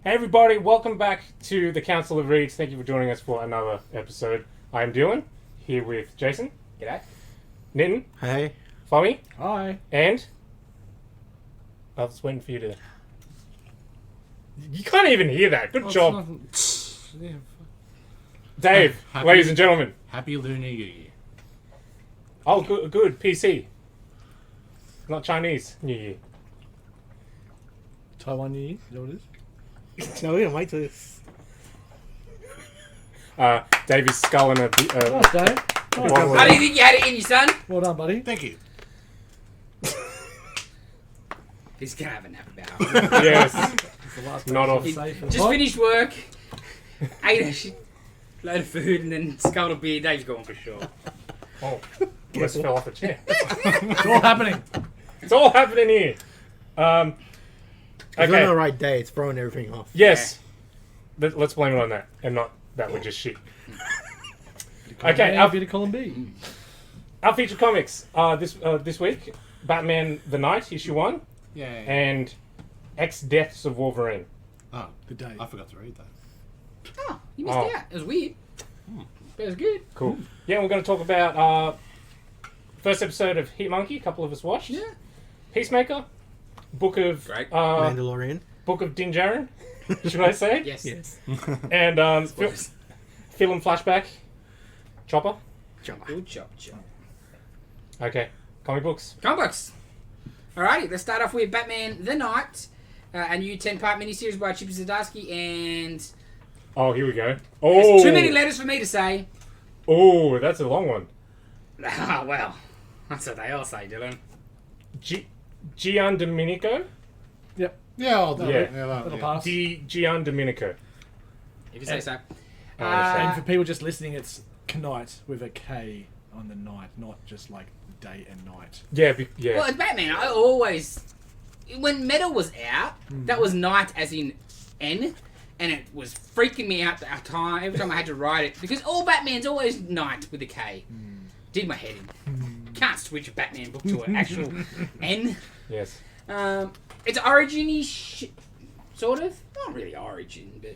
Hey everybody, welcome back to the Council of Reeds. Thank you for joining us for another episode. I am Dylan, here with Jason. G'day. Nitin. Hey. Fommy. Hi. And... I was waiting for you to... You can't even hear that. Good job. Yeah. Dave, Happy- ladies and gentlemen. Happy Lunar New Year. Oh, good. PC. Not Chinese New Year. Taiwan New Year, is that what it is? No, we're gonna wait till this. Dave is sculling a... Oh, Dave. Wormwood. How do you think you had it in, you son? Well done, buddy. Thank you. He's gonna have a nap about. Yes. It's the last Not off. I'll say for the Just pod. finished work, ate a load of food, and then sculled a beer. Dave's gone for sure. Oh, almost fell off a chair. It's all happening. It's all happening here. It's on Okay. the right day. It's throwing everything off. Yes. Let's blame it on that, and not that we're just shit. Okay, I'll be to column B. Our feature comics this week: Batman: The Night, issue 1, Yeah. and X Deaths of Wolverine. Oh, good day. I forgot to read that. Oh, you missed Oh. out. It was weird. But it was good. Cool. Yeah, we're going to talk about first episode of Heat Monkey. A couple of us watched. Yeah. Peacemaker, Book of Great. Djarin, Mandalorian. should I say? Yes. Yes. And Spoilers. film Flashback, Chopper. Good job. Okay, comic books. Comic books. Alrighty, let's start off with Batman: The Night, a new 10-part miniseries by Chip Zdarsky, and Oh, here we go. there's Oh, too many letters for me to say. Oh, that's a long one. Ah, well, that's what they all say, Dylan. Gian Domenico. Yep. Yeah, I'll do Yeah. it. That'll pass. Gian Domenico. If you say so. And for people just listening, it's Knight with a K on the night, not just like day and night. Yeah, yeah. Well, it's Batman. I always... When Metal was out, that was night as in N, and it was freaking me out every time I had to write it, because all Batman's always night with a K. Did my head in. Can't switch a Batman book to an actual N. Yes. It's origin-y, sort of. Not really origin, but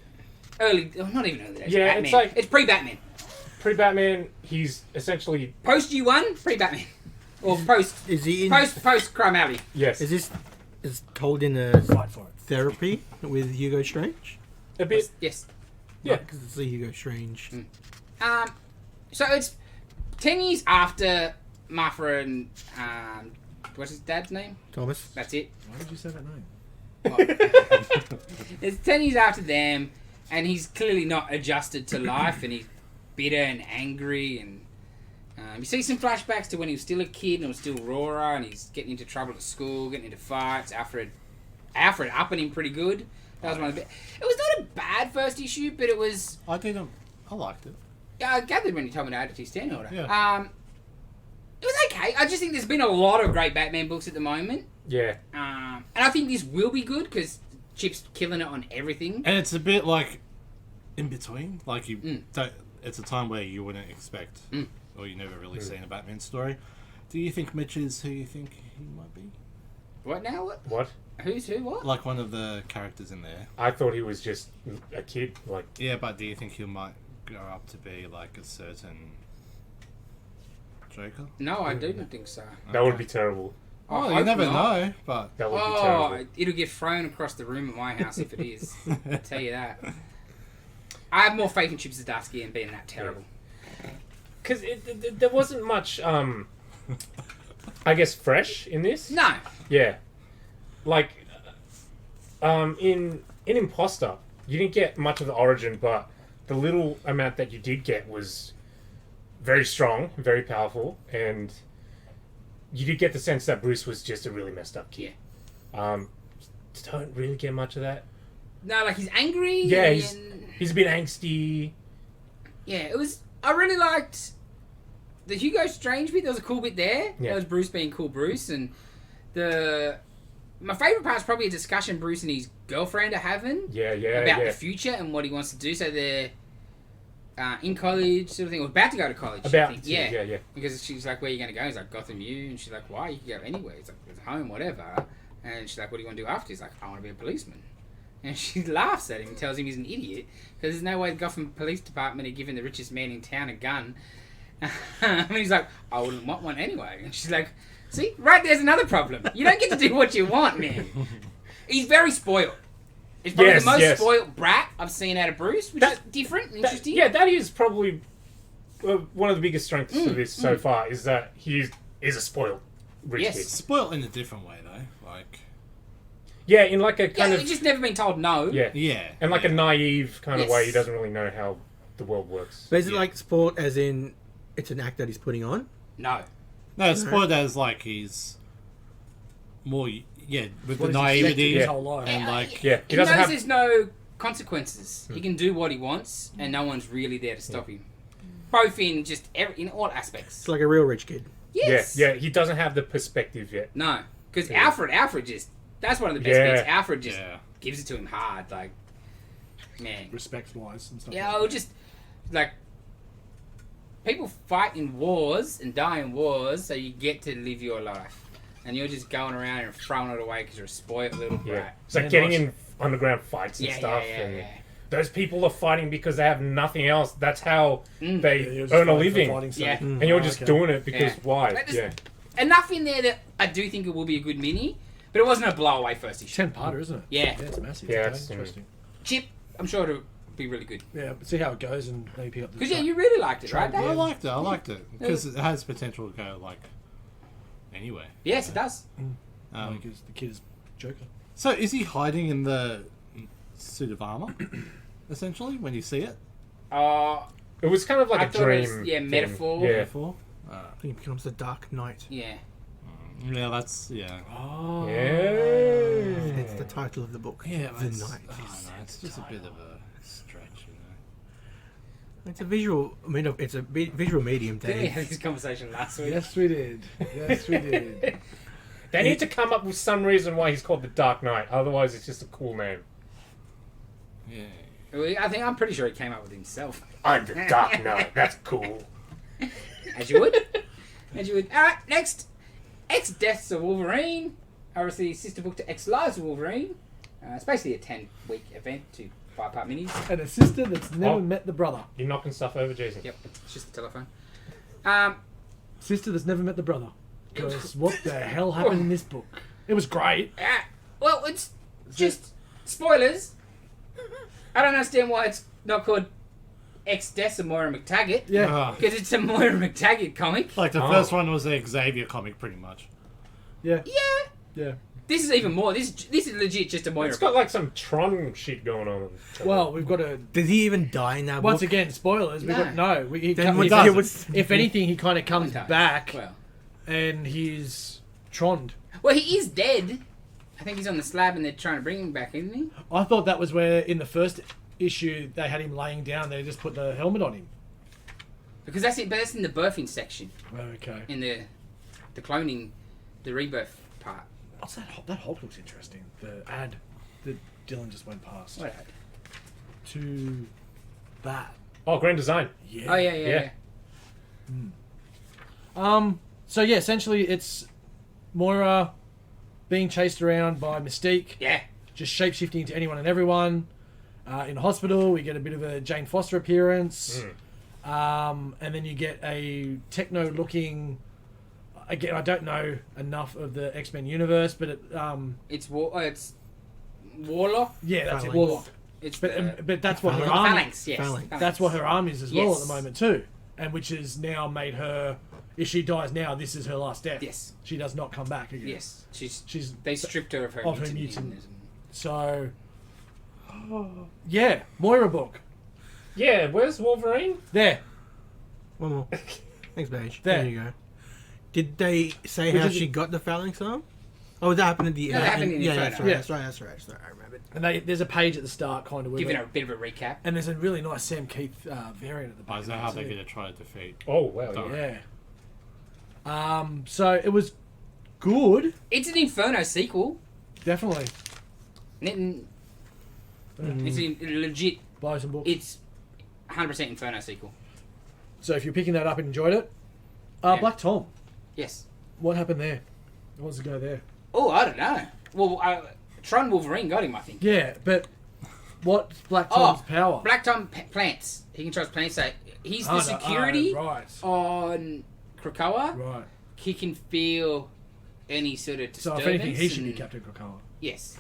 early... Not even early days. Yeah, Batman. it's like- It's pre-Batman. Pre-Batman, he's essentially... Post U1, pre-Batman. Or post... Is he in? Post Crime Alley. Yes. Is this is told in a Fight for it. therapy with Hugo Strange? A bit... Yes. Yeah. Because it's a Hugo Strange. So it's 10 years after Martha and what's his dad's name? Thomas. That's it. Why did you say that name? It's 10 years after them, and he's clearly not adjusted to life, and he's bitter and angry, and you see some flashbacks to when he was still a kid and was still Aurora, and he's getting into trouble at school, getting into fights. Alfred upping him pretty good. That was one of the... It was not a bad first issue, but it was... I didn't. I liked it. I gathered when you told me to add it to your stand order. Yeah. It was okay. I just think there's been a lot of great Batman books at the moment. Yeah. And I think this will be good because Chip's killing it on everything. And it's a bit like in between. Like you don't. It's a time where you wouldn't expect, or you never really seen a Batman story. Do you think Mitch is who you think he might be? What now? What? What? Who's who? What? Like one of the characters in there. I thought he was just a kid. Like, Yeah, but do you think he might grow up to be like a certain Joker? No, I don't think so. that would be terrible. Oh, I you hope never not. know. But That would be Oh, terrible. it'll get thrown across the room at my house if it is. I'll tell you that. I have more faith in Chip Zdarsky and being that terrible. Because there wasn't much, I guess, fresh in this. No. Yeah. Like, in Imposter, you didn't get much of the origin, but the little amount that you did get was very strong, very powerful, and you did get the sense that Bruce was just a really messed up kid. Don't really get much of that. No, like he's angry. Yeah, and... he's a bit angsty. Yeah, it was... I really liked the Hugo Strange bit. There was a cool bit there. Yeah. That was Bruce being cool Bruce. And my favourite part is probably a discussion Bruce and his girlfriend are having Yeah, about yeah. the future and what he wants to do. So they're in college sort of thing. Or about to go to college. I About think. to, Yeah. yeah. Because she's like, where are you going to go? He's like, Gotham U. And she's like, why? You can go anywhere. He's like, it's home, whatever. And she's like, what do you want to do after? He's like, I want to be a policeman. And she laughs at him and tells him he's an idiot because there's no way the Gotham Police Department are giving the richest man in town a gun. And he's like, I wouldn't want one anyway. And she's like, see, right there's another problem. You don't get to do what you want, man. He's very spoiled. He's probably the most spoiled brat I've seen out of Bruce, which is different and interesting. That is probably one of the biggest strengths of this so far, is that he is a spoiled rich kid. Spoiled in a different way, though. Like... Yeah, in like a kind of... he's just never been told no. Yeah. Yeah. And like a naive kind of way, he doesn't really know how the world works. But is it like sport as in it's an act that he's putting on? No. No, spoiled as like he's more, with the What naivety his whole life. and like... He knows there's no consequences. He can do what he wants and no one's really there to stop him. Both in in all aspects. It's like a real rich kid. Yes. Yeah, he doesn't have the perspective yet. No. Because Alfred just... That's one of the best bits. Alfred just gives it to him hard. Like, man. Respect-wise and stuff. Yeah, or just, like... People fight in wars and die in wars so you get to live your life. And you're just going around and throwing it away because you're a spoiled little brat. It's like getting in underground fights and stuff. And those people are fighting because they have nothing else. That's how they earn a living. And you're just doing it because why? Enough in there that I do think it will be a good mini, but it wasn't a blow-away first issue. 10-parter, isn't it? Yeah. It's massive. Yeah, It's interesting. Chip, I'm sure it'll be really good. Yeah, see how it goes and maybe pick up the... Because, you really liked it, right, Dave? I liked it. Because it has potential to go, like, anywhere. Yes, it does. Because the kid is Joker. So, is he hiding in the suit of armor, essentially, when you see it? It was kind of like a dream. Metaphor. Yeah. Metaphor? I think it becomes the Dark Knight. Yeah. Yeah, that's... Yeah. Oh. Yeah. It's the title of the book. Yeah, The Night. It's just a bit of a stretch, you know. It's a visual... I mean, it's a visual medium, Didn't we Dave. have this conversation last week? Yes, we did. Yes, we did. They need to come up with some reason why he's called the Dark Knight. Otherwise, it's just a cool name. Yeah. I'm pretty sure he came up with himself. I'm the Dark Knight. That's cool. As you would. As you would. Alright, next. X Deaths of Wolverine. Obviously, sister book to X Lives of Wolverine. It's basically a 10-week event, 2 5-part minis. And a sister that's never met the brother. You're knocking stuff over, Jason. Yep, it's just the telephone. Sister that's never met the brother. Because what the hell happened in this book? It was great. Well, it's just spoilers. I don't understand why it's not called X Deaths of Moira McTaggart. Yeah. Because it's a Moira McTaggart comic. Like the first one was the Xavier comic, pretty much. Yeah. Yeah. Yeah. This is even more. This is legit just a Moira. It's got like some Tron shit going on. Well, we've got to... Did he even die in that Once book? again, spoilers. We've got... No. If anything, he kind of comes back and he's troned. Well, he is dead. I think he's on the slab and they're trying to bring him back, isn't he? I thought that was where, in the first issue, they had him laying down. They just put the helmet on him. Because that's it. But that's in the birthing section. Okay. In the cloning, the rebirth part. What's that? That Hulk looks interesting. The ad that Dylan just went past. What ad? To that. Oh, grand design. Yeah. Oh yeah. So yeah, essentially it's Moira being chased around by Mystique. Yeah. Just shapeshifting to anyone and everyone. In the hospital, we get a bit of a Jane Foster appearance. And then you get a techno-looking... Again, I don't know enough of the X-Men universe, but it's Warlock. Yeah, that's it, Phalanx. Warlock. It's But that's what her arm... Phalanx. Yes. Phalanx. That's what her arm is as well Yes. at the moment too, and which has now made her. If she dies now, this is her last death. Yes. She does not come back again. Yes. She's They stripped her of her mutant. mutanism. So. Yeah, Moira book. Yeah, where's Wolverine? There. One more. Thanks, Paige. There. There you go. Did they say Which how is she it- got the phalanx arm? Oh, that happened in the... No, that happened in the yeah, Inferno. that's right. I remembered. And there's a page at the start, kind of. Giving her a bit of a recap. And there's a really nice Sam Keith variant at the back. Is that how they're going to try to defeat? Oh, well, Sorry. Yeah. So it was good. It's an Inferno sequel. Definitely. It's a legit. Buy some books. It's 100% Inferno sequel. So if you're picking that up and enjoyed it, Yeah. Black Tom. Yes. What happened there? What was the go there? Oh, I don't know. Well, Tron Wolverine got him, I think. Yeah, but What's Black Tom's power? Black Tom plants. He controls plants. So he's the security right. on Krakoa. Right. He can feel any sort of So disturbance. if anything, he should be Captain Krakoa. Yes,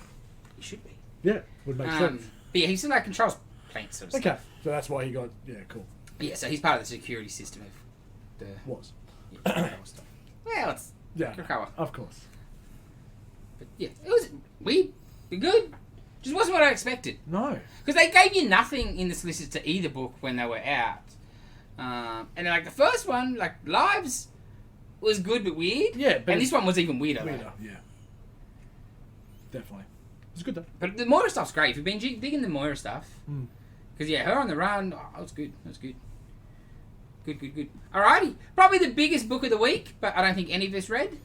he should be. Yeah, would make sense. But yeah, he still controls plants. Sort of Okay, stuff. so that's why he got. Yeah, cool. Yeah, so he's part of the security system of the Was. Krakoa stuff. Well, it's Krakoa. Of course. But yeah, it was weird, but good. Just wasn't what I expected. No. Because they gave you nothing in the solicits to either book when they were out. And then, like, the first one, like, Lives was good but weird. Yeah, but and this one was even weirder. Weirder, yeah. Definitely. It's good though. But the Moira stuff's great. If you've been digging the Moira stuff. Because, yeah, her on the run, that was good. That was good. Good. Alrighty. Probably the biggest book of the week, but I don't think any of us read.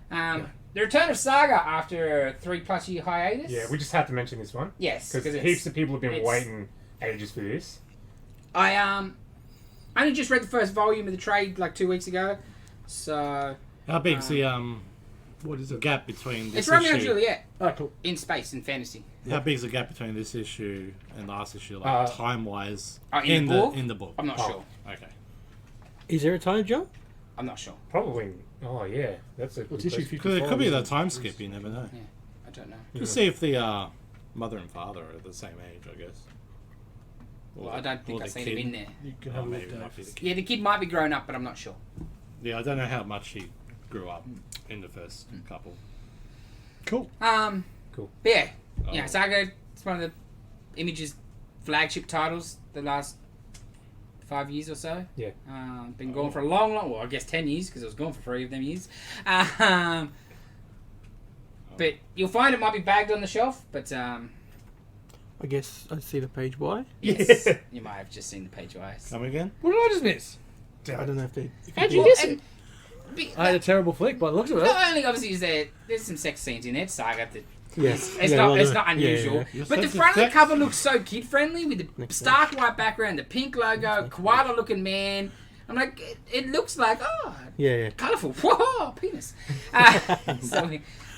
The Return of Saga after a 3+ year hiatus. Yeah, we just had to mention this one. Yes. Because heaps of people have been waiting ages for this. I only just read the first volume of the trade like 2 weeks ago. So... How big's the what is the gap between this It's Romeo and issue? Juliet. Oh, cool. In space, in fantasy. How big's the gap between this issue and last issue, like time-wise? In the book. I'm not sure. Okay. Is there a time jump? I'm not sure. Probably. Oh, yeah. That's a good What's issue question. 54? It could be the time skip. You never know. Yeah, I don't know. Just see if the mother and father are the same age, I guess. Well, I don't think I've seen him in there. You can Oh, have a maybe look, it Dave. might be the kid. Yeah, the kid might be grown up, but I'm not sure. Yeah, I don't know how much he grew up in the first couple. Cool. Cool. But yeah. Oh. Yeah, Saga, it's one of the Image's flagship titles the last 5 years or so. Yeah. Been going for a long, well, I guess 10 years, because it was gone for 3 of them years. But you'll find it might be bagged on the shelf, but I guess I see the page Y. yes, you might have just seen the page wise. Come again? What did I just miss? I don't know if they. How'd you miss it? I had a terrible flick by the looks of it. Not only obviously is there's some sex scenes in it, Saga. Yes. It's not unusual. yeah. But the front of the cover looks so kid friendly with the stark white background, the pink logo, koala looking man. I'm like, it looks like Yeah. colourful. Whoa, penis.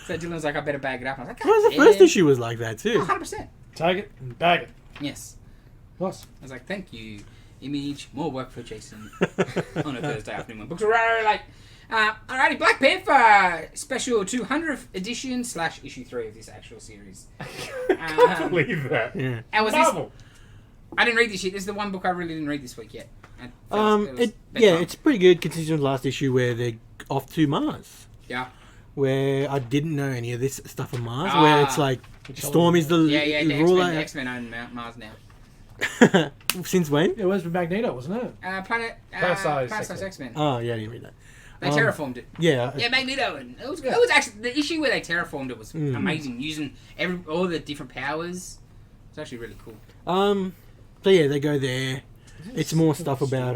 So Dylan was like, I better bag it up. And I was like, Well, the first issue was like that too. 100%. Take it and bag it. Yes. Nice. I was like, thank you, Image. More work for Jason on a Thursday afternoon when books are really late. Alrighty, Black Panther special 200th edition / issue 3 of this actual series. I can't believe that. Yeah. And was Marvel. this? I didn't read this yet. This is the one book I really didn't read this week yet. It It's pretty good considering the last issue where they're off to Mars. Yeah. Where I didn't know any of this stuff on Mars. Where it's like Storm is the Yeah, the ruler. X-Men own Mars now. Since when? It was with Magneto, wasn't it? Planet-size X-Men. Oh yeah, I didn't read that. They terraformed it. Yeah. Yeah, Magneto, and it was actually the issue where they terraformed it was amazing, using all the different powers. It's actually really cool. So yeah, they go there. It's more stuff about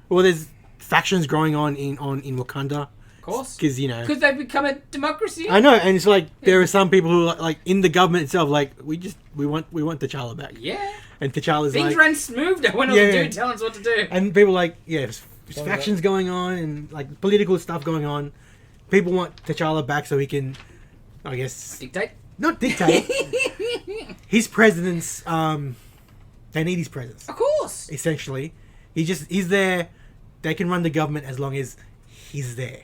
well, there's factions growing on in Wakanda. Of course, Because because they've become a democracy. I know, and it's like there are some people who are like in the government itself, like we want T'Challa back. Yeah, And T'Challa's things like, ran smooth when it was a dude telling us what to do. and people are like, yeah, there's factions going on and like political stuff going on. People want T'Challa back so he can, I guess, Dictate. not dictate. His presence, they need his presence. Of course. Essentially, he's there. They can run the government as long as he's there,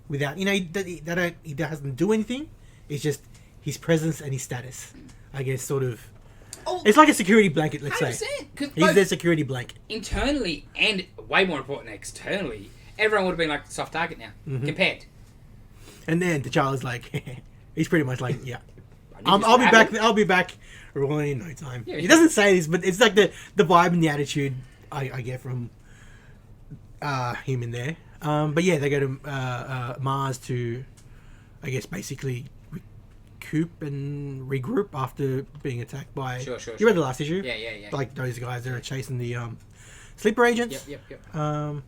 without he doesn't do anything. It's just his presence and his status. I guess sort of. Oh, It's like a security blanket, let's 100%. say. 'Cause He's both their security blanket. internally and way more important externally, everyone would have been like soft target now compared. And then T'Challa's like, he's pretty much like, yeah, I knew I'll this be would back. happen. I'll be back rolling in no time. Yeah, He yeah. doesn't say this, but it's like the vibe and the attitude I get from him in there. But yeah, they go to Mars to, I guess, basically recoup and regroup after being attacked by. Sure. You read the last issue? Yeah. Like those guys, they're chasing the sleeper agents. Yep. I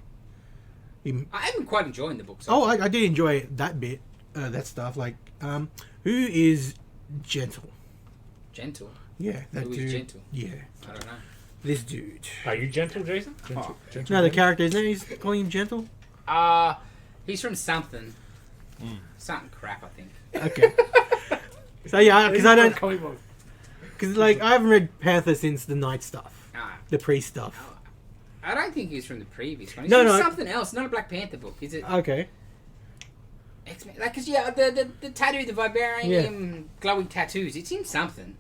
am quite enjoying the book. So Oh, far. I did enjoy that bit, that stuff. Like, who is Gentle? Gentle. Yeah, that Who is dude. Gentle? Yeah, I don't know. this dude. Are you gentle, Jason? Oh. No, the character, isn't it? He's calling him Gentle? He's from something. Something crap, I think. Okay. So, yeah, because I don't... Because like I haven't read Panther since the Night stuff, Ah, the Priest stuff. I don't think he's from the previous one. He's No, from no. something else. Not a Black Panther book, is it? Okay. X-Men? Like, cause yeah, the tattoo, the vibranium glowing tattoos. It's him something,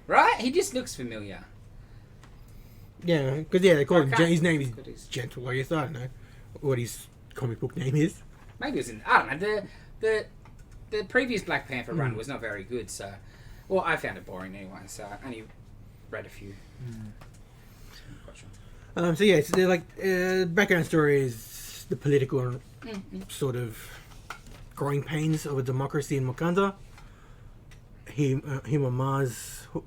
right? He just looks familiar. Yeah, because they call him. Okay. His name That's what it is is. Gentle Warrior. I don't know what his comic book name is. Maybe it was in. I don't know. The previous Black Panther run was not very good. So, well, I found it boring anyway. So I only read a few. Quite sure. So yeah, it's they're like background story is the political sort of growing pains of a democracy in Wakanda. Him and Mars, I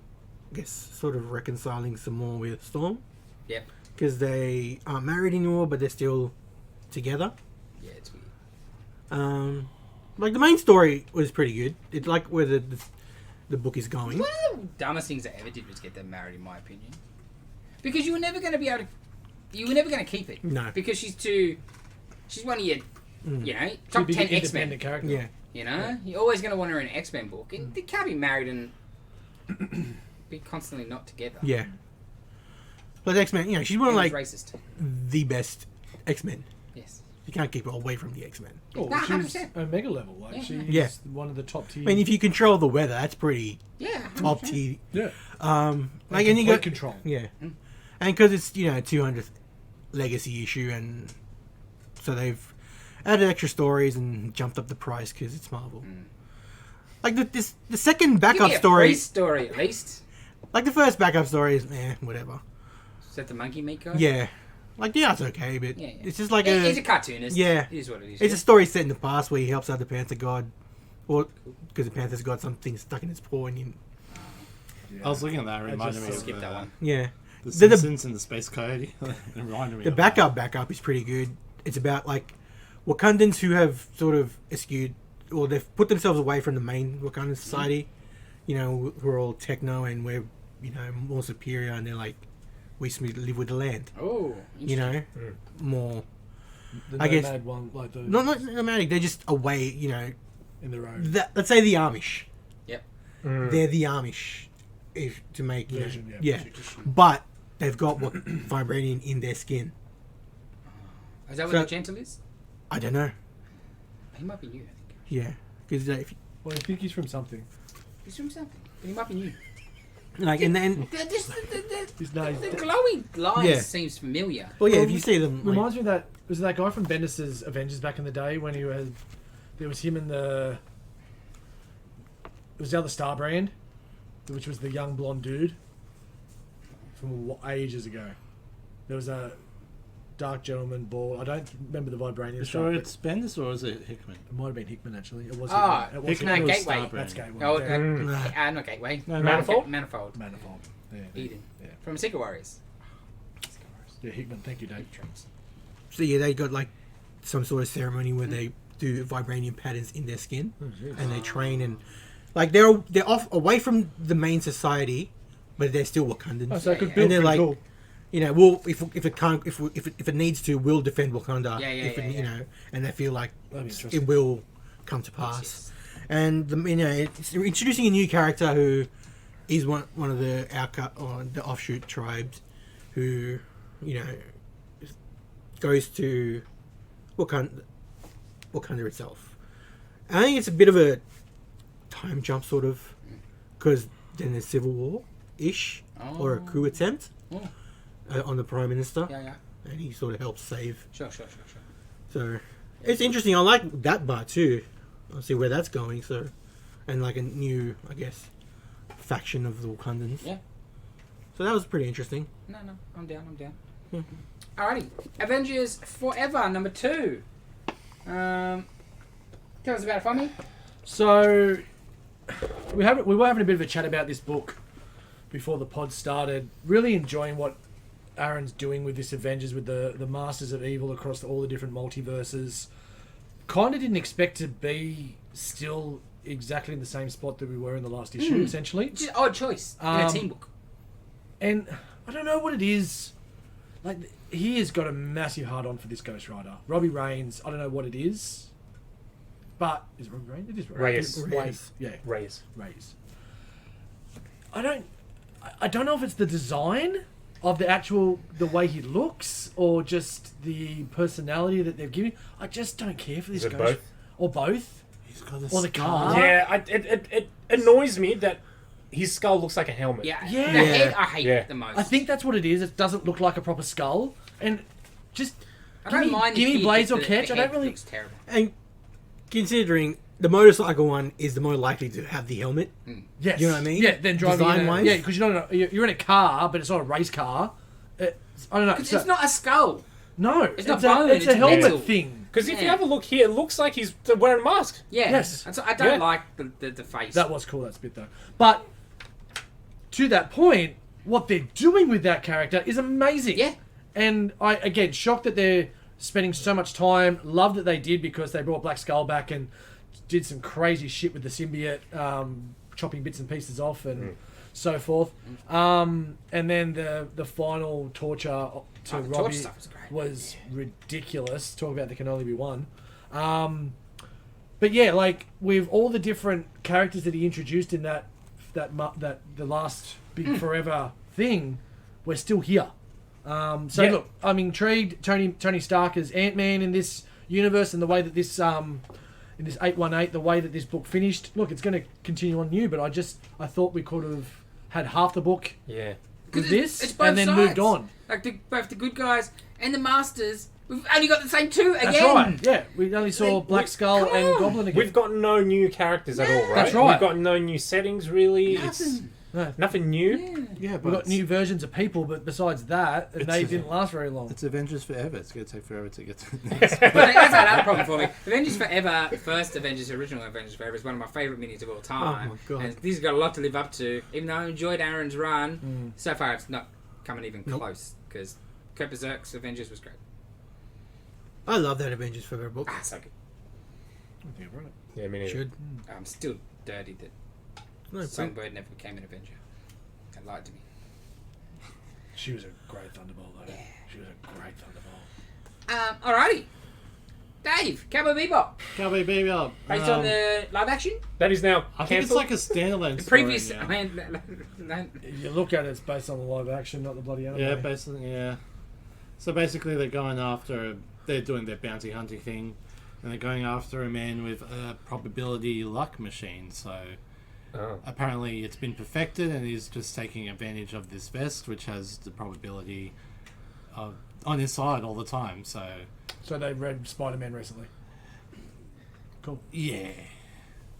guess, sort of reconciling some more with Storm Yep. because they aren't married anymore, but they're still together. Yeah, it's weird. Like the main story was pretty good. It's like where the book is going. One of the dumbest things they ever did was get them married, in my opinion. Because you were never going to be able to. You were never going to keep it. No. Because she's one of your, you know, Too top big 10 an X-Men. independent character. Yeah. You know? You're always going to want her in an X-Men book. And they can't be married and be constantly not together. Yeah. But X-Men, you know, she's one of And like it's racist. the best X-Men. Yes. You can't keep her away from the X-Men. Oh, Nah, she's 100%. Omega level. Like Yeah. she's Yeah. one of the top tier. I mean, if you control the weather, that's pretty Yeah. top 100%. tier. yeah, Like, and you complete got control. yeah, and because it's 200th legacy issue, and so they've added extra stories and jumped up the price because it's Marvel. Like the second Give backup me a story, free story at least. like the first backup story is whatever. Is that the monkey meat guy? Yeah, like it's okay, but Yeah, yeah. it's just like He's a cartoonist. Yeah. It is what it is. It's a story set in the past where he helps out the Panther God, or because the Panther's got something stuck in his paw, and he, I was looking at that. It reminded me just of skip that one. yeah. The The- the- Simpsons and the Space Coyote. It reminded me The of backup is pretty good. It's about like Wakandans who have sort of eschewed, or they've put themselves away from the main Wakandan society. You know, we're all techno and we're more superior, and they're like, we just live with the land. Oh, You know, more The I guess- nomad one, like the not nomadic. They're just away. You know, in their own let's say the Amish. Yep. They're the Amish, if to make version. yeah. But they've got what vibranium in their skin. Is that what So- the gentle is? I don't know. He might be new, I think. Yeah, because Well, I think he's from something. He's from something. But he might be new. like and then His name. The glowing lines Yeah. seems familiar. well yeah, Well, if you see them, like, Reminds me of that guy from Bendis's Avengers back in the day when he was. There was him and it was the other Star brand, which was the young blonde dude from ages ago. There was a dark gentleman bald. I don't remember the vibranium You stuff. sure but it's Bendis or is it Hickman? it might have been Hickman actually. It was Ah, Hickman. It was Hickman, Hickman. Gateway. Starbrand. That's Gateway. Oh, yeah. not Gateway. No, Manifold? Manifold. Manifold. Yeah. Eden. Yeah. From Secret Warriors. Yeah, Hickman. Thank you, Dave. so yeah, they got like some sort of ceremony where they do vibranium patterns in their skin, and they train and like they're off away from the main society, but they're still Wakandans. Oh, so it could Yeah. build And they're pretty like- cool. You know, well, if it can't, if it needs to, we'll defend Wakanda. Yeah, yeah, if it, yeah, you yeah. know, and they feel like That'd be interesting. it will come to pass. And it's introducing a new character who is one of the outcut or the offshoot tribes, who goes to Wakanda itself. And I think it's a bit of a time jump, sort of, because then there's civil war ish or a coup attempt Oh. on the prime minister, Yeah, yeah. and he sort of helps save. Sure. So it's interesting. I like that part too. I'll see where that's going. So, and like a new, I guess, faction of the Wakandans. Yeah. So that was pretty interesting. No, I'm down. Alrighty. Avengers Forever, number 2. Tell us about it for me. So we were having a bit of a chat about this book before the pod started. Really enjoying what Aaron's doing with this Avengers, with the Masters of Evil across all the different multiverses. Kind of didn't expect to be still exactly in the same spot that we were in the last issue, essentially. Just odd choice in a team book. And I don't know what it is. Like, he has got a massive hard-on for this Ghost Rider. Robbie Reigns, I don't know what it is. But, is it Robbie Reigns? It is Robbie Reyes. Reyes. Yeah, Reyes. Reyes. I don't... I don't know if it's the design of the way he looks, or just the personality that they've given. I just don't care for this Is it ghost. both? Or both. He's got a Or the skull. car. Yeah, it annoys me that his skull looks like a helmet. Yeah, Yeah. the head I hate Yeah. the most. I think that's what it is. It doesn't look like a proper skull. And just I don't mind. give the me kid, Blaze but or the Ketch. I don't head really. Looks terrible. And considering the motorcycle one is the more likely to have the helmet. Yes. You know what I mean? Yeah, then driving Design-wise? Yeah, because you're in a car, but it's not a race car. I don't know. Because it's not a skull. No, it's not bone, it's a it's helmet metal. thing. Because if you Yeah. have a look here, it looks like he's wearing a mask. Yeah. Yes. And so I don't Yeah. like the face. That was cool, that bit though. But to that point, what they're doing with that character is amazing. Yeah. And I, again, shocked that they're spending so much time. Love that they did, because they brought Black Skull back and did some crazy shit with the symbiote, chopping bits and pieces off and so forth. And then the final torture to the Robbie torture stuff was great. was ridiculous. Talk about there can only be one. But yeah, like with all the different characters that he introduced in that the last big forever thing, we're still here. So Yeah. look, I'm intrigued. Tony Stark as Ant-Man in this universe, and the way that this in this 818, the way that this book finished. Look, it's going to continue on new, but I thought we could have had half the book Yeah. with It's this both and then sides. moved on. Like both the good guys and the masters. We've only got the same two again. That's right. Yeah, we only saw Like, Black Skull come and on. Goblin again. We've got no new characters at all, right? That's right. We've got no new settings, really. It's Nothing. No. nothing new. Yeah. Yeah, but We've got new versions of people, but besides that, It's they a- didn't last very long. it's Avengers Forever. It's going to take forever to get to the next. But that's another problem for me. Avengers Forever, first Avengers, original Avengers Forever, is one of my favourite minis of all time. Oh my God. And this has got a lot to live up to. Even though I enjoyed Aaron's run, so far it's not coming even close. Because Kurt Berserk's Avengers was great. I love that Avengers Forever book. Ah, so good. Yeah, me neither. Should. I'm still dirty that No, Songbird never became an Avenger. They lied to me. She was a great Thunderbolt, though. Yeah. She was a great Thunderbolt. Alrighty. Dave, Cowboy Bebop. Cowboy Bebop. Based on the live action? That is now I think it's cancelled. like a standalone The story previous... now. I mean, You look at it, it's based on the live action, not the bloody anime. Yeah, basically, yeah. So basically, they're going after... They're doing their bounty hunting thing, and they're going after a man with a probability luck machine. So Oh. apparently, it's been perfected, and he's just taking advantage of this vest, which has the probability of on his side all the time. So So they read Spider-Man recently. Cool. yeah,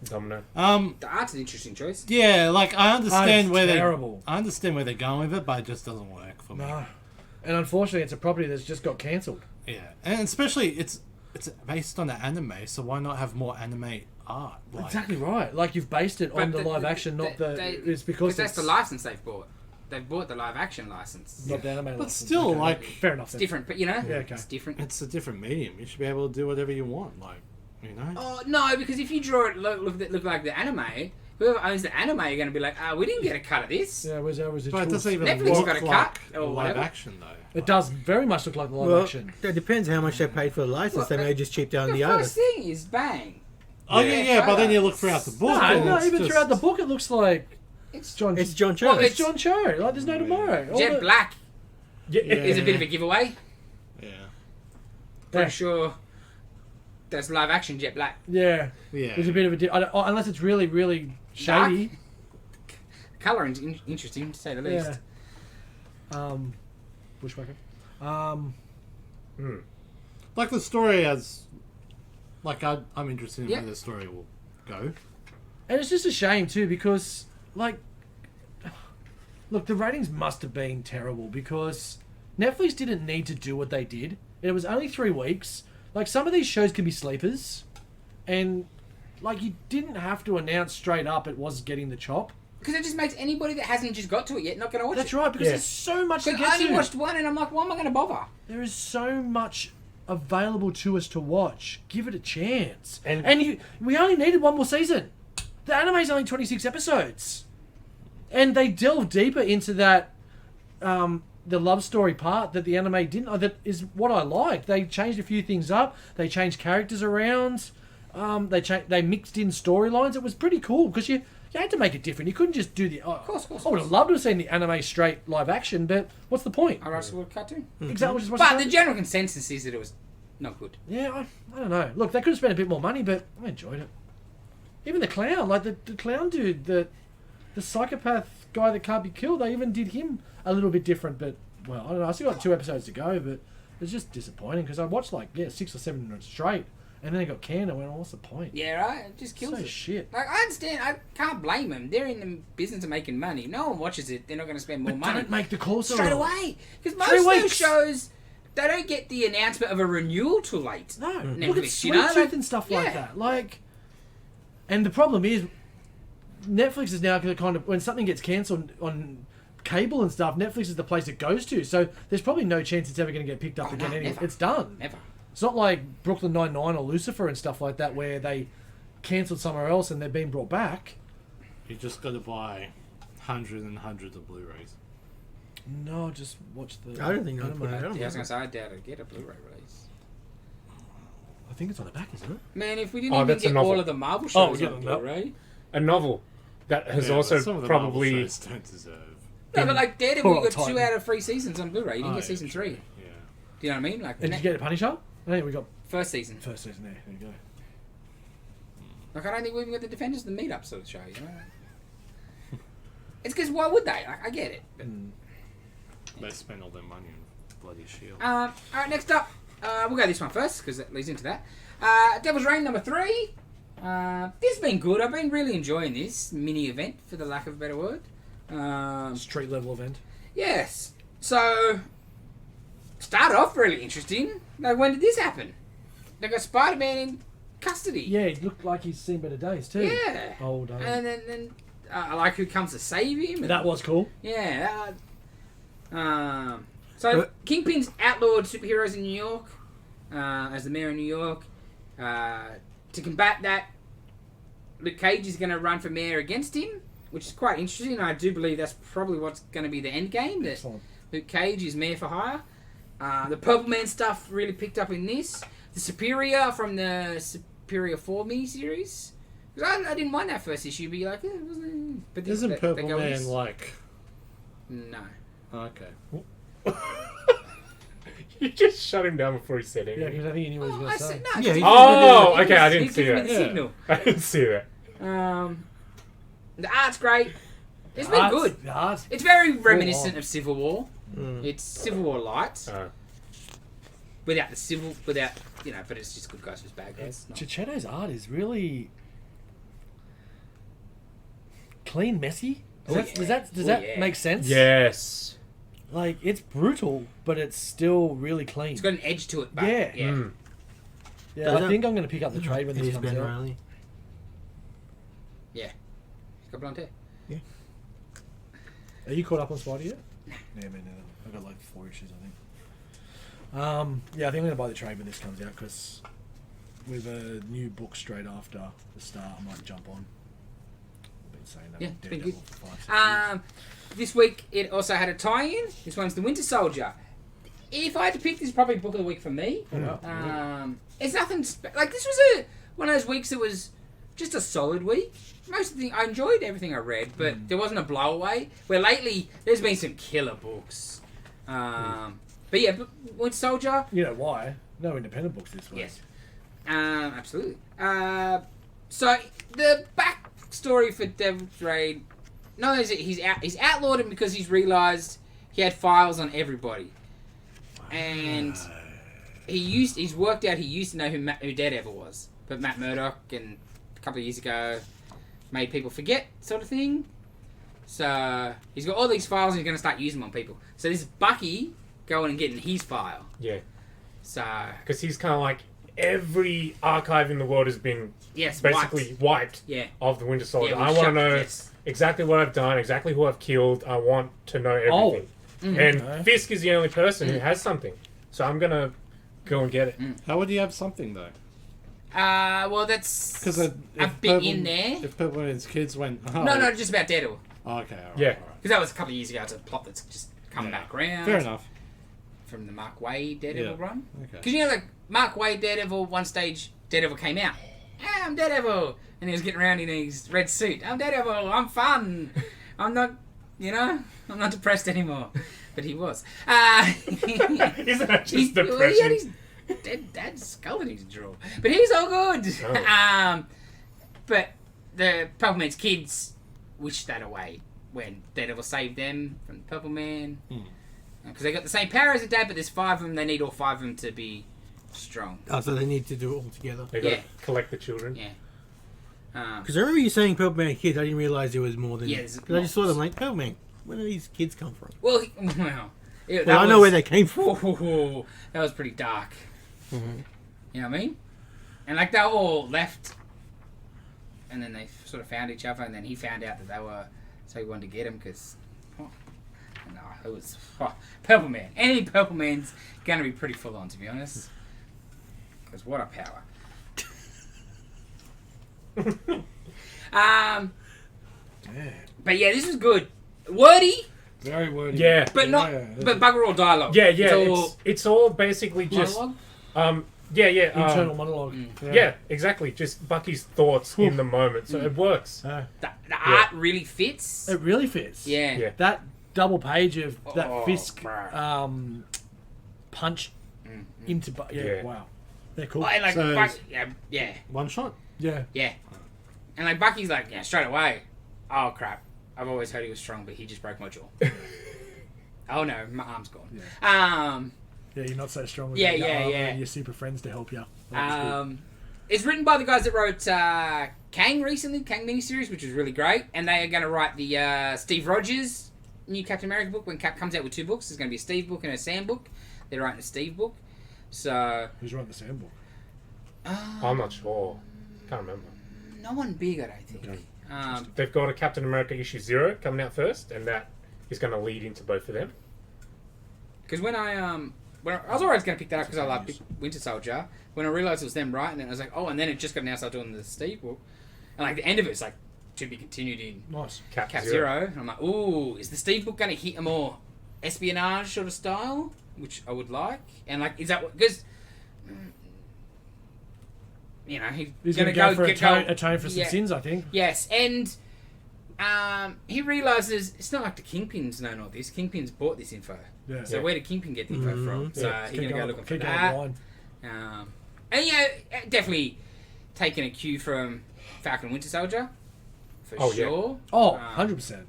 Domino. the art's an interesting choice. yeah. Like I understand it's where terrible. I understand where they're going with it, but it just doesn't work for me. No. And unfortunately, it's a property that's just got cancelled. Yeah, and especially it's based on the anime, so why not have more anime art? Like, Exactly right. Like you've based it on the live action, not the. It's because that's it's the license they've bought. They've bought the live action license. not the anime. But license. still, Okay. like, fair enough. It's then. different, but you know, Yeah, okay. it's different. it's a different medium. You should be able to do whatever you want, like, you know. Oh no, because if you draw it look like the anime, whoever owns the anime are going to be like, we didn't get a cut of this. Yeah, where's our But it rituals? doesn't even Netflix look got a like cut or a live whatever. action though. It does very much look like the live Well, action. it depends how much they paid for the license. Well, They may just cheap down The the first artist. thing is bang. Oh yeah, but then you look throughout the book. No, and no, it's even just- throughout the book, it looks like It's John. It's John Cho. Well, It's John Cho. Like there's no tomorrow. All Jet the- Black Yeah, is a bit of a giveaway. Yeah, Pretty sure that's live action Jet Black. Yeah, yeah. there's a bit of a unless it's really, really shady. Coloring's interesting to say the least. Yeah. Bushwhacker. Like the story has, like I'm interested in Yeah. where the story will go. And it's just a shame too because, like, look, the ratings must have been terrible because Netflix didn't need to do what they did. It was only 3 weeks. Like, some of these shows can be sleepers, and like you didn't have to announce straight up it was getting the chop. Because it just makes anybody that hasn't just got to it yet not going to watch That's it. right, because Yeah. there's so much to Because get I only to. watched one and I'm like, why am I going to bother? There is so much available to us to watch. Give it a chance. And- We only needed one more season. The anime's only 26 episodes. And they delve deeper into that, the love story part that the anime didn't. That is what I liked. They changed a few things up. They changed characters around. They mixed in storylines. It was pretty cool because you You had to make it different. You couldn't just do the. Of course. I would have loved to have seen the anime straight live action, but what's the point? I watched the cartoon. Exactly. Just watch But the the general consensus is that it was not good. Yeah, I don't know. Look, they could have spent a bit more money, but I enjoyed it. Even the clown, like the clown dude, the psychopath guy that can't be killed, they even did him a little bit different. But well, I don't know. I still got 2 episodes to go, but it's just disappointing because I watched 6 or 7 straight, and then it got canned. I went, oh, what's the point? Yeah, right. It just kills So it. shit. Like, I understand. I can't blame them. They're in the business of making money. If no one watches it, they're not going to spend more But money don't make the call so straight early. away. Because 3 most of those weeks. shows, they don't get the announcement of a renewal till late. No, Netflix, look at you Sweet know, Tooth like- and stuff yeah. like that. And the problem is, Netflix is now kind of when something gets cancelled on cable and stuff, Netflix is the place it goes to. So there's probably no chance it's ever going to get picked up Oh, again. no, Anyway, never. it's done. Never. It's not like Brooklyn Nine-Nine or Lucifer and stuff like that where they cancelled somewhere else and they're being brought back. You just got to buy hundreds and hundreds of Blu-rays. No, just watch the. I don't think I'd anime. put it Yeah, I on. was going to say, I doubt I'd get a Blu-ray release. I think it's on the back, isn't it? Man, if we didn't Oh, even that's a get novel. all of the Marvel Oh, shows yeah, on no. Blu-ray. A novel that has Yeah, also but some of the Marvel probably. shows don't deserve. No, but like Daredevil, Poor you got Titan. 2 out of 3 seasons on Blu-ray. You didn't Oh, get yeah, season 3. Yeah. Do you know what I mean? Like, And did you get a Punisher? I think we got first season. first season there. There you go. Like, I don't think we even got the Defenders of the Meetup sort of show, you know? It's because why would they? Like, I get it. But, They spend all their money on bloody Shield. alright, next up. We'll go this one first, because it leads into that. Devil's Reign number 3. This has been good. I've been really enjoying this mini event, for the lack of a better word. Street level event. Yes. So, started off really interesting. Like, when did this happen? They got Spider-Man in custody. Yeah, he looked like he's seen better days too. Yeah. Old. And then I like who comes to save him. And, That was cool. yeah. So Kingpin's outlawed superheroes in New York as the mayor of New York. To combat that, Luke Cage is going to run for mayor against him, which is quite interesting. I do believe that's probably what's going to be the end game. That Excellent. Luke Cage is mayor for hire. The Purple Man stuff really picked up in this. The Superior from the Superior 4 miniseries. Because I didn't mind that first issue, but you're like, it wasn't. But Isn't they Purple go in Man this- like... No. Okay. You just shut him down before he said Yeah, anything. because I think he knew what he was I going to say. said, no, Yeah, 'cause he- he Oh, gives me okay, I he didn't gives see me that. the Yeah. signal. I didn't see that. The art's great. It's been Art's- good. The art. It's very reminiscent on. of Civil War. It's Civil War light without but it's just good guys versus bad guys. Not- Chichetto's art is really clean, messy. Oh, Does yeah. that Yeah. make sense? Yes. Like it's brutal, but it's still really clean. It's got an edge to it. But Yeah. yeah. Mm. Yeah, Does I it? think I'm going to pick up the trade when It this is comes Ben out. Riley. It's got blonde hair. Are you caught up on Spidey yet? Yeah, man, neither. I've got like 4 issues, I think. Yeah, I think I'm going to buy the trade when this comes out because with a new book straight after the start, I might jump on. I've been saying that. Yeah, with it's been Daredevil good. for 5-6 years. This week it also had a tie-in. This one's the Winter Soldier. If I had to pick, this is probably book of the week for me. It's nothing like this was one of those weeks that was just a solid week. Most of the thing I enjoyed everything I read, but there wasn't a blowaway. Where lately there's been some killer books. But yeah, Winter Soldier. You know why? No independent books this week. Yes. Absolutely. So the backstory for Devil's Raid, not only is it he's outlawed him because he's realised he had files on everybody, and he's worked out he used to know who Daredevil was, but Matt Murdock and a couple of years ago made people forget, sort of thing. So he's got all these files and he's going to start using them on people. So this is Bucky going and getting his file. Yeah. So Because he's kind of like every archive in the world has been yes, basically wiped Yeah. of the Winter Soldier. Yeah, I we've want to shut- know yes. exactly what I've done, exactly who I've killed. I want to know everything. And Okay. Fisk is the only person who has something. So I'm going to go and get it. How would you have something, though? Well, that's Because a bit in there. If Purple Man's kids went... Oh, No, just about Daredevil. Oh, okay, alright, Yeah. alright. Because that was a couple of years ago. It's a plot that's just come back around. Fair enough. From the Mark Waid Daredevil Yeah. run. Okay. Because, you know, like, Mark Waid Daredevil, one stage, Daredevil came out. I'm Daredevil. And he was getting around in his red suit. I'm Daredevil. I'm fun. I'm not, I'm not depressed anymore. But he was. Isn't that just depression? Well, he had his dad's skull that he used to draw. But he's all good. Oh. But the Purple Man's kids wished that away when Daredevil saved them from the Purple Man. Because they got the same power as the dad, but there's 5 of them. They need all 5 of them to be strong. Oh, so they need to do it all together. They got to collect the children. Yeah. Because I remember you saying Purple Man kids. I didn't realise there was more than. Yeah, Because I just saw them like Purple Man. Where do these kids come from? Well, I know where they came from. That was pretty dark. Mm-hmm. You know what I mean? And like they all left, and then they sort of found each other, and then he found out that they were. So he wanted to get him because. It was Purple Man. Any Purple Man's gonna be pretty full on, to be honest. Because what a power. But yeah, this was good. Wordy, Very wordy. Yeah. but not. Yeah. But bugger all dialogue. Yeah. It's It's all basically just. monologue. Internal monologue. Yeah, exactly. Just Bucky's thoughts in the moment, so it works. The art really fits. It really fits. Yeah. Yeah. That double page of that Oh, Fisk bruh. punch into... Yeah. Wow. They're cool. Oh, and like, So- yeah. One shot. Yeah. And like Bucky's like, yeah, straight away. Oh crap! I've always heard he was strong, but he just broke my jaw. Oh no, my arm's gone. Yeah, you're not so strong with Yeah, your armor yeah. and your super friends to help you. That was good. It's written by the guys that wrote Kang recently, Kang miniseries, which was really great. And they are going to write the Steve Rogers new Captain America book. When Cap comes out with 2 books, there's going to be a Steve book and a Sam book. They're writing a Steve book. So Who's writing the Sam book? I'm not sure. Can't remember. no one big, I don't think. Okay. They've got a Captain America issue 0 coming out first, and that is going to lead into both of them. Because when I was always going to pick that up because I love Winter Soldier. When I realised it was them writing it, I was like, oh, and then it just got announced I was doing the Steve book. And like the end of it's like, to be continued in Nice. Cap Zero. And I'm like, ooh, is the Steve book going to hit a more espionage sort of style? Which I would like. And like, is that what... Because... he's He's going to go for go... atone for some sins, I think. Yes, and... he realises it's not like the Kingpin's known all this. Kingpin's bought this info. Yeah. So where did Kingpin get the info from? So he's going to go looking for that. And definitely taking a cue from Falcon and Winter Soldier. For sure. Oh, 100%.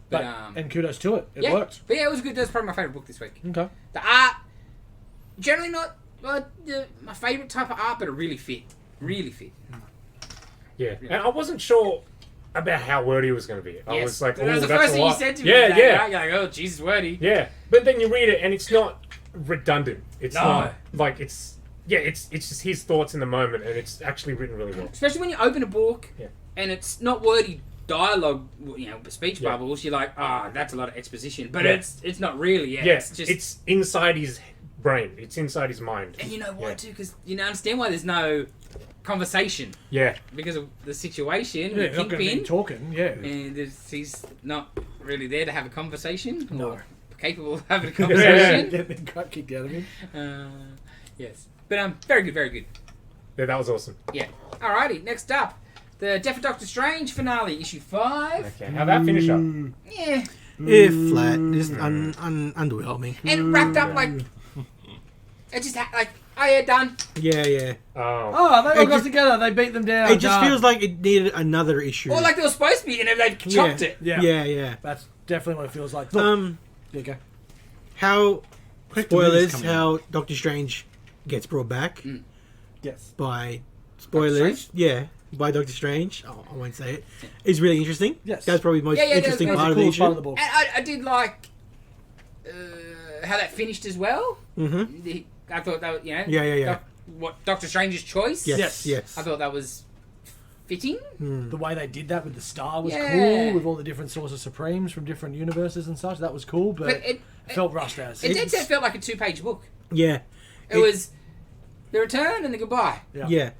But, and kudos to it. It worked. But yeah, it was good. That's probably my favourite book this week. Okay. The art, generally not my favourite type of art, but it really fit. Really fit. Yeah, and I wasn't sure about how wordy it was going to be. I was like, that was oh, the that's first a thing you lot. said to me. Yeah, today, yeah. right? You're like, oh, Jesus, wordy. Yeah, but then you read it and it's not redundant. It's not like it's just his thoughts in the moment, and it's actually written really well. Especially when you open a book and it's not wordy dialogue, speech bubbles. You're like, that's a lot of exposition, but it's not really. It's inside his brain. It's inside his mind. And you know why too? Because you understand why there's no conversation. Yeah, because of the situation. Yeah, with not going to be talking. Yeah, and he's not really there to have a conversation. No. Or capable of having a conversation. Get the cut kicked out of him. Yes, but very good, very good. Yeah, that was awesome. Yeah. Alrighty, next up, the Death of Doctor Strange finale, issue 5. Okay, how'd that finish up? Yeah. Flat, just underwhelming. And wrapped up like it just done. Yeah. Oh, They all got together. They beat them down. It just feels like it needed another issue. Or like they were supposed to be, and they've chopped it. Yeah. That's definitely what it feels like. Look, there you go. How Quick spoilers? coming How Doctor Strange gets brought back Yes. by spoilers? By Doctor Strange. Oh, I won't say it. It's really interesting. Yes. That's probably the most interesting that's part of the issue. part of the book. And I did like how that finished as well. Mm-hmm. I thought that was, Yeah. what Doctor Strange's choice. Yes. I thought that was fitting. The way they did that with the star was Yeah. cool, with all the different Sorcerer Supremes from different universes and such. That was cool, but it felt rushed as. It felt like a 2-page book. Yeah. It was the return and the goodbye. Yeah.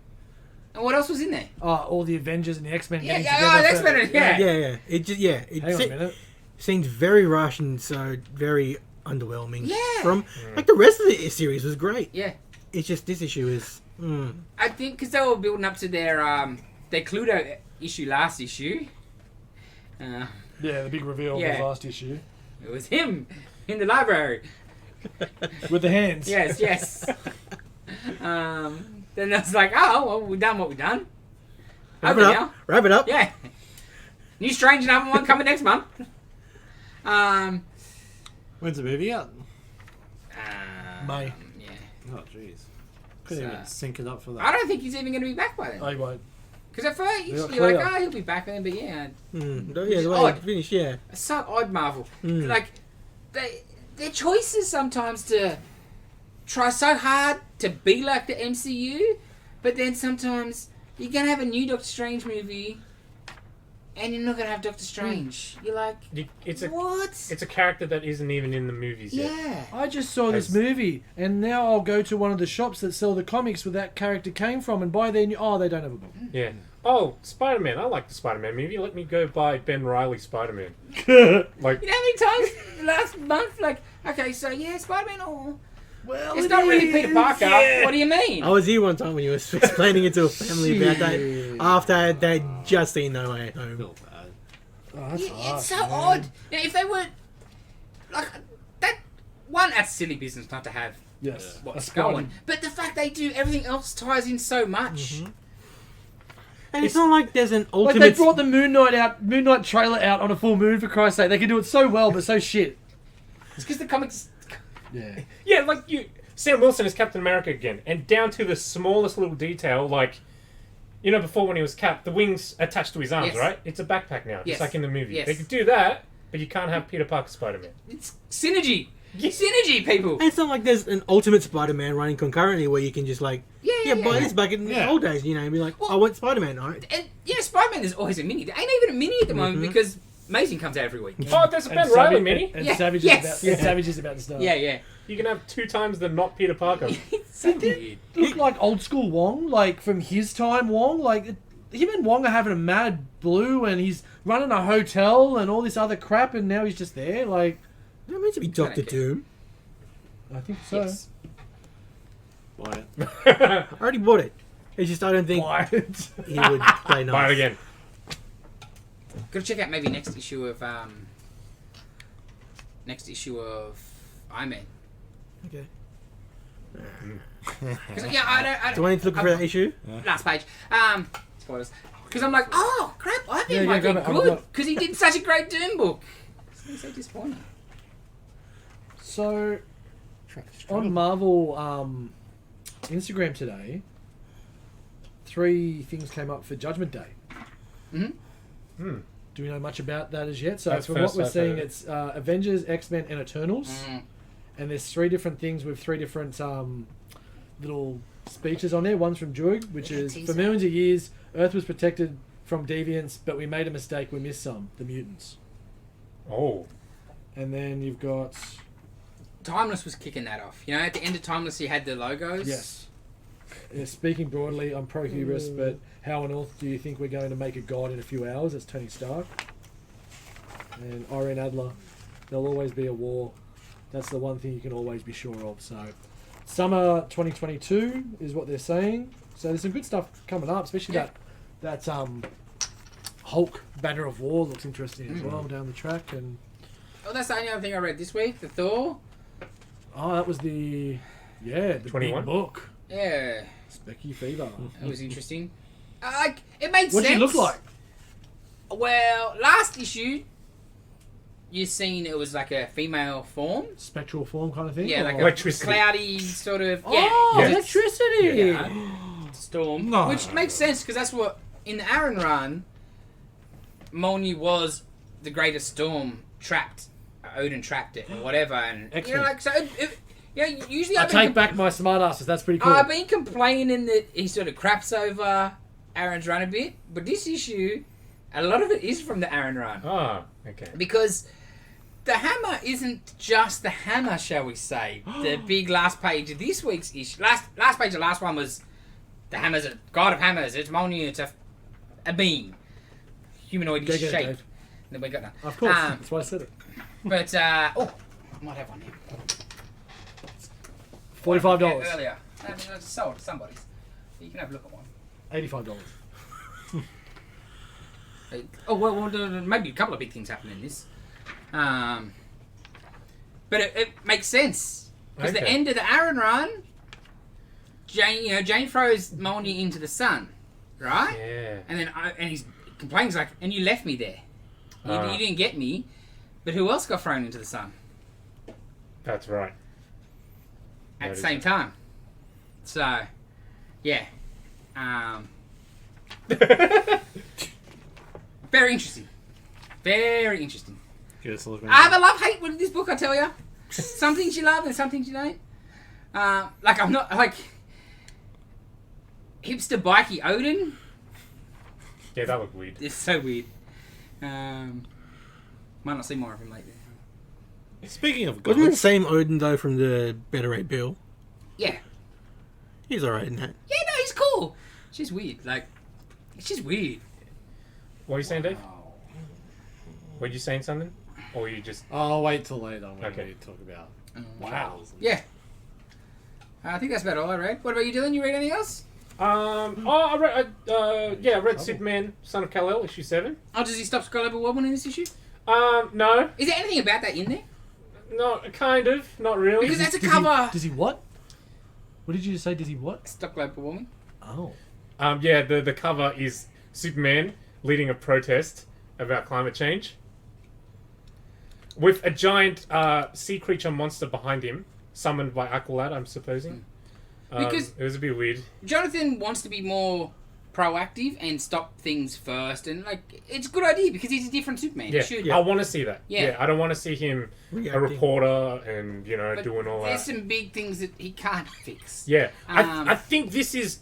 And what else was in there? All the Avengers and the X-Men getting The together. X-Men, Yeah. It just Hang on a minute. seems very rushed and so very underwhelming. Yeah. From like the rest of the series was great. Yeah. It's just this issue is I think because they were building up to their Cluedo issue last issue. Yeah, the big reveal Yeah. of the last issue. It was him in the library. With the hands. Yes. Then it's like, oh, well, we've done what we've done. Wrap Over it up. now. Wrap it up. Yeah. New Strange number 1 coming next month. When's the movie out? May. Yeah. Oh, jeez. Couldn't even sync it up for that. I don't think he's even going to be back by then. I won't. Because at first They're not you're like, clear. oh, he'll be back then, but yeah. Yeah, the is way odd. it finished, yeah. It's so odd, Marvel. Like, their choices sometimes to try so hard to be like the MCU, but then sometimes you're going to have a new Doctor Strange movie and you're not going to have Doctor Strange. You're like, what? It's a character that isn't even in the movies yet. Yeah. I just saw this movie, and now I'll go to one of the shops that sell the comics where that character came from and buy their new... Oh, they don't have a book. Yeah. Oh, Spider-Man. I like the Spider-Man movie. Let me go buy Ben Reilly Spider-Man. Like, You know how many times last month, like, okay, so yeah, Spider-Man, Well, it's not really Peter Parker. Yeah. What do you mean? I was here one time when you were explaining it to a family about that after they'd just seen No Way I Home. feel bad. Oh, that's harsh, It's so man. odd. Now, if they were like that, one, that's silly business not to have Yes. what's That's going. But the fact they do everything else ties in so much. And it's not like there's an Like ultimate... they brought the Moon Knight trailer out on a full moon, for Christ's sake. They can do it so well, but so shit. It's because the comics. Yeah. yeah, like Sam Wilson is Captain America again, and down to the smallest little detail, like, you know, before when he was Cap, the wings attached to his arms, Yes. right? It's a backpack now, Yes. just like in the movie. Yes. They could do that, but you can't have Peter Parker Spider-Man. It's synergy. Synergy, people. And it's not like there's an ultimate Spider-Man running concurrently where you can just like... Yeah. buy this back in the old days, you know, and be like, Well- I want Spider-Man, alright? And yeah, Spider-Man is always a mini. There ain't even a mini at the moment because Amazing comes out every week. Oh, there's a And Ben Reilly Savage- mini. And Yeah, Savage, yes. is Savage is about to start. Yeah. You can have 2 times the not Peter Parker. It's so weird. Look like old school Wong, like from his time Wong. Like, him and Wong are having a mad blue, and he's running a hotel and all this other crap, and now he's just there. Like, That meant to be Doctor Okay. Doom. I think so. Yes. Buy it. I already bought it. It's just I don't think Why? he would play nice. Buy it again. Gotta check out maybe next issue of Iron Man. Okay. 'Cause, yeah, I don't. Do I need to look for that issue? Last page. Spoilers. Because I'm like, oh crap, Iron Yeah, Man might grab be it, I've good got- because he did such a great Doom book. It's so disappointing. So, on Marvel Instagram today, 3 things came up for Judgment Day. Mm-hmm. Do we know much about that as yet? So That's from what first we're I've seeing, heard. it's Avengers, X-Men, and Eternals. And there's 3 different things with 3 different little speeches on there. One's from Druig, which is, teaser. for millions of years, Earth was protected from deviants, but we made a mistake, we missed some, the mutants. Oh. And then you've got... Timeless was kicking that off. You know, at the end of Timeless, you had the logos. Yes. Speaking broadly, I'm pro-hubris, but how on earth do you think we're going to make a god in a few hours? That's Tony Stark. And Irene Adler, there'll always be a war. That's the one thing you can always be sure of. So, summer 2022 is what they're saying. So there's some good stuff coming up, especially that Hulk Banner of War looks interesting as well down the track. And Oh, that's the only other thing I read this week. The Thor. oh, that was the 21? big book, Yeah, Specky Fever. that was interesting. Like, it made What sense. did he look like? Well, last issue, you seen it was like a female form. Spectral form kind of thing. Yeah, like Or- a Electricity. cloudy sort of. oh, Yeah, electricity. Yeah. Storm. No. Which makes sense because that's what in the Aaron run, Mjolnir was the greatest storm trapped. Odin trapped it or whatever, and you Excellent. know, like so. Usually I I've take back my smartasses. That's pretty cool. I've been complaining that he sort of craps over Aaron's run a bit, but this issue, a lot of it is from the Aaron run Ah, okay. because the hammer isn't just the hammer, shall we say? The big last page of this week's issue, last page of the last one was the hammer's a god of hammers. It's Mjolnir. It's a being, humanoid-ish Go, shape. Dave. Then we got that. Of course, that's why I said it. But I might have one here. $45. Yeah, earlier. That's sold to somebody's. You can have a look at one. $85. Maybe a couple of big things happen in this. But it makes sense. Because the end of the Aaron run, Jane throws Mjolnir into the sun, right? Yeah. And then he complains like, and you left me there. You didn't get me. But who else got thrown into the sun? That's right. At the same time. So, yeah. Very interesting. Very interesting. Give us a look. I have a love-hate with this book, I tell you. Some things you love and some things you don't. Like, I'm not, like... Hipster bikey Odin. Yeah, that looked weird. It's so weird. Might not see more of him lately. Speaking of Wasn't it the gods, same Odin though from the Better Rate Bill? Yeah. He's alright in that. Yeah, no, he's cool. It's just weird. Like, it's just weird. What are you saying, Dave? Were you saying something? Or were you just... I'll wait till later when Okay. we talk about. Wow. Yeah. I think that's about all I read. What about you, Dylan? You read anything else? I read Superman, Son of Kal-El, issue 7. Oh, does he stop Skull Woman in this issue? No. Is there anything about that in there? No, kind of. Not really. Because that's a Does cover. Does he what? What did you just say? Does he what? Stop Global Warming. Oh. The cover is Superman leading a protest about climate change. With a giant sea creature monster behind him, summoned by Aqualad, I'm supposing. Because it was a bit weird. Jonathan wants to be more proactive and stop things first, and like it's a good idea because he's a different Superman. Yeah, He should. I want to see that. Yeah. I don't want to see him a Reacting. reporter and But doing all there's that. some big things that he can't fix. Yeah, Um, I think this is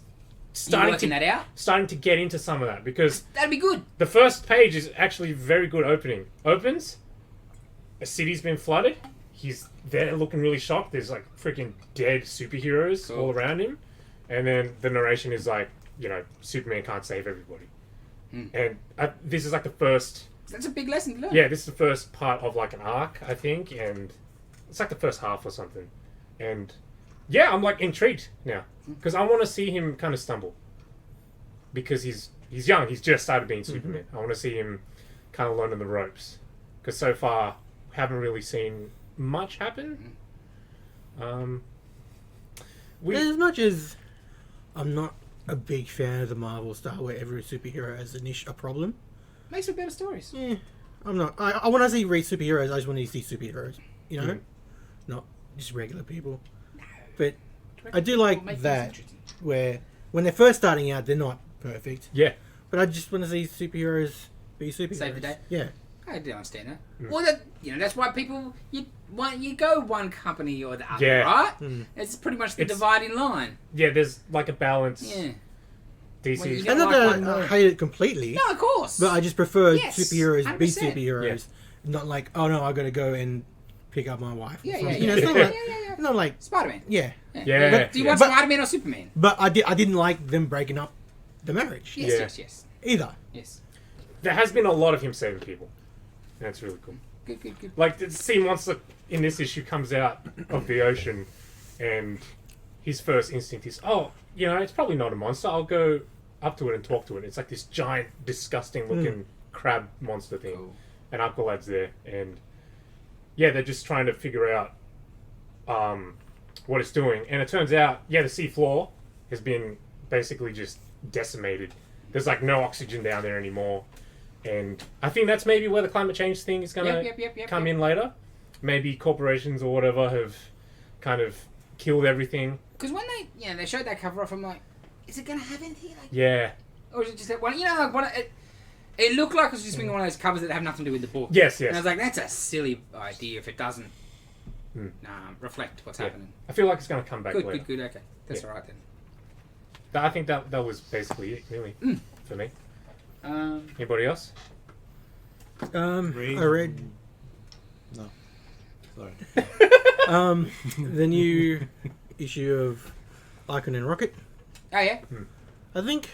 You working that out? starting to get into some of that because That'd be good. the first page is actually very good opening. Opens, a city's been flooded. He's there looking really shocked. There's like freaking dead superheroes Cool. all around him. And then the narration is like, Superman can't save everybody. And this is like the first... That's a big lesson to learn. Yeah, this is the first part of like an arc, I think. And it's like the first half or something. And yeah, I'm like intrigued now. Because I want to see him kind of stumble. Because he's young. He's just started being Superman. I want to see him kind of learning the ropes. Because so far, haven't really seen much happen. As much as I'm not a big fan of the Marvel style where every superhero has a problem. Makes for better stories. Yeah, I'm not. I want to read superheroes. I just want to see superheroes. Not just regular people. But I do Make like things that interesting. where when they're first starting out, they're not perfect. Yeah. But I just want to see superheroes be superheroes. Save the day. Yeah. I do understand that. Well, that's why people you go one company or the other, Yeah. right? It's pretty much the It's- dividing line. Yeah, there's like a balance. Yeah. DC. Well, you And don't not like that one I more. hate it completely, No, of course. but I just prefer Yes, superheroes be 100%. superheroes. Not like, oh no, I got to go and pick up my wife. or Yeah, something. yeah, It's not yeah. like, Yeah. not like, Spider-Man. yeah. Yeah. But do you want But- Spider-Man or Superman? But I didn't like them breaking up the marriage Yes, Yeah. yes. either. Yes. There has been a lot of him saving people. That's really cool. Good. Like the sea monster in this issue comes out of the ocean, and his first instinct is, it's probably not a monster. I'll go up to it and talk to it. It's like this giant, disgusting-looking crab monster thing, Cool. and Aqualad's there, and yeah, they're just trying to figure out what it's doing, and it turns out, the seafloor has been basically just decimated. There's like no oxygen down there anymore. And I think that's maybe where the climate change thing is going to Yep, come in later. Maybe corporations or whatever have kind of killed everything. Because when they showed that cover off, I'm like, is it going to have anything? Like, Yeah. or is it just that one? Like one. It looked like it was just being one of those covers that have nothing to do with the book. Yes. And I was like, that's a silly idea if it doesn't Hmm. reflect what's Yeah. happening. I feel like it's going to come back later. Good. Okay, that's Yeah. all right then. I think that was basically it, really, for me. Anybody else? I read No. Sorry. the new issue of Icon and Rocket. Oh yeah. I think,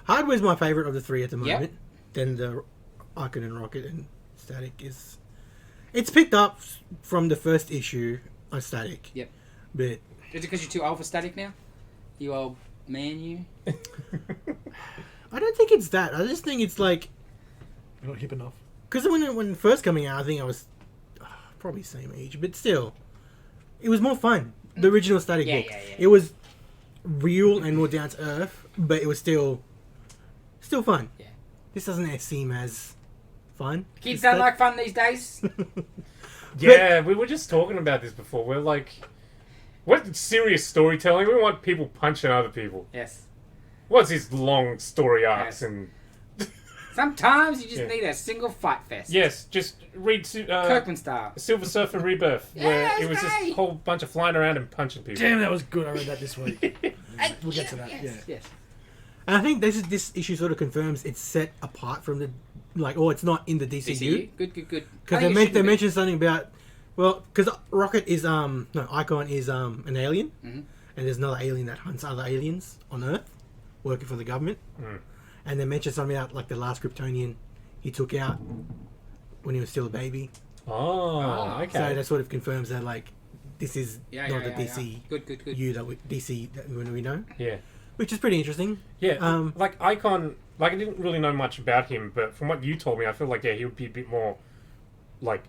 Hardware's my favourite of the three at the moment. Then the Icon and Rocket and Static is... It's picked up from the first issue on Static. Yep. But Is it because you're too old for Static now? You old man, you. I don't think it's that. I just think it's like You're not hip enough. because when first coming out, I think I was probably same age, but still, it was more fun. The original Static book. Yeah. It was real and more down to earth, but it was still fun. Yeah. This doesn't seem as fun. Kids don't like fun these days. Yeah, we were just talking about this before. We're like, what serious storytelling? We want people punching other people. Yes. What's his long story arcs Yes. and Sometimes you just Yeah. need a single fight fest. yes, just read Kirkman style. Silver Surfer Rebirth, where Yeah, it was it's just a great. whole bunch of flying around and punching people. Damn, that was good. I read that this week. We'll get to that. Yes, Yeah. yes. And I think this issue sort of confirms it's set apart from the it's not in the DCU. Good. Because I think it they should be. mentioned something about because Rocket is Icon is an alien, Mhm. and there's another alien that hunts other aliens on Earth, working for the government. Mm. And they mentioned something about like the last Kryptonian he took out when he was still a baby. Oh, okay. So that sort of confirms that like this is not the DC Good. DC that we know, Yeah. which is pretty interesting. Yeah, like Icon, like I didn't really know much about him, but from what you told me, I feel like he would be a bit more, like,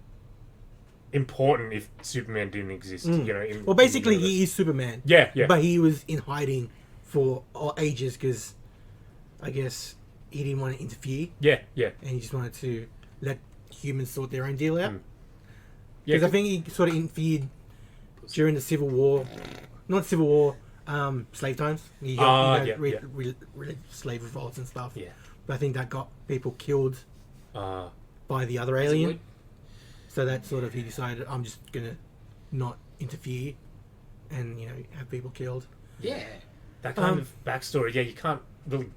important if Superman didn't exist. You know. Well, basically, he is Superman. Yeah. But he was in hiding for ages because I guess he didn't want to interfere, Yeah. and he just wanted to let humans sort their own deal out. Yeah. Because I think he sort of interfered during the Civil War, not Civil War, slave times. He got slave revolts and stuff. Yeah. But I think that got people killed by the other As it alien. would. So that sort of he decided I'm just gonna not interfere and have people killed. Yeah. That kind of backstory, you can't really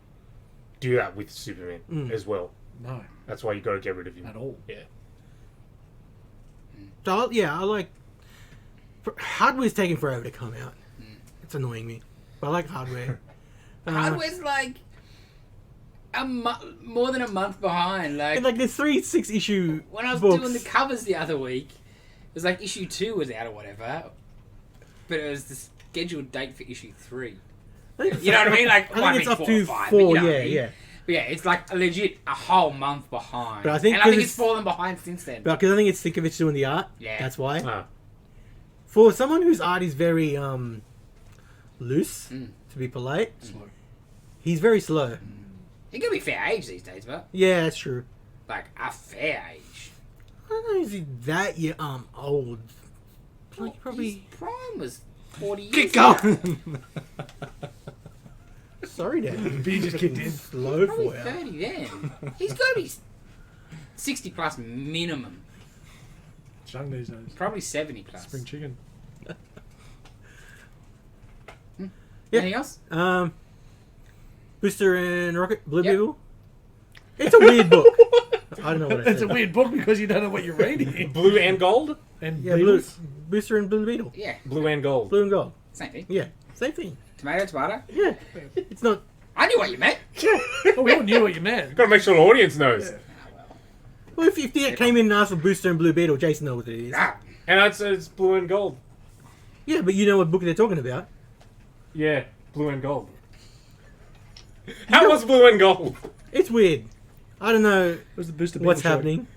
do that with Superman as well. No, That's why you got to get rid of him. at all. Yeah. So I like Hardware's taking forever to come out. It's annoying me, but I like Hardware. Hardware's like more than a month behind. And like there's 3 6-issue When I was books. doing the covers the other week, it was like issue 2 was out or whatever, but it was the scheduled date for issue 3. You know what I mean? Like, I think it's up to 4. But you know what I Yeah, mean? yeah. But yeah, it's like legit a whole month behind. But I think and I think 'cause it's fallen behind since then. But because I think it's Sinkovich doing the art. Yeah. That's why. Ah. For someone whose art is very loose, to be polite, Slow. he's very slow. He could be fair age these days, but Yeah, that's true. like a fair age. I don't know, is he that old? Like probably. His prime was 40 years Keep ago. going. Sorry, Dad. B just kicked in. Slow Probably for you. 30 then. He's got to be 60 plus minimum. It's young these days. Probably 70 plus. Spring chicken. Anything else? Booster and Rocket, Blue Yep. Beetle. It's a weird book. I don't know what I It's a said. weird book because you don't know what you're reading. Blue and gold? And Yeah, Beatles? Booster and Blue Beetle. Yeah, Blue and gold. Blue and gold. same thing. Yeah, same thing. Tomato. Yeah, it's not. I knew what you meant. Oh, we all knew what you meant. Got to make sure the audience knows. Yeah. Well, if they came in and asked for Booster and Blue Beetle, Jason knows what it is. Ah, And it's blue and gold. Yeah, but you know what book they're talking about. Yeah, blue and gold. How was blue and gold? It's weird. I don't know It was the Booster what's Beetle show. happening.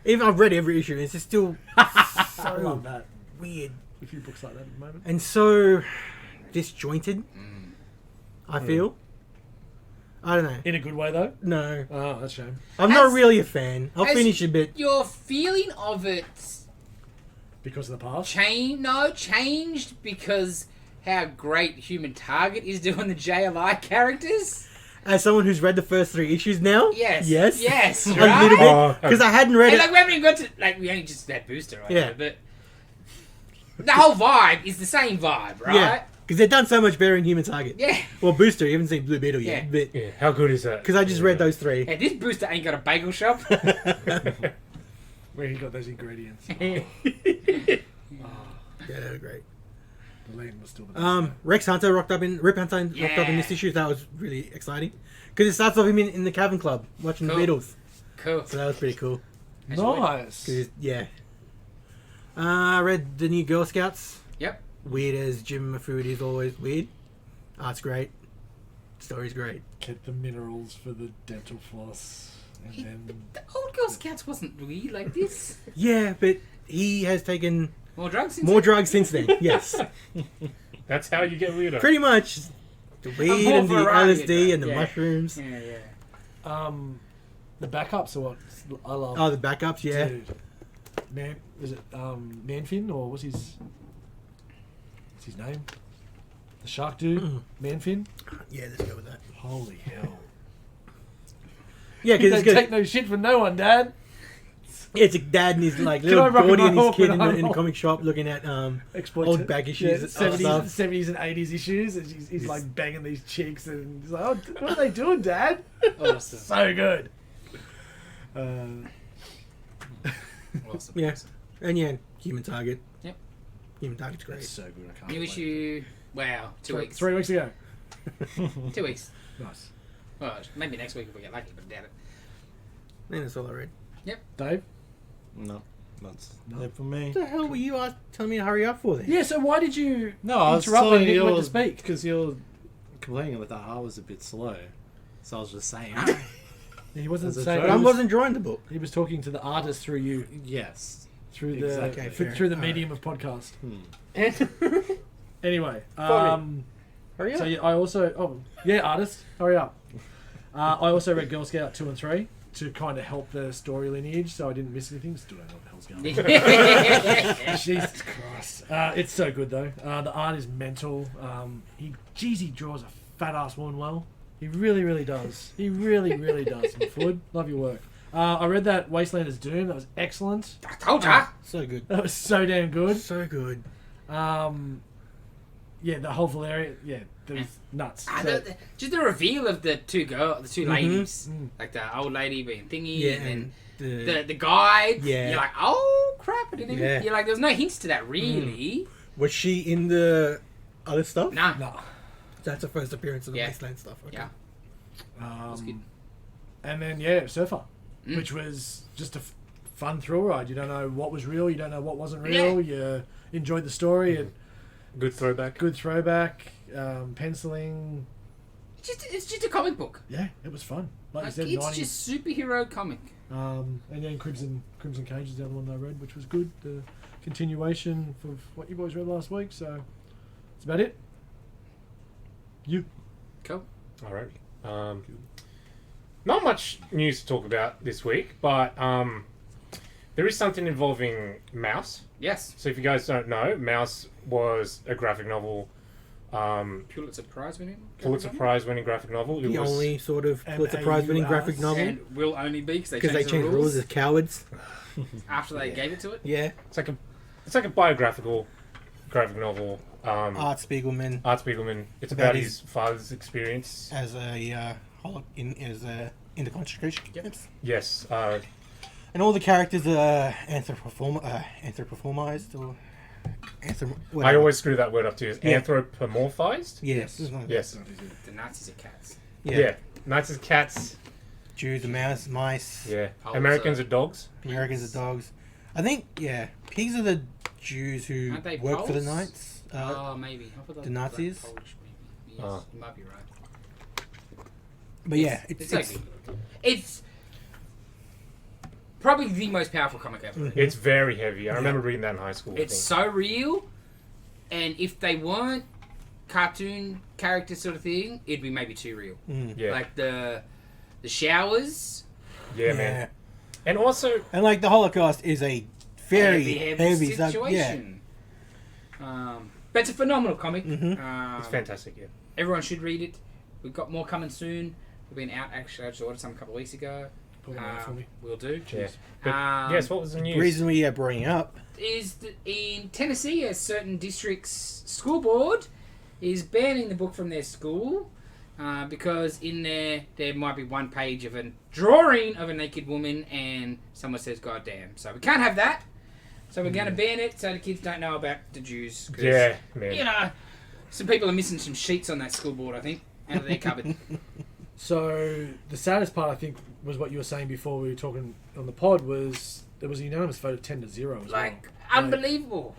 Even I've read every issue, and it's just still I so love that. weird A few books like that at the moment. and so disjointed. I feel. I don't know. In a good way, though. No, Oh, that's a shame. I'm Has- not really a fan. I'll has finish a bit. Your feeling of it Because of the past. changed because how great Human Target is doing the JLI characters? As someone who's read the first 3 issues now, Yes. yes, Yes, a right? little Oh, bit because I hadn't read And it. like we haven't even got to we only just had Booster right Yeah. there, but the whole vibe is the same vibe, right? Yeah, because they've done so much better in Human Target. Yeah. Well, Booster, you haven't seen Blue Beetle yet, Yeah. but Yeah, how good is that? because I just read those 3. Hey, this Booster ain't got a bagel shop. Where he got those ingredients. Yeah, they were great. The land was still the best. Rex Hunter rocked up in rocked up in this Yeah. issue. That was really exciting because it starts off him in the cabin club watching Cool. the Beatles. Cool. So that was pretty cool. Nice. 'Cause yeah. I read the new Girl Scouts. Yep. Weird as Jim Mafood is always weird. Art's great. Story's great. Get the minerals for the dental floss. And then... The old Girl Scouts wasn't really like this. Yeah, but he has taken More drugs since more then? drugs since then. Yes. That's how you get weirder. Pretty much. The weed more and the variety of LSD drugs, and the yeah. mushrooms. Yeah. The backups are what I love. Oh, the backups, yeah. Dude. Is it Manfin or what's his name? The shark dude, Manfin. Yeah, let's go with that. Holy hell! Yeah, You because don't take no shit from no one, Dad. it's a dad and his like Can little I rock Gordy and and his roll kid when in I the roll? comic shop looking at old back issues and stuff. 70s and 80s issues. And he's like banging these chicks and he's like, "Oh, what are they doing, Dad?" Awesome. So good. Awesome. Yeah, and yeah, Human Target. Yep. Human Target's great. That's so good. I can't New wait. issue. Wow. 2 weeks. 3 weeks ago. 2 weeks. Nice. Well, maybe next week if we get lucky, but I doubt it. And that's all I read. Dave? No, that's No. it for me. What the hell were you telling me to hurry up for then? Yeah, so why did you No, I was interrupt when telling Nick you went to speak? because you're complaining that the art was a bit slow. So I was just saying. He wasn't As a saying. joke. But I He wasn't drawing the book. was talking to the artist through you, Yes. through the Exactly. Okay, through the fair. medium of podcast. Hmm. Anyway, Hurry up. so yeah, I also artist, hurry up. I also read Girl Scout 2 and 3 to kind of help the story lineage, so I didn't miss anything. Still don't know what the hell's going on. Jesus Christ, it's so good though. The art is mental. He draws a fat ass woman well. He really, really does. He really, really does. Floyd, love your work. I read that Wastelanders Doom. That was excellent. I told ya. So good. That was so damn good. So good. Yeah, the whole Valeria. Yeah, that was nuts. So- Just the reveal of the two ladies, Mm. like the old lady being thingy, Yeah, and and then the guide. Yeah. You're like, oh crap! I didn't even. Yeah. You're like, there's no hints to that really. was she in the other stuff? No. no. That's the first appearance of the Yeah. Wasteland stuff. Okay. Yeah. That's good. And then yeah, Surfer, Mm. which was just a fun thrill ride. You don't know what was real. You don't know what wasn't real. You enjoyed the story. And Good throwback. good throwback, penciling. It's just a comic book. Yeah, it was fun. Like you Like, said, it's 90s. just superhero comic. And then Crimson Cage is the other one I read, which was good. The continuation of what you boys read last week. So that's about it. You. Cool. Alright. Not much news to talk about this week, but there is something involving Mouse. Yes. So if you guys don't know, Mouse was a graphic novel, Pulitzer Prize winning. Pulitzer Prize winning graphic novel. It The was only sort of And Pulitzer Prize winning graphic AURs. novel. And will only be because Because they changed the rules as cowards. after they gave it to it. Yeah. it's like a biographical graphic novel. Art Spiegelman Art Spiegelman. It's About about his- his father's experience. as a in the concentration Yep. camps. Yes. And all the characters are anthropomorphized or I whatever. always screw that word up too. Is Yeah. anthropomorphized? Yes. Yes. The Nazis are cats. Yeah. Nazis, cats. Jews are mice. Yeah. Poles Americans are- are dogs. Americans are dogs. I think pigs are the Jews who Aren't they work for the Poles? Knights. Maybe. I thought that the was Nazis? Like Polish, maybe. Yes, Oh. you might be right. But yeah, it's it's okay. It's probably the most powerful comic ever. Mm. It's very heavy. I remember reading that in high school. I It's think. so real, and if they weren't cartoon character sort of thing, it'd be maybe too real. Yeah. Like the showers. Yeah, man. And also, And like the Holocaust is a very heavy situation. But it's a phenomenal comic. it's fantastic. Yeah. Everyone should read it. We've got more coming soon. We've been out. Actually, I just ordered some a couple of weeks ago. Pull them out for me. We'll do. Yeah. But Um, yes, what was the The news? reason we are bringing up Is that in Tennessee, a certain district's school board is banning the book from their school because in there might be one page of a drawing of a naked woman and someone says "God damn." So we can't have that. So we're going to ban it so the kids don't know about the Jews. 'Cause, Yeah, man. you know, some people are missing some sheets on that school board, I think, out of their cupboard. So the saddest part, I think, was what you were saying before we were talking on the pod. Was there was a unanimous vote of 10-0 as Like, well. unbelievable.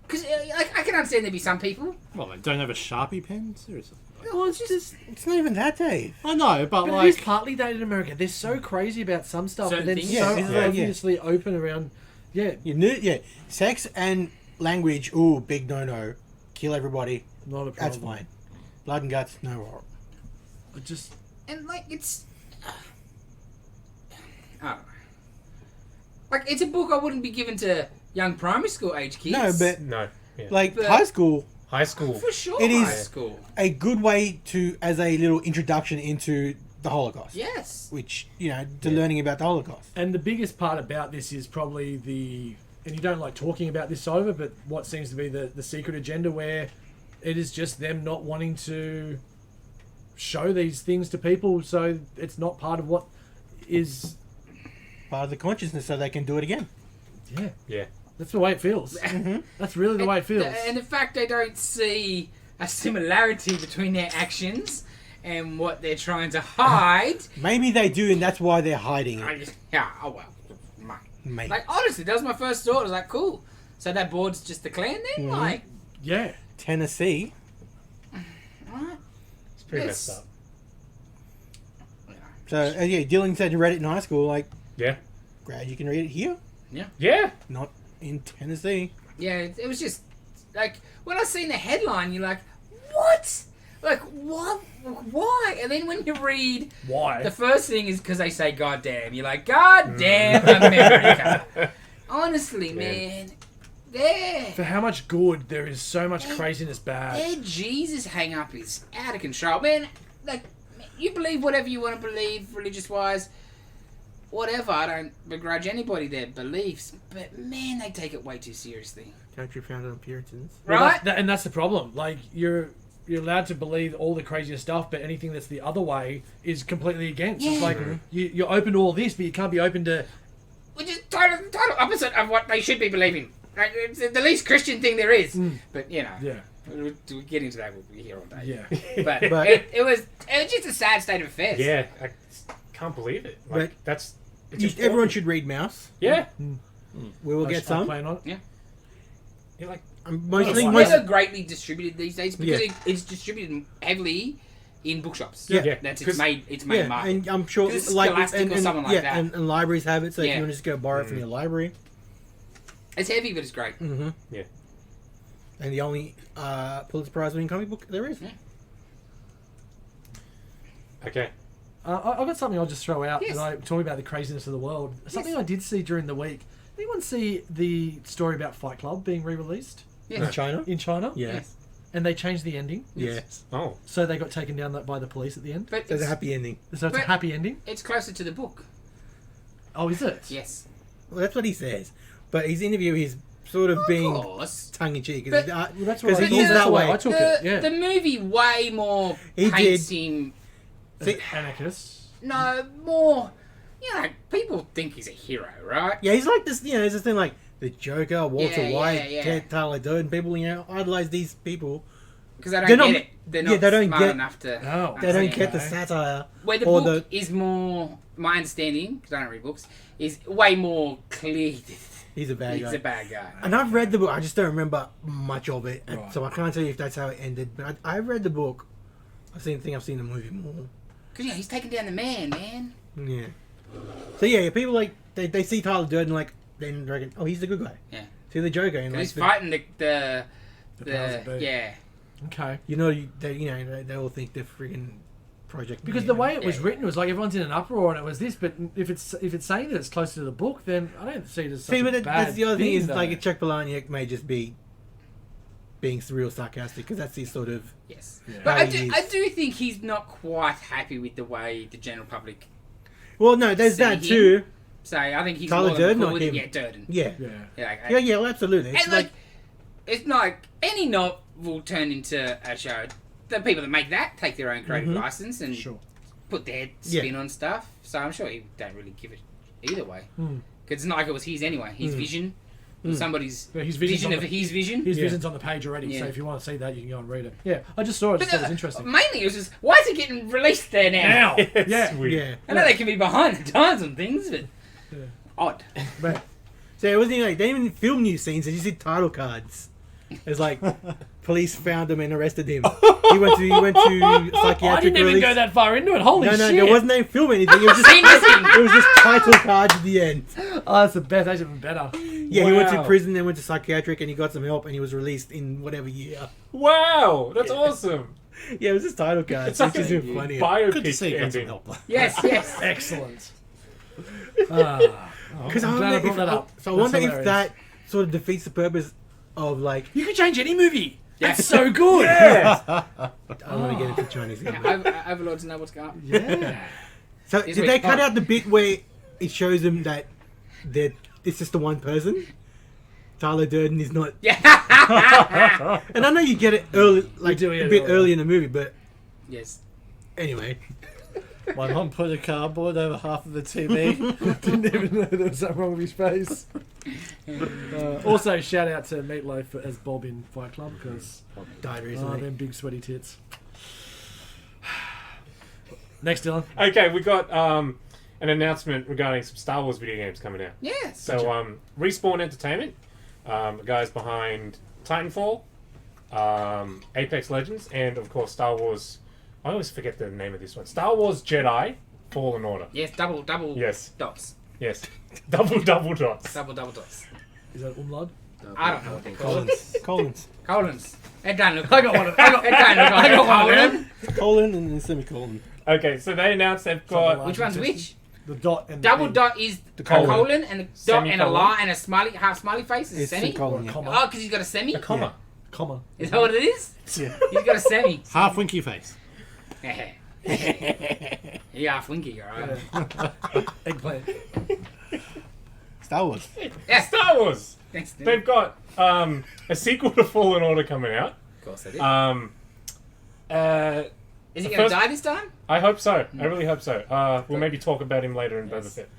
Because I can understand there'd be some people. Well, they don't have a Sharpie pen? Seriously. Well, it's not even that, Dave. I know, but But like... it is partly dated in America. They're so crazy about some stuff, Certain but then things. so Yeah. obviously open around. Yeah, Sex and language, ooh, big no-no. Kill everybody. not a problem. That's fine. Blood and guts, no. I just And, like, it's... I don't know. Like, it's a book I wouldn't be given to young primary school age kids. No, but No. Yeah. like But- high school, High school. For sure, It high is- school. a good way to as a little introduction into the Holocaust. Yes. Which to learning about the Holocaust. and the biggest part about this is probably and you don't like talking about this side of it, but what seems to be the secret agenda where it is just them not wanting to show these things to people, so it's not part of what is. Part of the consciousness, so they can do it again. Yeah, Yeah. that's the way it feels. That's really the way it feels. And the fact they don't see a similarity between their actions and what they're trying to hide. Maybe they do, and that's why they're hiding it. Oh well, mate. Mate. Like, honestly, that was my first thought. I was like, cool. So that board's just the clan then? Like, Yeah. Tennessee. what? It's pretty Yes. messed up. So Dylan said he read it in high school. Like, Yeah. glad you can read it here, Yeah. not in Tennessee. Yeah, it was just, like, when I seen the headline, you're like, what? Like, what? Why? And then when you read, Why? the first thing is because they say goddamn. You're like, goddamn America. Honestly, man. For how much good, there is so much craziness bad. Their Jesus hang up is out of control. Man, like, you believe whatever you want to believe, religious wise, whatever. I don't begrudge anybody their beliefs, but man, they take it way too seriously. Country founded on Puritans. Well, Right? and that's the problem. Like, you're allowed to believe all the craziest stuff, but anything that's the other way is completely against. It's Yeah. like, you're open to all this, but you can't be open to... Which is total opposite of what they should be believing. Like, it's the least Christian thing there is. But, you know, Yeah. we'll get into that. We'll be here all day. Yeah. But, it was just a sad state of affairs. Yeah. I can't believe it. Like, it's Everyone important. should read Mouse. Yeah. We will I get start some. playing on it. You're like, Mostly, It's most, never greatly distributed these days because Yeah. it's distributed heavily in bookshops. Yeah. That's Because- its main yeah, market. and I'm sure 'Cause it's like Scholastic or someone like that. and libraries have it, so you Yeah. can just go borrow it from your library. It's heavy, but it's great. Mm-hmm. Yeah. And the only Pulitzer Prize winning comic book there is. Yeah. okay. I've got something I'll just throw out. Yes. And I talking about the craziness of the world. Something I did see during the week. Anyone see the story about Fight Club being re-released In Yes. China. in China? Yeah. Yes. And they changed the ending, Yes. Oh. so they got taken down by the police at the end. But There's a it's, happy ending. So it's a But- happy ending. it's closer to the book. Oh, is it? Yes. Well, that's what he says. But his interview, he's sort of being Of course. tongue in cheek. But- Well, that's Because what he is that way. I took the, it. Yeah. the movie way more He paints did. him... As an anarchist. No, more... You know, people think he's a hero, right? Yeah, he's like this. There's this thing like the Joker, Walter Yeah, White, yeah. Ted Tyler Durden. People, idolize these people. Because they don't They're get not- it. They're yeah, not they don't smart get- enough to... Oh. They don't understand. get the Okay. satire. Where the or book is more, my understanding, because I don't read books, is way more clear. He's a bad He's guy. a bad guy. And I've read the book. I just don't remember much of it, and Right. so I can't tell you if that's how it ended. But I've read the book. I've seen the movie more. Because, yeah, he's taking down the man. Yeah. So yeah, people like they see Tyler Durden like then reckon, oh, he's the good guy. Yeah. See the Joker and Because like he's fighting the powers that be. yeah. Okay. they all think they're freaking Project. Because Man. the way it was Yeah. written was like everyone's in an uproar and it was this, but if it's saying that it's closer to the book, then I don't see it as such See, a but bad that's the other thing is though. like Chuck Palahniuk may just be being real sarcastic because that's his sort of. Yes. Yeah. But How he I is. do think he's not quite happy with the way the general public Well, no, there's See that him? too. say. I think he's Tyler more than Durden cool or with it. him? Yeah, Durden. Yeah. Yeah. Yeah, Well, absolutely. It's And like, it's not like any novel turned into a show. The people that make that take their own creative Mhm. license and Sure. put their spin on stuff. So I'm sure he don't really give it either way. Hmm. Because it's not like it was his anyway. His vision was somebody's Yeah, his vision's vision on of the- his vision. His Yeah. vision's on the page already, so Yeah. if you want to see that, you can go and read it. Yeah, I just saw it. But Just thought it was interesting. mainly it was just, why is it getting released there now? Now, It's yeah, weird. yeah. I know they can be behind the times on things, but Yeah. odd. But So it wasn't like they didn't even film new scenes. They just did title cards. It's like police found him and arrested him. He went to psychiatric I didn't even release. go that far into it. Holy No, shit! there wasn't any film or anything. It was just it was just title cards at the end. Oh, that's the best. That's even better. Yeah, he went to Wow. prison, then went to psychiatric, and he got some help, and he was released in whatever year. Wow, that's awesome. Yeah, it was just title cards. It's like which is a even funny. biopic Good to see you got some ending. help. Yes, yes. Excellent. Because I I'm glad I wonder brought that up. So I wonder That's if hilarious. that sort of defeats the purpose of like. You could change any movie. That's so good. Yeah. I don't want to get into Chinese. Overlords know what's going on. Yeah. So This did week- they cut out the bit where it shows them that it's just the one person? Tyler Durden is not. Yeah. And I know you get it early, like do a get it bit early. early in the movie, but Yes. anyway. My mum put a cardboard over half of the TV. Didn't even know there was something wrong with his face. Also, shout out to Meatloaf as Bob in Fight Club because Died oh, recently. them big sweaty tits. Next, Dylan. Okay, we got an announcement regarding some Star Wars video games coming out. Yes. So, Respawn Entertainment, the guys behind Titanfall, Apex Legends, and of course Star Wars. I always forget the name of this one. Star Wars Jedi Fallen Order. Yes, double Yes, dots. yes. Double dots. Double dots. Is that umlaut? I don't know what they call it. Collins. Colons. It don't look I got one. I got It don't look like I got a one of colon. them. Colon and then semicolon. Okay, so they announced they've got. Which one's which? The dot and Double the dot is a colon. colon and a dot and a Semicolon. line and a smiley, half smiley face is It's semi. semicolon. Yeah. comma. Oh, because he's got a semi. A comma. Comma. Is that what it is? Yeah. He's got a semi. Half winky face. You half winky, alright. Eggplant. Star Wars. Yes. Star Wars. Thanks, Nick. They've got a sequel to Fallen Order coming out. Of course they did. Is he the going first- to die this time? I hope so. I really hope so. We'll maybe talk about him later in Boba Fett.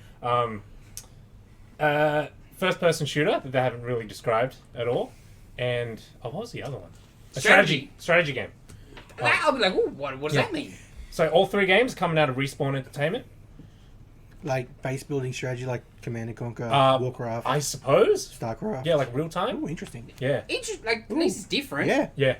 First-person shooter that they haven't really described at all. And what was the other one? A Strategy. strategy game. I'll be like, ooh, what does that mean? So all three games coming out of Respawn Entertainment. Like base building strategy, like Command and Conquer, Warcraft, I suppose. Starcraft. Yeah, like real time. Oh, interesting. Yeah. Like, at least it's different. Yeah. Yeah.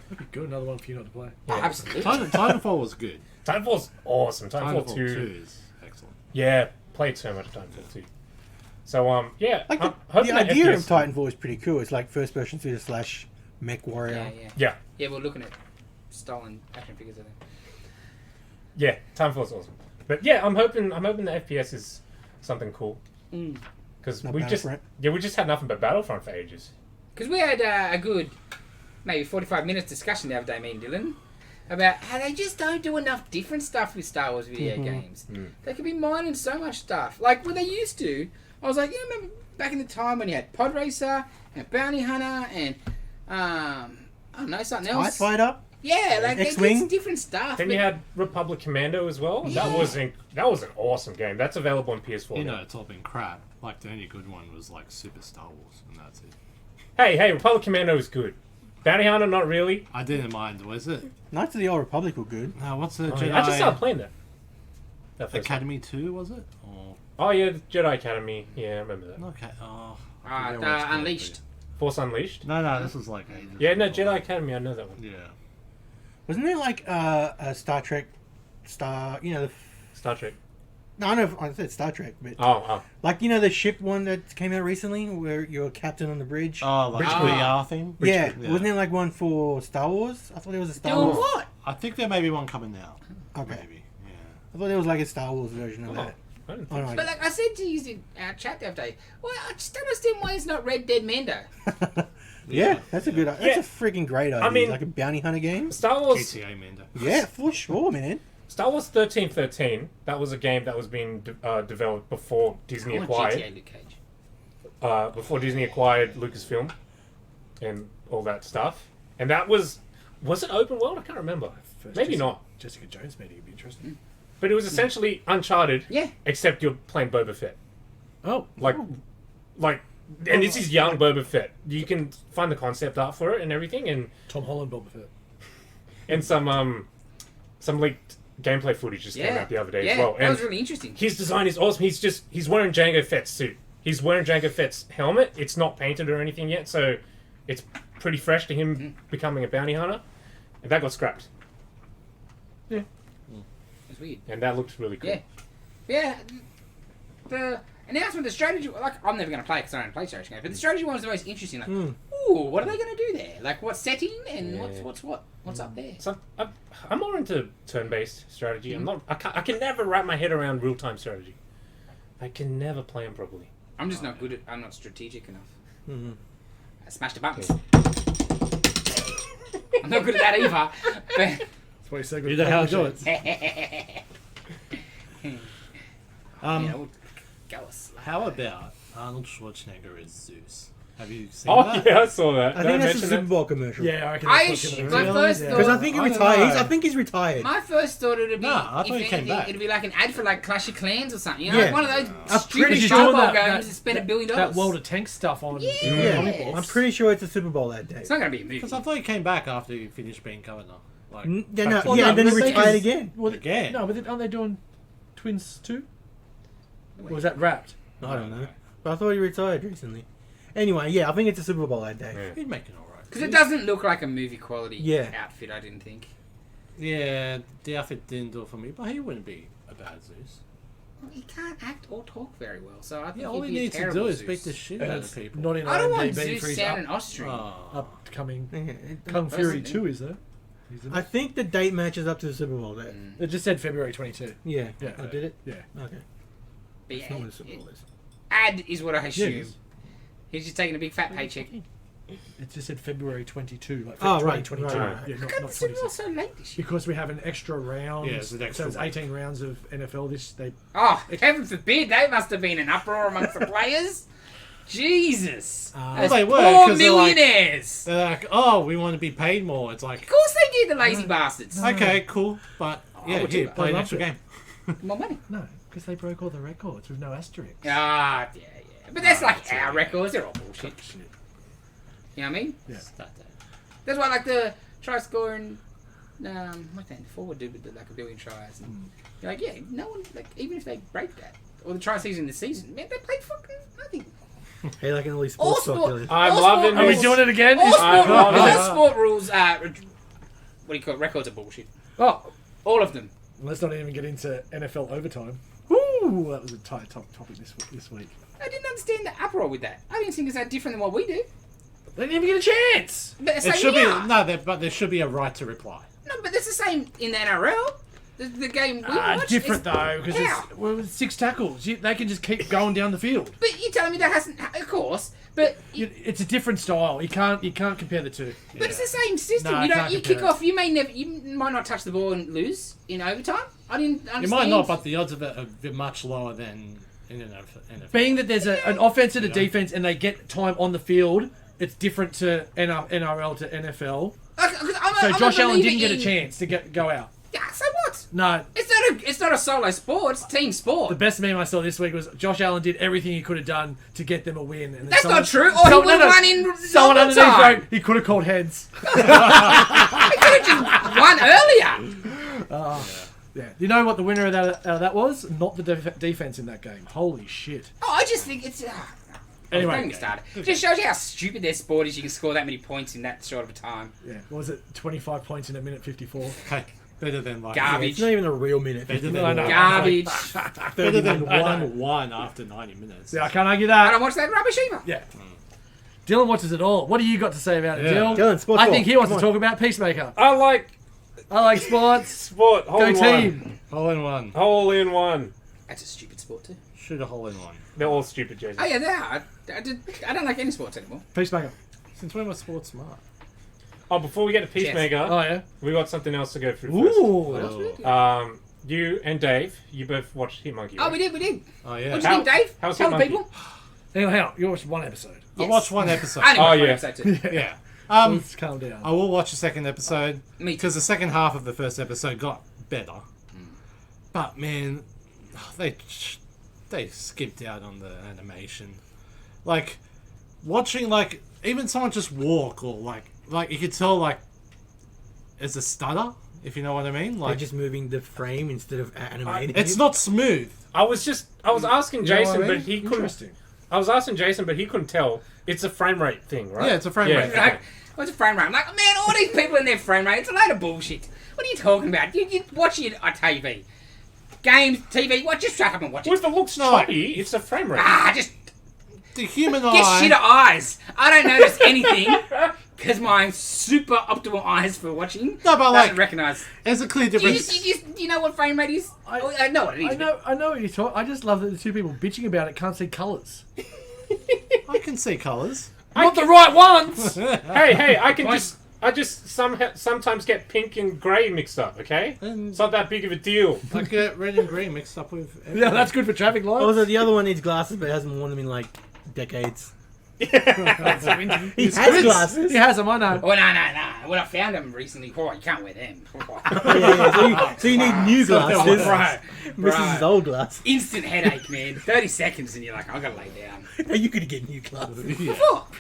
That'd be good. Another one for you not to play. Oh, absolutely. Titanfall was good. Titanfall's awesome. Titanfall, Titanfall 2. 2 is excellent. Yeah, played so much Titanfall 2. So yeah, Like I'm the hoping that idea of FPS Titanfall is pretty cool. It's like first person shooter slash mech warrior. Yeah. Yeah, Yeah, we're looking at stolen action figures, I think. yeah, Titanfall's awesome. But yeah, I'm hoping the FPS is something cool because Not we just Battlefront? had nothing but Battlefront for ages. Because we had a good, maybe 45 minutes discussion the other day, me and Dylan, about how they just don't do enough different stuff with Star Wars video games. They could be mining so much stuff. Like when they used to, I was like, you remember back in the time when you had Pod Racer and Bounty Hunter and, I don't know, something TIE else. Fighter. Yeah, like X-Wing. it's different stuff. Then but- you had Republic Commando as well. Yeah. That was an awesome game. That's available on PS4. You now. know, it's all been crap. Like, the only good one was, like, Super Star Wars, and that's it. Hey, Republic Commando is good. Bounty Hunter, not really. I didn't mind, was it? Knights of the Old Republic were good. What's the Oh, Jedi yeah. I just started playing that. That first one. Academy 2, was it? Or... Oh yeah, the Jedi Academy. Yeah, I remember that. Okay, oh... I forget what it's called, Unleashed. Force Unleashed. No, this was, like, ages Yeah, no, before. Jedi Academy. I know that one. Yeah. Wasn't there like a Star Trek, you know, Star Trek. no, I know if I said Star Trek, but Oh. like, you know, the ship one that came out recently where you're a captain on the bridge? Oh, like Bridge the Crew. VR thing? yeah. Yeah. Wasn't there like one for Star Wars? I thought there was a Star Doing Wars. what? I think there may be one coming now. Okay. Maybe, yeah. I thought there was like a Star Wars version of that. I didn't Oh, think no, But like I said to you in our chat the other day, well, I just don't understand why it's not Red Dead Mando. Yeah, that's a good. That's Yeah. a freaking great idea. I mean- like a bounty hunter game. Star Wars. GTA Mando. Yeah, for sure, man. Star Wars 1313. That was a game that was being developed before Disney I want acquired. GTA Luke Cage. Before Disney acquired Lucasfilm, and all that stuff. And that was it open world? I can't remember. First Maybe Jessica- not. Jessica Jones meeting would be interesting. But it was essentially Uncharted. Yeah. Except you're playing Boba Fett. Oh, Like, and this is young Boba Fett. You can find the concept art for it and everything, and Tom Holland, Boba Fett. some leaked gameplay footage just came Yeah. out the other day Yeah, as well. that And was really interesting. his design is awesome. He's wearing Jango Fett's suit. He's wearing Jango Fett's helmet. It's not painted or anything yet, so it's pretty fresh to him becoming a bounty hunter, and that got scrapped. It's weird. And that looked really cool. Yeah. The announcement, the strategy, like, I'm never going to play it because I don't play strategy games, but the strategy one was the most interesting. Like, ooh, what are they going to do there? Like, what setting and what's up there? So I'm more into turn-based strategy. I can never wrap my head around real-time strategy. I can never play them properly. I'm just not good at. I'm not strategic enough. I smashed the buttons. I'm not good at that either. But That's why you so good. You know how to do it. we'll go a slag. How about Arnold Schwarzenegger as Zeus? Have you seen Oh that? yeah, I saw that. I think that's a Super Bowl commercial. Yeah, I reckon I that's what's my gonna Really? first Yeah. Because thought. I think he I don't retired. know. I think he's retired. My first thought it'd be. Nah, I thought he came back. It'd be like an ad for like Clash of Clans or something. You know, Yeah. like one of those I'm stupid pretty Super sure Bowl that- games that- that spend $1 billion. That World of Tanks stuff on. Yeah. comic Yes. books. I'm pretty sure it's a Super Bowl that day. It's not going to be a movie. Because I thought he came back after he finished being governor. Like, Yeah, back no, to- Well, yeah, no, and then he but the thing retired is- again. Well, Again? No, but aren't they doing Twins 2? Or was that wrapped? I don't know. But I thought he retired recently. Anyway, yeah, I think it's a Super Bowl that day. He'd make it alright. Because it doesn't look like a movie quality Yeah. outfit, I didn't think. Yeah, the outfit didn't do it for me, but he wouldn't be a bad Zeus. Well, he can't act or talk very well, so I think Yeah, all he'd he be a needs to terrible do is Zeus. beat the shit And out of it's people. not in I don't want IMDb for Zeus his sounding Austrian. upcoming Yeah, it- Kung Fury Personally. 2, is there? He's in I it. think the date matches up to the Super Bowl day. It just said February 22. Yeah. Yeah. Oh, did it? Yeah. Okay. But That's not yeah, what the Super Bowl is. ad is what I Yeah, assume. it is. He's just taking a big fat paycheck. It just said February 22. Like Oh, right, 2022. right. Yeah, How not, come not the Super Bowl's 26. so late this year? Because we have an extra round. Yeah, it's an extra so it's one. 18 rounds of NFL. Oh, heaven forbid, they must have been an uproar amongst the players. Jesus. Those they were, poor 'cause they're like- millionaires. They're like, oh, we want to be paid more. It's like, Of course they did, the lazy bastards. okay, cool, but yeah, would here, you- play an I extra loved game. More money. No, because they broke all the records with no asterisks. Ah, yeah. But that's like that's our it. records. They're all bullshit. Shit. You know what I mean? Yeah. That's why, like, the try scoring, what's that, forward dude with like a billion tries. And you're like, yeah, no one, like, even if they break that, or the try season this season, man, they played fucking nothing. Hey, like in all these All sports talk. sport. Dylan. I'm all loving sport Are we this. rules- doing it again? All sport, love rules, it. all sport rules are, what do you call it, records are bullshit. Oh, All of them. let's not even get into NFL overtime. Ooh, that was a tight topic this week. I didn't understand the uproar with that. I didn't think it's that different than what we do. They didn't even get a chance. But it's It like, should be yeah. but there should be a right to reply. No, but that's the same in the NRL. The game we watch. Different is- though, because How? it's 6 tackles. They can just keep going down the field. But you're telling me that hasn't, of course. But It's a different style. You can't compare the two. but it's the same system. No, I you don't. can't You compare kick it. off. You might not touch the ball and lose in overtime. I didn't understand. You might not, but the odds of it are much lower than in an NFL. Being that there's an offense and a defense, and they get time on the field, it's different to NRL to NFL. So Josh Allen didn't get a chance to go out. Yeah. So what? No, It's not a solo sport. It's a team sport. the best meme I saw this week was Josh Allen did everything he could have done to get them a win. And then That's someone- not true. Or he would have won in Someone normal underneath time. wrote, he could have called heads. He could have just won earlier. Yeah, you know what the winner of that was? Not the defense in that game. Holy shit! Oh, I just think it's. Anyway. don't get me started. It just shows you how stupid their sport is. You can score that many points in that short of a time. Yeah, what was it? 25 points in a minute 54. Okay, better than like Garbage. It's not even a real minute. Better than, I know. Garbage. better than I know. 1-1 after 90 minutes. Yeah, I can't argue I that. don't watch that rubbish either. Yeah. Dylan watches it all. What do you got to say about it, Yeah. Dylan? Dylan, sports I ball. think he wants Come to on. talk about Peacemaker. I like I like sports. sport. Hole Go in one. team. Hole in one. Hole in one. That's a stupid sport too. Shoot a hole in one. They're all stupid, Jason. Oh yeah, they are. I don't like any sports anymore. Peacemaker. Since when was sports smart? Oh, before we get to Peacemaker, Oh, yeah? we got something else to go through Ooh. first. You and Dave, you both watched Hitmonkey. Oh, right? we did. Oh yeah. What do you How- think, Dave? how's Tell the Hitmonkey? people. Hang on. You watched one episode. I watched one episode. I only Oh, watched one yeah. episode too. Yeah. Let's calm down. I will watch the second episode Me too. because the second half of the first episode got better. But man, they skipped out on the animation. Like watching like even someone just walk or like you could tell like it's a stutter, if you know what I mean. They're Like just moving the frame instead of animating it's it. not smooth. I was asking You know what Jason, I mean? but he couldn't. Interesting. I was asking Jason, but he couldn't tell. It's a frame rate thing, right? Yeah, it's a frame rate. Like, what's a frame rate? I'm like, man, all these people in their frame rate, it's a load of bullshit. What are you talking about? You watch it on TV. Games, TV, what? Just shut up and watch Well, it. if it looks choppy, it's a frame rate. Just The human get eye. shit eyes. I don't notice anything because my super optimal eyes for watching No, but doesn't like, recognise. there's a clear Do difference. you know what frame rate is? I know what it is. I know what you're talking. I just love that the two people bitching about it can't see colours. I can see colours. Not the right ones. Hey, I can What? I just sometimes get pink and grey mixed up, okay? And It's not that big of a deal. I get red and green mixed up with. Yeah, that's good for traffic lights. Also, the other one needs glasses, but hasn't worn them in like decades. That's He has glasses. He has them. I know. Oh, no. When I found them recently, you can't wear them. So you need new glasses. Right. Misses his old glasses. Instant headache, man. 30 seconds and you're like, I gotta lay down. Now you could get new glasses. Fuck.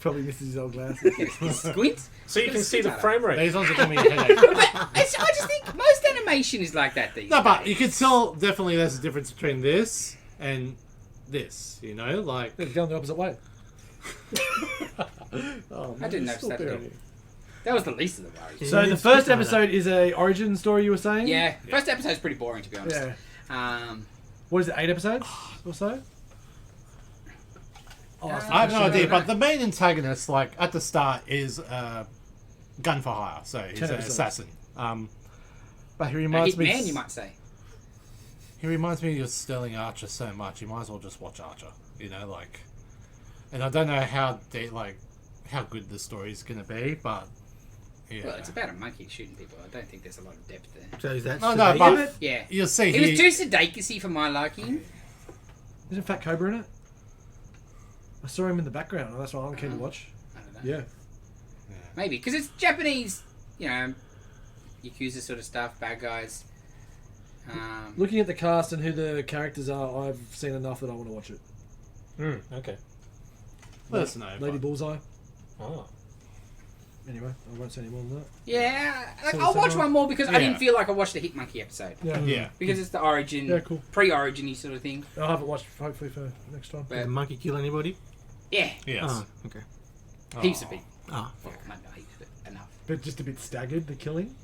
Probably misses his old glasses. Squint. So you can see the frame rate. These ones are giving me a headache. I just think most animation is like that these No, but days. you can tell definitely there's a difference between this and this. You know, like. They're going the opposite way. Oh, I didn't notice that at all. That was the least of the worries. So the first episode is a origin story. You were saying? Yeah, first episode's pretty boring to be honest. Yeah. What is it? 8 episodes or so? Oh, I have no idea, but the main antagonist, like at the start, is gun for hire, so he's 10 an episodes. assassin. But he A reminds me. hitman, you might say. He reminds me of Sterling Archer so much. You might as well just watch Archer. You know, like, and I don't know how good the story is gonna be, but yeah. Well, it's about a monkey shooting people. I don't think there's a lot of depth there. So is that No, sedate? but Yeah. you'll see. It was too sedakey for my liking. Isn't Fat Cobra in it? I saw him in the background. That's why I'm keen to watch. I don't know. Yeah. Maybe, because it's Japanese, Yakuza sort of stuff, bad guys. Looking at the cast and who the characters are, I've seen enough that I want to watch it. Okay. Let us know. Lady but- Bullseye. Oh. Anyway, I won't say any more than that. Yeah, like, So I'll watch someone- one more because I Yeah. didn't feel like I watched the Hit Monkey episode. Yeah. Yeah. Because it's the origin, Yeah, cool. pre-origin-y sort of thing. I'll have it watched hopefully for next time. Did the monkey kill anybody? Yeah, Yes. Oh, okay. heaps of people. Oh. Well, not heaps, but enough. But just a bit staggered, the killing.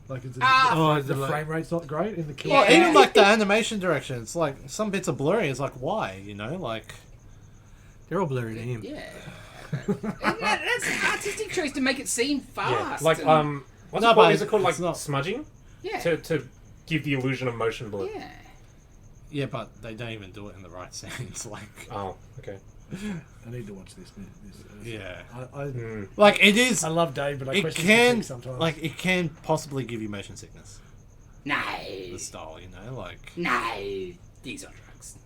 Like, it's Oh, is the it like... frame rate's not great in the killing. Well, Yeah. even like the animation direction, it's like some bits are blurry. It's like why, you know, like. They're all blurry to him. Yeah. And that's an artistic choice to make it seem Yeah. fast. Like, and- what's No, it called? but Is it called, like, it's not- smudging? yeah. To give the illusion of motion blur. Yeah. Yeah, but they don't even do it in the right sense. Like, Oh, okay. I need to watch this. yeah, I like it is. love Dave, but I It question can, his sometimes. like, it can possibly give you motion sickness. No. The style, you know, like. No. He's on drugs.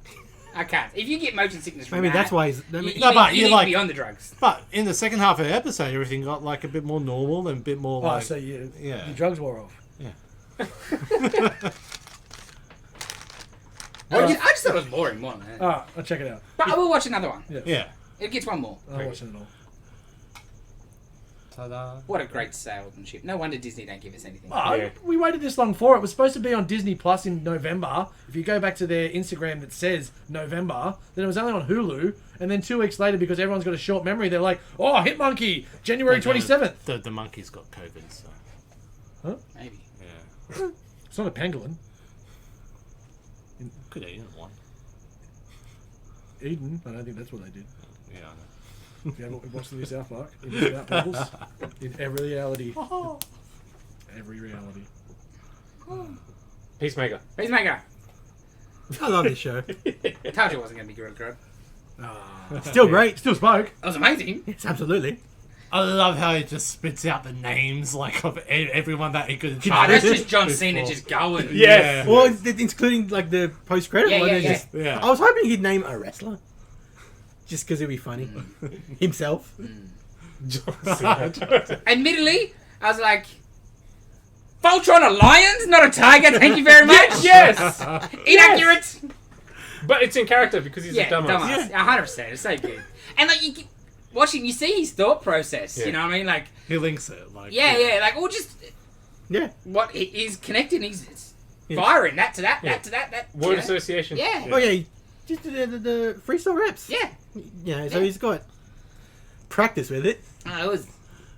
I can't. If you get motion sickness from Maybe that, that's why he's... you, I mean, you No, need, but you you need like- to be on the drugs. But in the second half of the episode, everything got like a bit more normal and a bit more oh, like. so you, yeah. your drugs wore off. I just thought it was boring more than that. Alright, I'll check it out. But I will watch another one. Yeah. It gets one more. I'll watch it all. Ta-da. What a great salesmanship. No wonder Disney don't give us anything. Oh, Yeah. we waited this long for it. It was supposed to be on Disney Plus in November. If you go back to their Instagram that says November, then it was only on Hulu. And then 2 weeks later, because everyone's got a short memory, they're like, oh, Hit Monkey, January 27th. The monkey's got COVID, so. Maybe. Yeah. It's not a pangolin. Could have eaten one. Eden, I don't think that's what they did. Yeah, I know. If you haven't watched the new South Park, in Missing Out Pebbles, in every reality. Every reality. Peacemaker. Peacemaker. I love this show. I told you it wasn't going to be good. Still great. Still spoke. That was amazing. Yes, absolutely. I love how he just spits out the names like of everyone that he could. Oh, that's just John Cena just going. Yes. Well, including like the post-credit Yeah, one. yeah, it's yeah. Just, Yeah. I was hoping he'd name a wrestler. Just because it'd be funny. Himself. Admittedly, I was like, Voltron a lion, not a tiger, thank you very much. Yes! Inaccurate. But it's in character because he's Yeah, a dumbass. dumbass. 100%. It's so good. And like, you get, watching, you see his thought process. Yeah. You know what I mean? Like, He links it. Like, yeah, like, or just Yeah. what he's connecting. He's Yeah. firing that to that, Yeah. that to that. Word you know? association. Yeah. Oh, yeah. just the freestyle reps. Yeah. You know, so Yeah. he's got practice with it.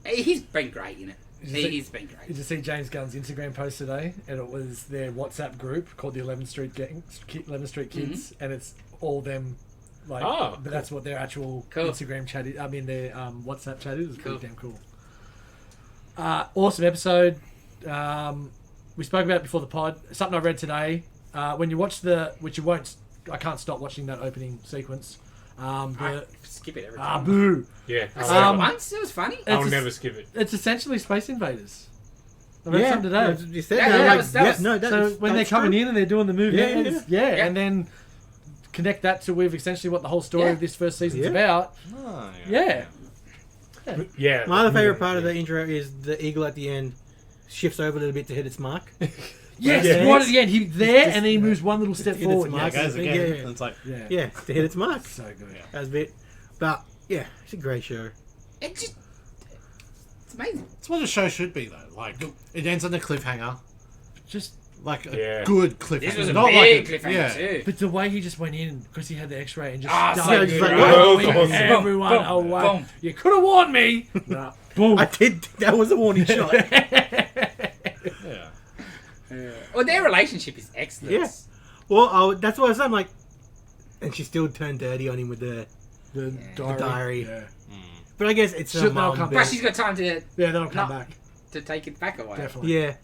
He's been great in it. see- He's been great. Did you see James Gunn's Instagram post today? And it was their WhatsApp group called the 11th Street Gang, 11th Street Kids, and it's all them. Like, Oh, but that's what their actual Cool. Instagram chat is. I mean, their WhatsApp chat is. It's Cool. pretty damn cool. Awesome episode. We spoke about it before the pod. Something I read today. When you watch which you won't. I can't stop watching that opening sequence. I skip it every time. Boo! Yeah. I saw it Um, once. It was funny. I'll it's never skip it. It's essentially Space Invaders. I read something today. that's what you said. Yeah, And I'm that like, was- that was- no, that So is- when they're that's coming true. in and they're doing the movement, Yeah. and then connect that to with essentially what the whole story Yeah. of this first season's Yeah. about. Oh, Yeah. Yeah. My other favourite part of the intro is the eagle at the end shifts over a little bit to hit its mark. Yes, Yeah. right at the end, he's there, Just- and then he moves one little step hit its forward. mark. Yeah, it goes again. Yeah. And it's like, Yeah. Yeah, to hit its mark. So good. That was a bit. But, yeah, it's a great show. It's amazing. it's what a show should be, though. Like, it ends on a cliffhanger. Just, Like, a Yeah. good cliffhanger. This was a Not big like cliffhanger yeah. too. but the way he just went in because he had the X-ray and just Ah, so started good. throwing That was awesome. everyone Boom, boom, away. boom. You could have warned me. Nah. Boom. I did. That was a warning shot. Yeah. Well, their relationship is excellent. Yeah. Well, that's what I was saying. Like, and she still turned dirty on him with the The diary. Yeah. But I guess it's She'll her now mum. come But but- she's got time to Yeah, then I'll come No. back. take it back away. Definitely. Yeah.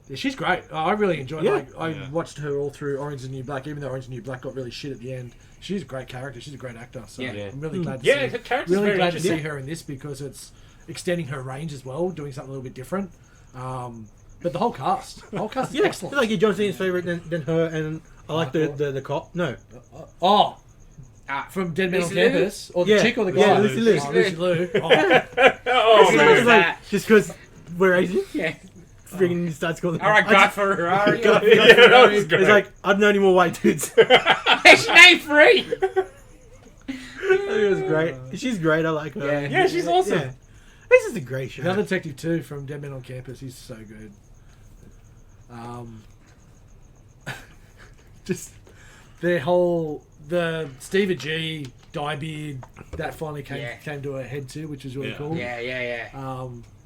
Yeah, she's great. I really enjoyed Yeah. it. Like, I Yeah. watched her all through Orange is the New Black, even though Orange is the New Black got really shit at the end. She's a great character. She's a great actor. So Yeah. I'm really glad to Yeah, see her character's really very glad to see interesting. her in this because it's extending her range as well, doing something a little bit different. But the whole cast is Yeah. excellent. It's like John Cena's favourite than her, and I like the cop. No. Oh, Ah, from Dead Man on Lucy Liu? Campus, or the Yeah. chick or the guy? Yeah, Lucy Liu. Oh, Lucy Liu. Oh. Oh, It's man. like, just because we're Asian, yeah. freaking starts calling. All right, I God just- Ferrari. God, Yeah, that was great. It's like I don't know any more white dudes. She named free. It was great. She's great. I like her. Yeah. Yeah, she's awesome. Yeah. This is a great show. Another detective too from Dead Man on Campus. He's so good. Just the Steve G dyebeard that finally came to a head too, which was really Yeah. cool. Yeah.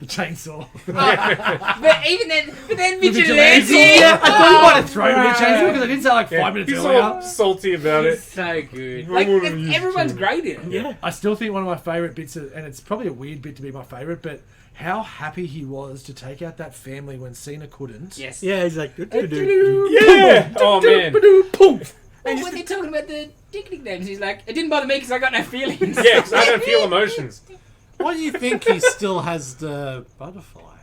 The chainsaw. But even then, Vigilante. Vigilante. Yeah, I thought you might have thrown me a Right. chainsaw because I didn't say like 5 minutes He's earlier. all salty about it. It's so good. I Like wouldn't use everyone's too great in it. Yeah. I still think one of my favourite bits, and it's probably a weird bit to be my favourite, but how happy he was to take out that family when Cena couldn't. Yes. Yeah, he's like. Yeah. Oh man. Boom. Well, when they're talking about the dick nicknames, he's like, it didn't bother me because I got no feelings. Yeah, 'cause I don't feel emotions. Why do you think he still has the butterfly?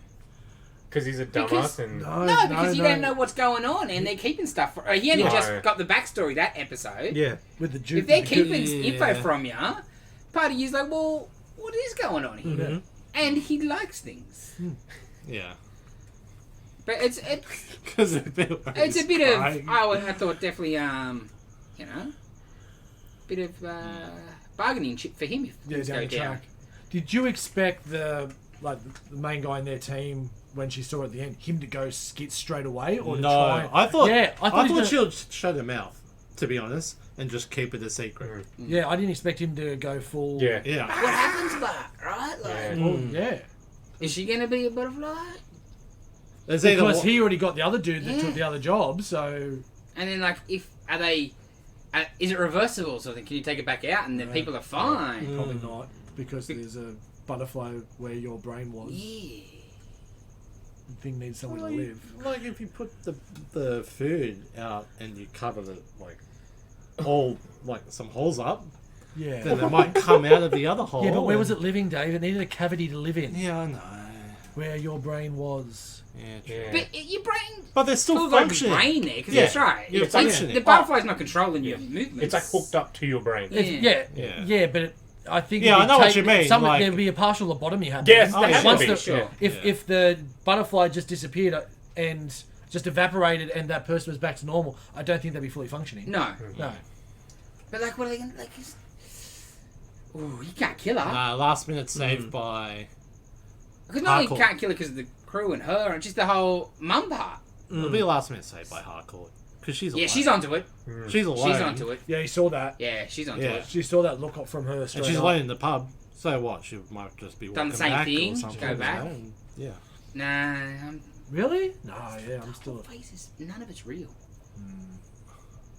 Because he's a Because- dumbass and No, because you don't know what's going on, and they're keeping stuff. He only Yeah. just got the backstory that episode. Yeah. With the Duke. If they're the keeping Yeah. info from you, part of you's like, well, what is going on here? Mhm. And he likes things, Yeah. but it's Because a bit of. I thought definitely bit of bargaining chip for him if Yeah, things down go the down. track. Did you expect the main guy in their team when she saw at the end him to go skit straight away or to No, try? I thought. Yeah, I thought he was she'll shut her mouth. To be honest, and just keep it a secret. Yeah, I didn't expect him to go full. yeah. Yeah. What happens to that, right? Like, Yeah. Well, yeah. is she gonna be a butterfly? There's either Because he already got the other dude that Yeah. took the other job, so And then like, is it reversible? So then can you take it back out and then people are fine? probably not because there's a butterfly where your brain was. Yeah. The thing needs somewhere Well, to live. like if you put the food out and you cover the all some holes up, Yeah. then it might come out of the other hole. Yeah, but where was and- it living, Dave? It needed a cavity to live in. Yeah, I know. Where your brain was. Yeah, true. Yeah. But your brain But they're still still got a functioning. brain there because Yeah. that's right. You're It's like functioning. the butterfly's not controlling your movements. It's like hooked up to your brain. It's- Yeah. yeah, but I think Yeah, it'd I know what take- you mean, Something like- there'd be a partial lobotomy happening. Yes, Oh, there yeah. has Once to be. the- Sure. If the butterfly just disappeared and just evaporated and that person was back to normal, I don't think they'd be fully functioning. No, No. but like, what are they gonna like? Oh, you can't kill her. Last minute saved by. Because not only Harcourt. can't kill her because of the crew and her, and just the whole mum part. It'll be a last minute saved by Harcourt. Because she's alone. Yeah, she's onto it. She's alone. She's onto it. Yeah, you saw that. Yeah, she's onto Yeah. it. She saw that look up from her. And Straight she's up. alone in the pub. So what? She might just be Done walking the same back thing, or something. go back. And, yeah. Nah, Really? No, yeah, I'm still. faces. None of it's real.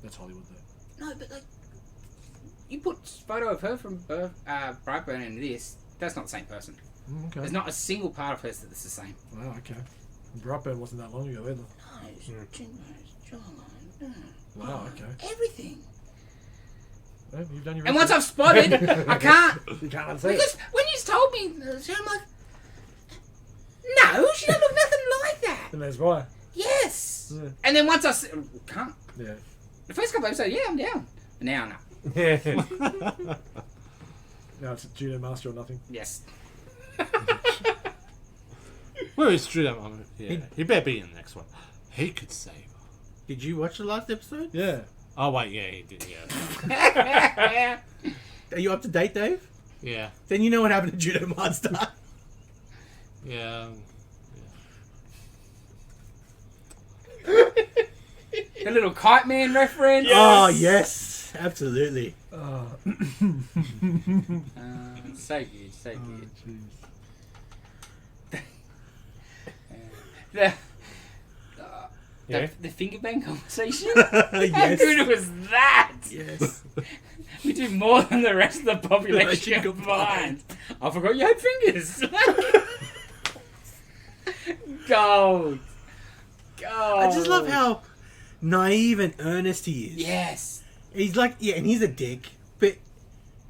That's Hollywood though. No, but like, you put photo of her from Brightburn and this. That's not the same person. Okay. There's not a single part of her that's the same. Wow, okay. Brightburn wasn't that long ago either. Nose, chin nose, jawline, Wow, okay. everything. Well, you've done your And once research. I've spotted, I can't. You can't unsee it. Because when you told me, I'm like, no, she don't look nothing like that. And that's why. Yes. Yeah. And then once I can't. Yeah. The first couple episodes, yeah, I'm down. But now, no. Yeah. Now it's Judo Master or nothing. Yes. Where is Judo? Yeah. He better be in the next one. He could save her. Did you watch the last episode? Yeah. Oh, wait. Yeah, he did. Yeah. Are you up to date, Dave? Yeah. Then you know what happened to Judo Master. Yeah. The little Kite Man reference. Oh, yes. Absolutely. So good, so good. Jeez. The, Yeah. the finger bang conversation? How Yes. good was that? Yes. We do more than the rest of the population combined. I forgot you had fingers. Gold. Gold. I just love how naive and earnest he is. Yes. He's like, yeah, and he's a dick, but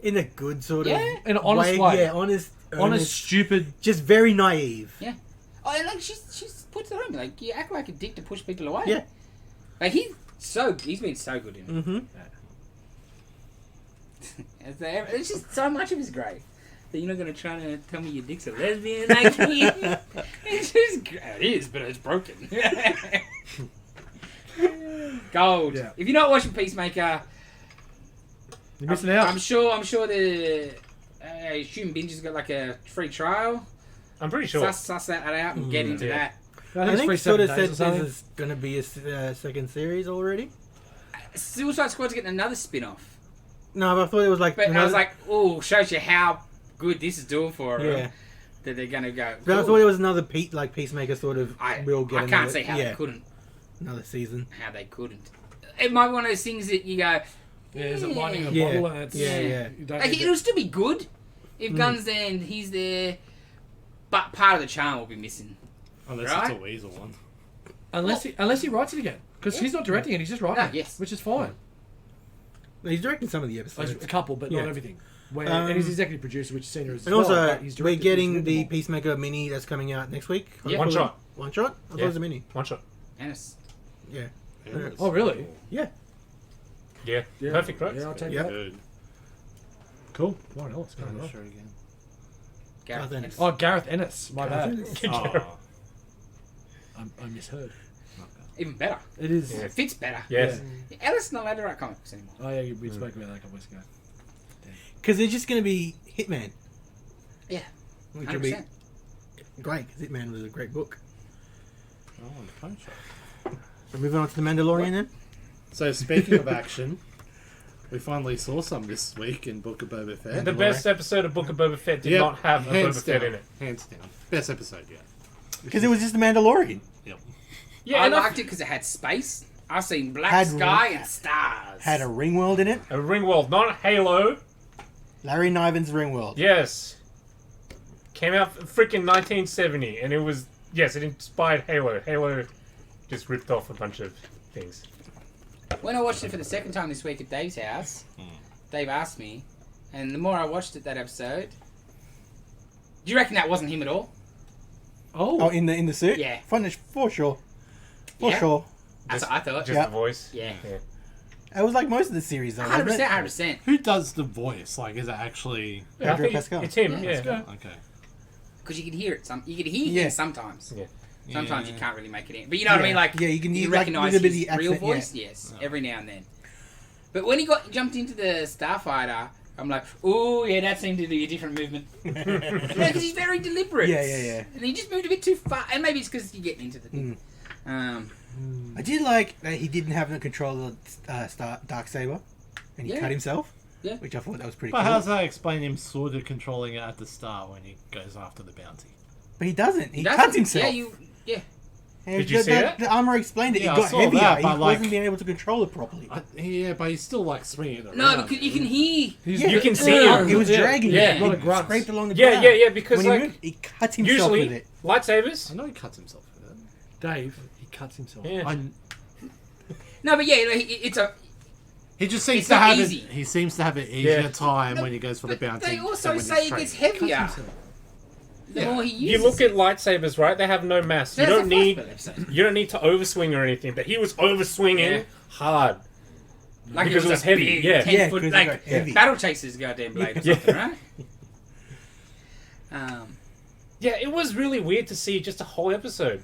in a good sort of Yeah. In an honest way. Yeah, honest, Honest, stupid. just very naive. Yeah. Oh, and like she's puts it on me. Like, you act like a dick to push people away. Yeah. Like he's been so good in it. Mm-hmm. It's just so much of his great. That you're not gonna try to tell me your dick's a lesbian like me. It's just it is, but it's broken. Gold. Yeah. If you're not watching Peacemaker, You're missing out. I'm sure the Shooting Binge has got like a free trial. I'm pretty sure. Suss that out and get into Yeah. that. I think free sort 7 of days said or something. there's going to be a second series already. Suicide Squad's getting another spin-off. No, but I thought it was like. But I was like, oh, shows you how good this is doing for her. Yeah. That they're gonna go. But I cool. thought it was another Peacemaker sort of. We'll get I can't another, see how yeah, they couldn't. another season. How they couldn't. It might be one of those things that you go. Yeah, is it lightning in a Yeah. bottle and it's... Yeah. You don't Like, need it'll to- still be good if Gunn's there and he's there, but part of the charm will be missing. Unless Right? it's a weasel one. Unless he writes it again. Because he's not directing it, he's just writing Ah, it. yes. Which is fine. He's directing some of the Like, episodes. a couple, but Yeah. not everything. And he's Um, executive producer, which Cena is as And well, also, but he's we're directed- getting he's the written them Peacemaker mini that's coming out next week. Yeah. One shot. One shot? I thought Yeah. it was a mini. One shot. Ennis. Yeah. Yeah. all. Oh, really? Yeah. Yeah. Yeah. Perfect, right? Yeah, I'll take Yeah. that. Good. Cool. Warren Ellis. Going I'm well. not sure again. Gareth Gareth Ennis. Oh, Gareth Ennis. My bad. Oh. I misheard. Even better. It is. Yeah. It fits better. Yes. Ellis not allowed to write comics anymore. Oh, yeah, we spoke about that a couple weeks ago. Because they're just going to be Hitman. Yeah. Which will be 100%. great, because Hitman was a great book. Oh, and punch up. We're moving on to The Mandalorian then? So speaking of action, we finally saw some this week in Book of Boba Fett. The best episode of Book of Boba Fett did Yep, not have a hands Boba Fett down. in it. Hands down. Best episode yet. Because it was just The Mandalorian. Yep. Yeah, I and liked it because it had space. I seen black Had- sky and stars. Had a ring world in it. a Ringworld, not Halo. Larry Niven's ring world. Yes. Came out freaking 1970, and it was, yes, it inspired Halo. Halo just ripped off a bunch of things. When I watched it for the second time this week at Dave's house, Dave asked me, and the more I watched it that episode, do you reckon that wasn't him at all? Oh, in the suit? Yeah. For sure. For Yeah. sure. That's what I thought. Just Yeah. the voice. Yeah. It was like most of the series, though. 100%, wasn't it? 100%. Who does the voice? Like, is it actually... Yeah, I Pedro think Pascal. it's him, Yeah, yeah. Okay. Because you can hear it. You can hear Yeah. him sometimes. Yeah. Sometimes Yeah. you can't really make it in. But you know what I Yeah. mean? Like, Yeah, you can hear, like, recognise with a bit his of the real accent, yeah. voice. Yes, every now and then. But when he jumped into the Starfighter, I'm like, oh yeah, that seemed to be a different movement. Because he's very deliberate. Yeah. And he just moved a bit too far. And maybe it's because you're getting into the thing. I did like that he didn't have the control of Darksaber, and he Yeah. cut himself. Yeah. Which I thought that was pretty But cool. how's that explain him sort of controlling it at the start when he goes after the bounty? But he doesn't. He Doesn't- cuts himself. Yeah. And Did you see that? The armor explained it. Yeah, It I got saw heavier. that, He but, wasn't like- being able to control it properly. Yeah, but he's still like swinging it around. No, because you can hear. Yeah, You can see it. him. It was dragging Yeah. him. A lot It of grunts. scraped along the Yeah, ground. yeah, because, when he like, moved, he cut himself with Usually, it. lightsabers. I know he cuts himself with it. Dave, he cuts himself. Yeah. No, but yeah, like, it's a. He just seems It's to not have easy. it. He seems to have an easier Yeah. time when he goes for the But bounty. they than also when he's say it gets training. heavier the more he uses. You look at lightsabers, right? They have no mass. You That's don't the need. first episode. You don't need to overswing or anything. But he was overswinging Yeah. hard. Like Because it it was was a heavy, big yeah. 10 Yeah, foot, 'cause it like got heavy. Battle Chaser's goddamn blade or Yeah. something, right? Yeah, it was really weird to see just a whole episode.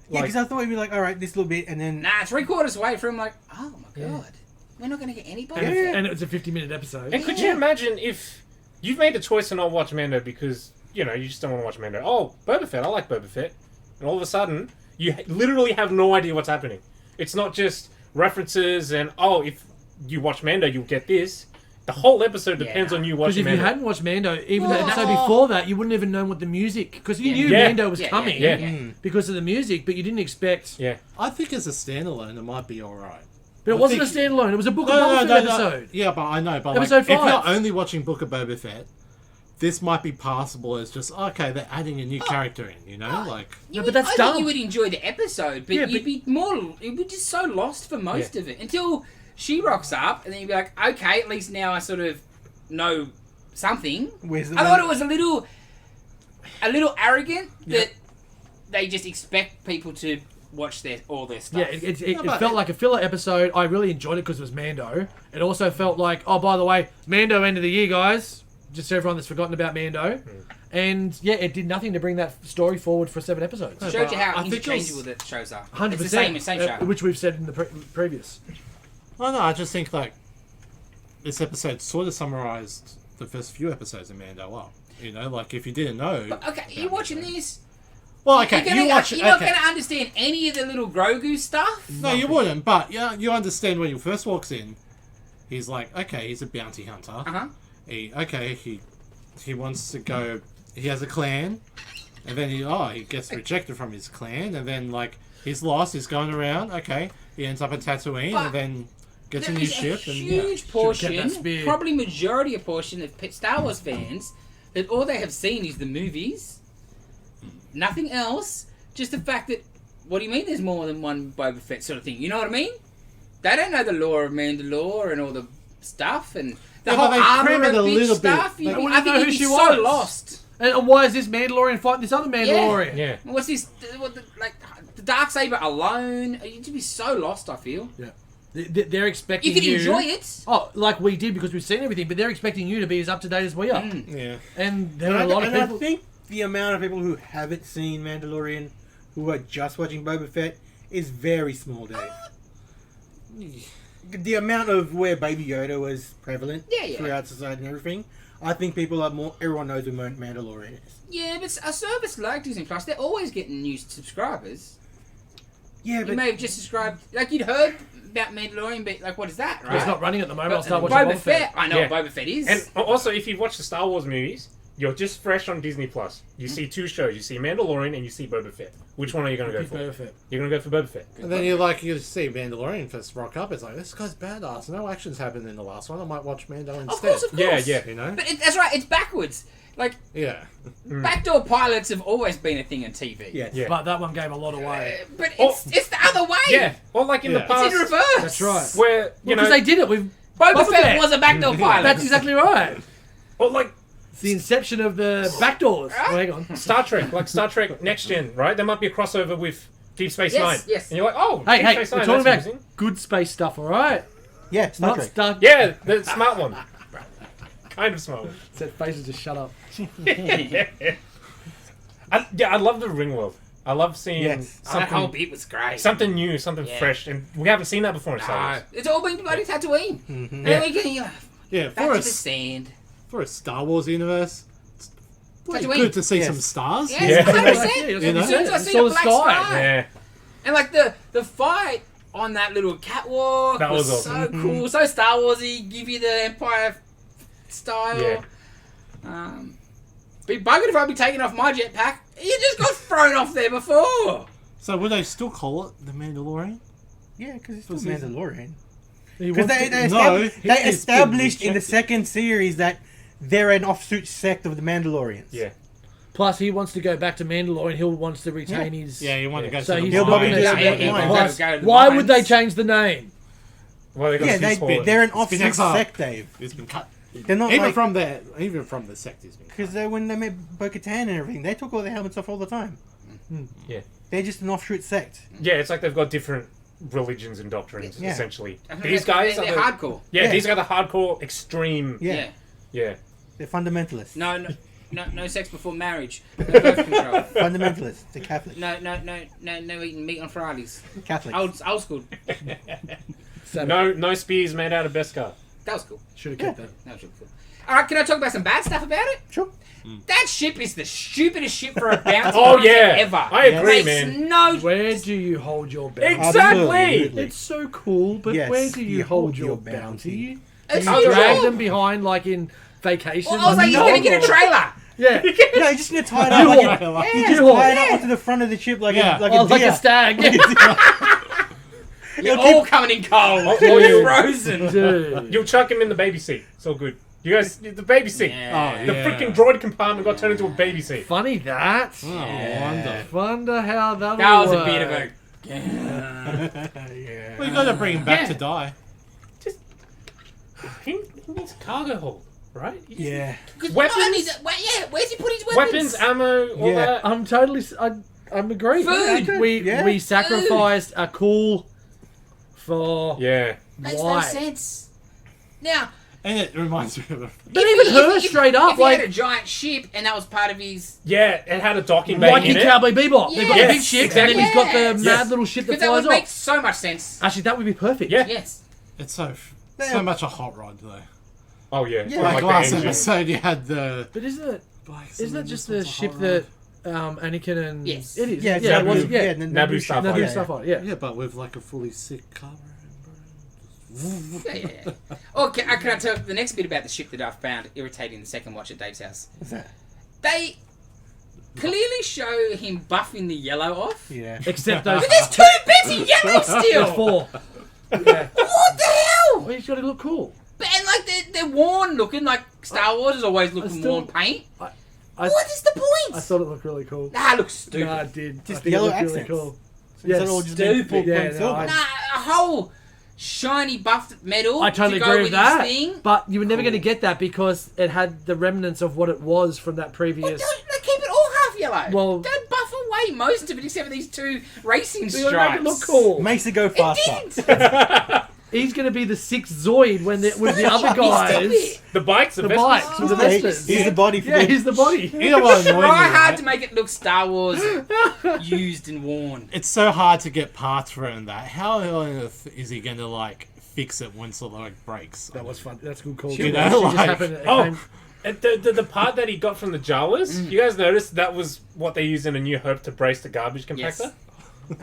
Yeah, because I thought he'd be like, all right, this little bit, and then Nah, 3/4 away from like, oh my god, we're not going to get anybody. Yeah. And it was a 50-minute episode. And could you imagine if you've made a choice to not watch Mando because, you know, you just don't want to watch Mando. Oh, Boba Fett, I like Boba Fett. And all of a sudden, you literally have no idea what's happening. It's not just references and, oh, if you watch Mando, you'll get this. The whole episode depends on you Because watching if you Mando. hadn't watched Mando, even the Oh. episode before that, you wouldn't even known what the music... Because you knew Yeah. Mando was coming yeah. because of the music, but you didn't expect... Yeah. I think as a standalone, it might be alright. But it I wasn't a think- standalone. It was a Book of Boba Fett episode. Yeah, but I know. But Episode like, if 5. you're only watching Book of Boba Fett, this might be passable as just okay. They're adding a new character in. You know, like You No, would, but that's I dumb. think you would enjoy the episode, but Yeah, you'd be more. You'd be just so lost for most of it until she rocks up, and then you'd be like, okay, at least now I sort of know something. Where's the I thought one- it was a little arrogant that they just expect people to watch all their stuff. Yeah, it but felt it- like a filler episode. I really enjoyed it because it was Mando. It also felt like, oh, by the way, Mando end of the year, guys. Just so everyone that's forgotten about Mando. And yeah, it did nothing to bring that story forward for 7 episodes. Showed you how I think it was- interchangeable the shows are. 100%. It's the same show. Which we've said in the previous. I know. I just think like this episode sort of summarized the first few episodes of Mando up. You know, like if you didn't know. But, okay, you're watching this. Well, okay, You're you watch. not Okay. going to understand any of the little Grogu stuff. No, you wouldn't. But yeah, you understand when he first walks in. He's like, okay, he's a bounty hunter. Uh-huh. He wants to go. He has a clan, and then he gets rejected from his clan, and then like he's lost. He's going around. Okay, he ends up in Tatooine, But and then gets a There new is ship, a and huge Should get portion, that spear. probably majority of portion of Star Wars fans that all they have seen is the movies, nothing else. Just the fact that, what do you mean? There's more than one Boba Fett sort of thing. You know what I mean? They don't know the lore of Mandalore and all the stuff and the Yeah, whole but they armor crim it and a bitch little bit. stuff. They You'd be- wouldn't I think know you'd who be she so was. lost. And why is this Mandalorian fighting this other Mandalorian? Yeah. What's this? Like the Darksaber alone? You'd be so lost. I feel Yeah. They're expecting you can enjoy it. Oh, like we did because we've seen everything, but they're expecting you to be as up to date as we are. yeah. And there are a lot of I people. think the amount of people who haven't seen Mandalorian, who are just watching Boba Fett, is very small, Dave. The amount of where Baby Yoda was prevalent Yeah. throughout society and everything, I think people are more. Everyone knows who Mandalorian is. Yeah, but a service like Disney Plus, they're always getting new subscribers. Yeah, You but may have just subscribed, like you'd heard about Mandalorian, but like, what is that, right? It's not running at the moment. I'll But start watching Boba Boba Fett. Fett. I know Yeah. what Boba Fett is. And also, if you've watched the Star Wars movies, you're just fresh on Disney Plus. You see 2 shows. You see Mandalorian and you see Boba Fett. Which one are you going to go Pick for? Boba Fett. You're going to go for Boba Fett. And then you see Mandalorian first rock up. It's like this guy's badass. No actions happened in the last one. I might watch Mando instead. of course. Yeah. You know. But that's right, it's backwards. Like, Yeah. backdoor pilots have always been a thing on TV. yes. Yeah. But that one gave a lot away. But it's the other way. Yeah. Or like in the Yeah. It's past. in reverse. That's right. Where, you Because know. they did it with Boba Boba Fett Fett. was a backdoor pilot. That's exactly right. Or like It's the inception of the backdoors. Right? Oh, hang on. Star Trek. Like Star Trek Next Gen, right? There might be a crossover with Deep Space Yes, Nine. yes. And you're like, oh, Hey, Deep hey, Space we're Nine, talking that's about amazing. good space stuff, all right? Yeah, Star Not Trek. stuff. Yeah, the smart one. Kind of smart one. Said faces just shut up. I love the ring world. I love seeing Yes. That whole something, bit was great. something new, something Yeah. fresh, and we haven't seen that before in Star Wars. It's all been bloody Tatooine. And Yeah. we can, Yeah. back For to a the sand. Star Wars universe, it's pretty Tatooine. good to see Yes. some stars. Yes, Yeah. 100%. Yeah, You know? As soon as I You see saw the the black sky. sky. Yeah. And like the fight on that little catwalk That was so awesome. cool, so Star Warsy, give you the Empire style. Yeah. Be buggered if I'd be taking off my jetpack. You just got thrown off there before. So would they still call it the Mandalorian? Yeah, because it's still Was he- Mandalorian. He Because wants they, to- No, they he's established been in the rejected. second series that they're an offshoot sect of the Mandalorians. Yeah. Plus, he wants to go back to Mandalore, and he wants to retain his. Yeah, you want to go So to the he's He'll not probably going do to. that yeah, with yeah, mine. yeah. Plus, Go to the why would they mines. change the name? Well, they got Yeah, his fault. they're an It's been offshoot exiled. sect, Dave. It's been cut. They're not Even like... from the sect, it's been cut. Because when they made Bo-Katan and everything, they took all their helmets off all the time. Yeah. They're just an offshoot sect. Yeah, it's like they've got different religions and doctrines, Yeah. essentially. I think These guys they're are the, hardcore. yeah, these are the hardcore, extreme. Yeah. Yeah. They're fundamentalists. No sex before marriage. No birth control. Fundamentalists. They're Catholic. No eating meat on Fridays. Catholics. Old school. So, No spears made out of Beskar. That was cool. should have kept that. That was really cool. Alright, can I talk about some bad stuff about it? Sure. That ship is the stupidest ship for a bounty Oh hunter yeah, ever. I agree, Makes man. no Where do you hold your bounty? Exactly. Absolutely. It's so cool, but Yes, where do you you hold hold your your bounty? bounty. It's You so drag cool. them behind, like in Vacation. Well, I was like, you're gonna get a trailer. Yeah. No, you just need to tie it up. Like you just You tie it haul. up onto the front of the ship like Yeah. a like Oh, a like deer. a stag. You're all coming in cold. Oh, You're yeah. frozen. Dude. You'll chuck him in the baby seat. It's all good. You guys, the baby seat. Yeah. The freaking droid compartment got turned into a baby seat. Funny that. Oh, wonder. Wonder how that'll That was a work. bit of a. Yeah. Well, you got to bring him back Yeah. to die. He needs a cargo hold, right? He just- Yeah. Weapons? Where's he put his Weapons, ammo, all Yeah. that. I'm totally. I'm agreeing. Food. Yeah. We sacrificed a cool for Yeah. Makes why? no sense. Now, And it reminds me of But even her straight up, if he had a like giant ship and that was part of his. Yeah, it had a docking bay like in in it. Cowboy Bebop. They've got Yes, the big ship exactly. and then he's got the Yes. mad little ship that Because that flies would make off. so much sense. Actually, that would be perfect. Yeah. Yes. it's so much a hot rod though. Oh yeah. Yeah. Like the last engine. episode, you had the. But isn't it Isn't that just the ship that Anakin and Yes. it is? Yeah, it's yeah, it Naboo. was, yeah. Naboo Starfighter. Naboo Yeah. stuff on, yeah. Yeah, but with like a fully sick cover. Yeah. Oh, can I tell the next bit about the ship that I found irritating the second watch at Dave's house? What's that? They clearly show him buffing the yellow off. Yeah. Except those But there's 2 bits of yellow still! four. Yeah. What the hell? Well, he's got to look cool. And like they're worn looking, like Star Wars is always looking still- worn paint. I, What is the point? I thought it looked really cool. Nah, it looks stupid. Nah, it did. Just I think yellow it looked really accents. cool. Is that Yes. all just Stupid. been Yeah, plain no, silver? I- Nah, a whole shiny buffed metal. I totally to go agree with his that. Thing. But you were never going to get that because it had the remnants of what it was from that Well, previous. don't they keep it all half yellow? Well- don't buff away most of it except for these 2 racing They were stripes. making it look cool. Makes it go It faster. didn't. He's going to be the 6th Zoid when with the other Stop guys. it. The bikes, the The Vespas. bikes with the Yeah, Vestas. he's the body for Yeah, the... he's the body. You know what annoyed me? Try hard right? to make it look Star Wars used and worn. It's so hard to get parts for it and that. How on earth is he going to like fix it once it like breaks? That was fun. That's a good call. You too. know, It just like- happened- it Oh, came- and the part that he got from the Jawas, you guys noticed that was what they used in A New Hope to brace the garbage compactor? Yes.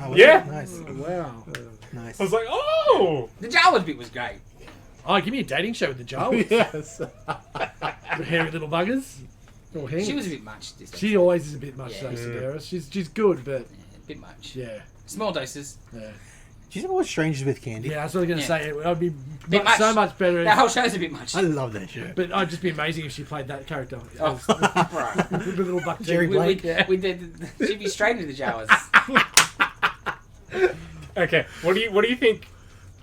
Oh, was Yeah. it? Nice. wow. Nice. I was like, oh! The Jawas bit was great. Oh, give me a dating show with the Jawas. Yes. The hairy little buggers. Little hands. She was a bit much this She always is a bit much, Yeah. though, Sedaris. She's good, but a bit much. yeah. Small doses. Do you ever watch Strangers with Candy? Yeah, I was going to Yeah. say it would be Bit much. so much better. The whole show's a bit much. I love that show. But I'd just be amazing if she played that character. Oh, right. The little buck Jerry Jerry Blake. Yeah. We did. She'd be straight into the Jawas. Okay, what do you think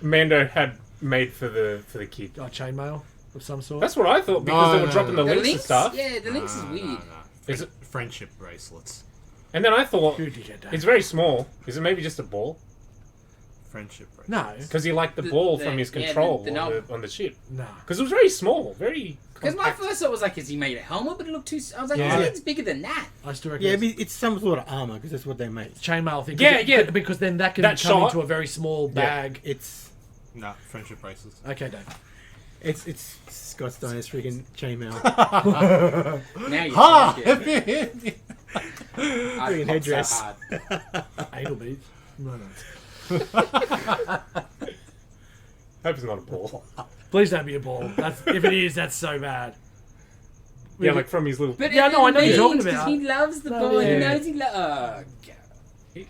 Mando had made for the kid? Oh, chainmail of some sort. That's what I thought because they were No, dropping no. the links and stuff. Yeah, the links is weird. Is it? Friendship bracelets. And then I thought Who did you get that? it's very small. Is it maybe just a ball? Friendship bracelets. No. Because he liked the The- ball the- from his yeah, control the knob. on the ship. No. Because it was very small, very. Because my compact. first thought was like, has he made a helmet? But it looked too. I was like, Yeah. this thing's bigger than that. I still reckon Yeah, it's it's some sort of armor because that's what they make. chainmail thing. Yeah, yeah. Because then that can That come shot- into a very small bag. It's No, friendship bracelets. Okay, Dave. it's Scott Steiner's freaking chainmail. Now you Ha! I Freaking popped headdress. so hard. Anal beads. No. Hope it's not a ball. Please don't be a ball. If it is, that's so bad. Yeah, like from his little. But Yeah, no, I know what you're talking because about. he loves the No, ball. yeah. He knows he loves. Oh, God.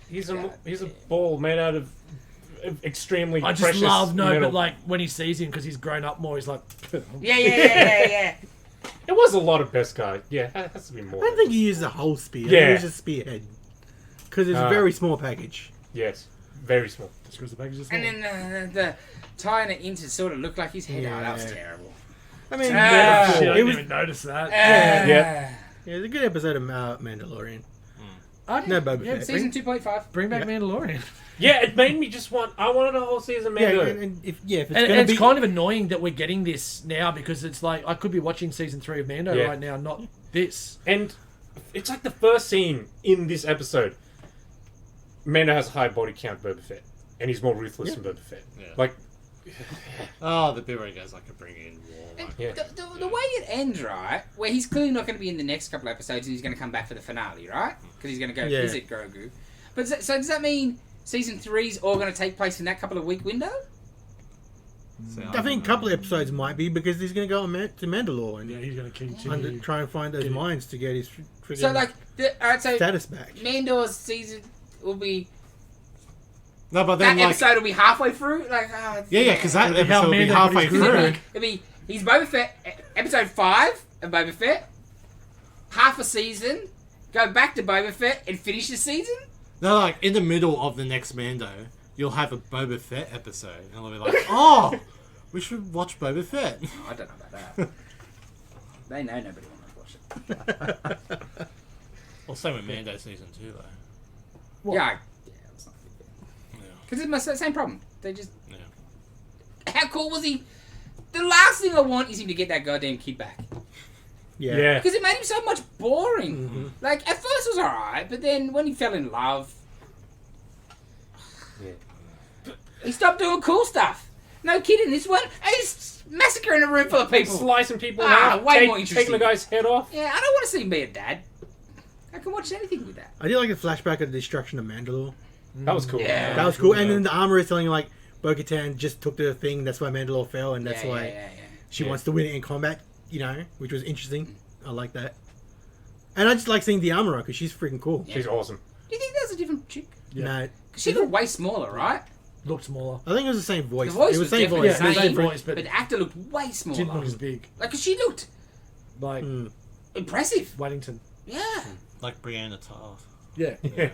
He's a ball made out of extremely. I just precious love metal. but like when he sees him because he's grown up more, he's like, Yeah. It was a lot of best guy. Yeah, it has to be more. I don't think he used the whole spear. Yeah. It was just spearhead. Because it's a very small package. Yes, very small. just because the package is small. And then the tying it in to sort of look like his head. Oh, that was Yeah. terrible. I mean, Shit, I it didn't was even notice that. Yeah. yeah, it was a good episode of Mandalorian. No Boba Fett. Season 2.5. Bring back Mandalorian. Yeah, it made me just want. I wanted a whole season, Yeah, Mando. and if it's And gonna it's be kind of annoying that we're getting this now because it's like I could be watching season 3 of Mando Yeah. right now, not this. And it's like the first scene in this episode. Mando has a high body count, Boba Fett, and he's more ruthless than Boba Fett. Yeah. Like, Oh, the bit where he goes, I could bring in war. Like, yeah, The way it ends, right, where he's clearly not going to be in the next couple episodes and he's going to come back for the finale, right? Because he's going to go Yeah. visit Grogu. But so does that mean season 3's all going to take place in that couple of week window? so I think a couple of episodes might be because he's going to go to Mandalore and Yeah, he's going to continue. try and find those mines to get his friggin' So like, alright, so status back. Mando's season will be no, but then that like, episode will be halfway through. Like, yeah, because that It'll be how episode will be Mando halfway got his through. It'll be he's Boba Fett, episode 5 of Boba Fett, half a season, go back to Boba Fett and finish the season. No, like in the middle of the next Mando, you'll have a Boba Fett episode, and they'll be like, "Oh, we should watch Boba Fett." Oh, I don't know about that. They know nobody wants to watch it. Well, same with Mando season 2, though. What? Yeah, it's not Yeah. because it's the same problem. They just Yeah. how cool was he? The last thing I want is him to get that goddamn kid back yeah. because it made him so much boring. Like at first it was alright, but then when he fell in love, he stopped doing cool stuff. No kidding, this one he's massacring a room full of people. Slicing people in Ah, half, way more interesting. taking the guy's head off. Yeah, I don't want to see me a dad. I can watch anything with that. I did like the flashback of the destruction of Mandalore. That was cool. Yeah. That was cool. And then the armor is telling you like Bo-Katan just took the thing. That's why Mandalore fell, and that's why she Yeah. wants to win it in combat. You know, which was interesting. I like that. And I just like seeing the armorer because she's freaking cool. She's awesome. Do you think that's a different chick? Yeah. No, 'Cause she looked way smaller, right? Looked smaller. I think it was the same voice. The voice it was the same definitely voice. the Yeah, same, same voice, but but the actor looked way smaller. didn't look as big. Like, 'cause she looked Like impressive. Waddington. Yeah. I Like Brianna Tarth. Yeah. Yeah.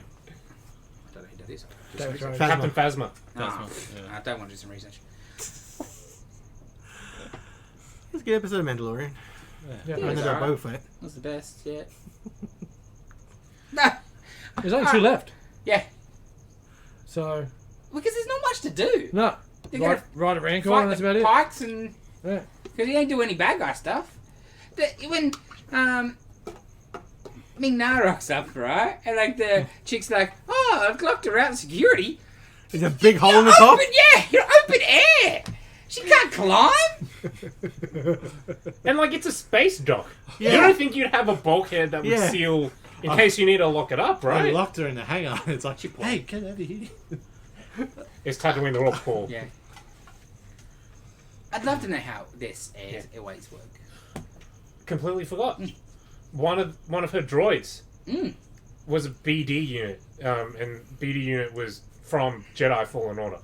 don't know who that is. David Throne. Captain Phasma. Yeah. I don't want to do some research. It's a good episode of Mandalorian. Yeah. I know about Boba Fett. That's the best, yeah. No. There's only 2 left. Yeah. So, Because there's not much to do. no. They're Ride, gonna ride a Rancor Fight and that's the about it. Pikes and Yeah. because he ain't do any bad guy stuff. When Ming Na rocks up, right? And like the chick's like, "Oh, I've locked her out in security." There's a big hole in the top. Open, yeah, you're open air. She can't climb. And like it's a space dock. Yeah. You don't think you'd have a bulkhead that would Yeah. seal in case you need to lock it up, I right? locked her in the hangar. It's like, hey, get out of here. It's Tatooine the Rock Pool. Yeah. I'd love to know how this airways work. Completely forgot. One of her droids Mm. was a BD unit, and BD unit was from Jedi Fallen Order.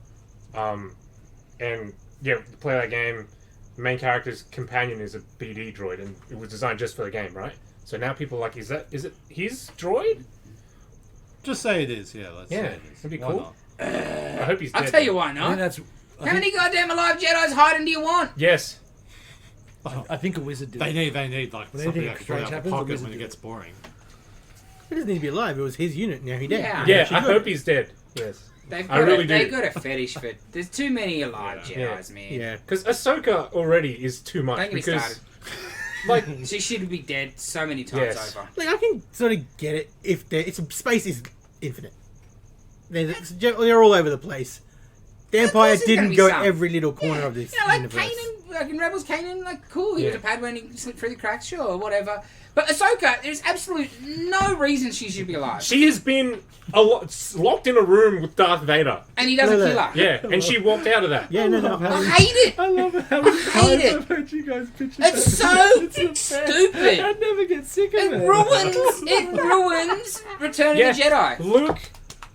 And yeah, to play that game, the main character's companion is a BD droid, and it was designed just for the game, right? So now people are like, is it his droid? Just say it is, yeah. Let's Yeah, say it is. that'd be Why cool. not? I hope he's dead. I'll tell you why I think not. that's. How many goddamn alive Jedi's hiding do you want? Yes. I think a wizard did. They it. need like When something anything that can pull out strange the happens, the pocket wizard when it do gets boring. He doesn't need to be alive. It was his unit. Now he dead. Yeah. Yeah, She I good. hope he's dead. Yes. They've I got really they've do. got a fetish for. There's too many alive Yeah. Jedi's, man. Yeah. Because Ahsoka already is too much. Don't get me Because, started. like, She should be dead so many times Yes. over. Like I can sort of get it if space is infinite. They're all over the place. The Empire course there's gonna didn't be go some. every little corner of this You know, like universe. Kanan, like in Rebels, Kanan, like cool. He was Yeah. a Padway and he slipped through the cracks, sure, whatever. But Ahsoka, there's absolute no reason she should be alive, She has been locked in a room with Darth Vader. and he doesn't No, no. kill her. Yeah, and she walked out of that. Yeah, no. I hate it. I love how I many hate times it. I've heard you guys picture It's that. so It's the best. stupid. I never get sick of It it. ruins Return Yeah, of the Jedi. Luke.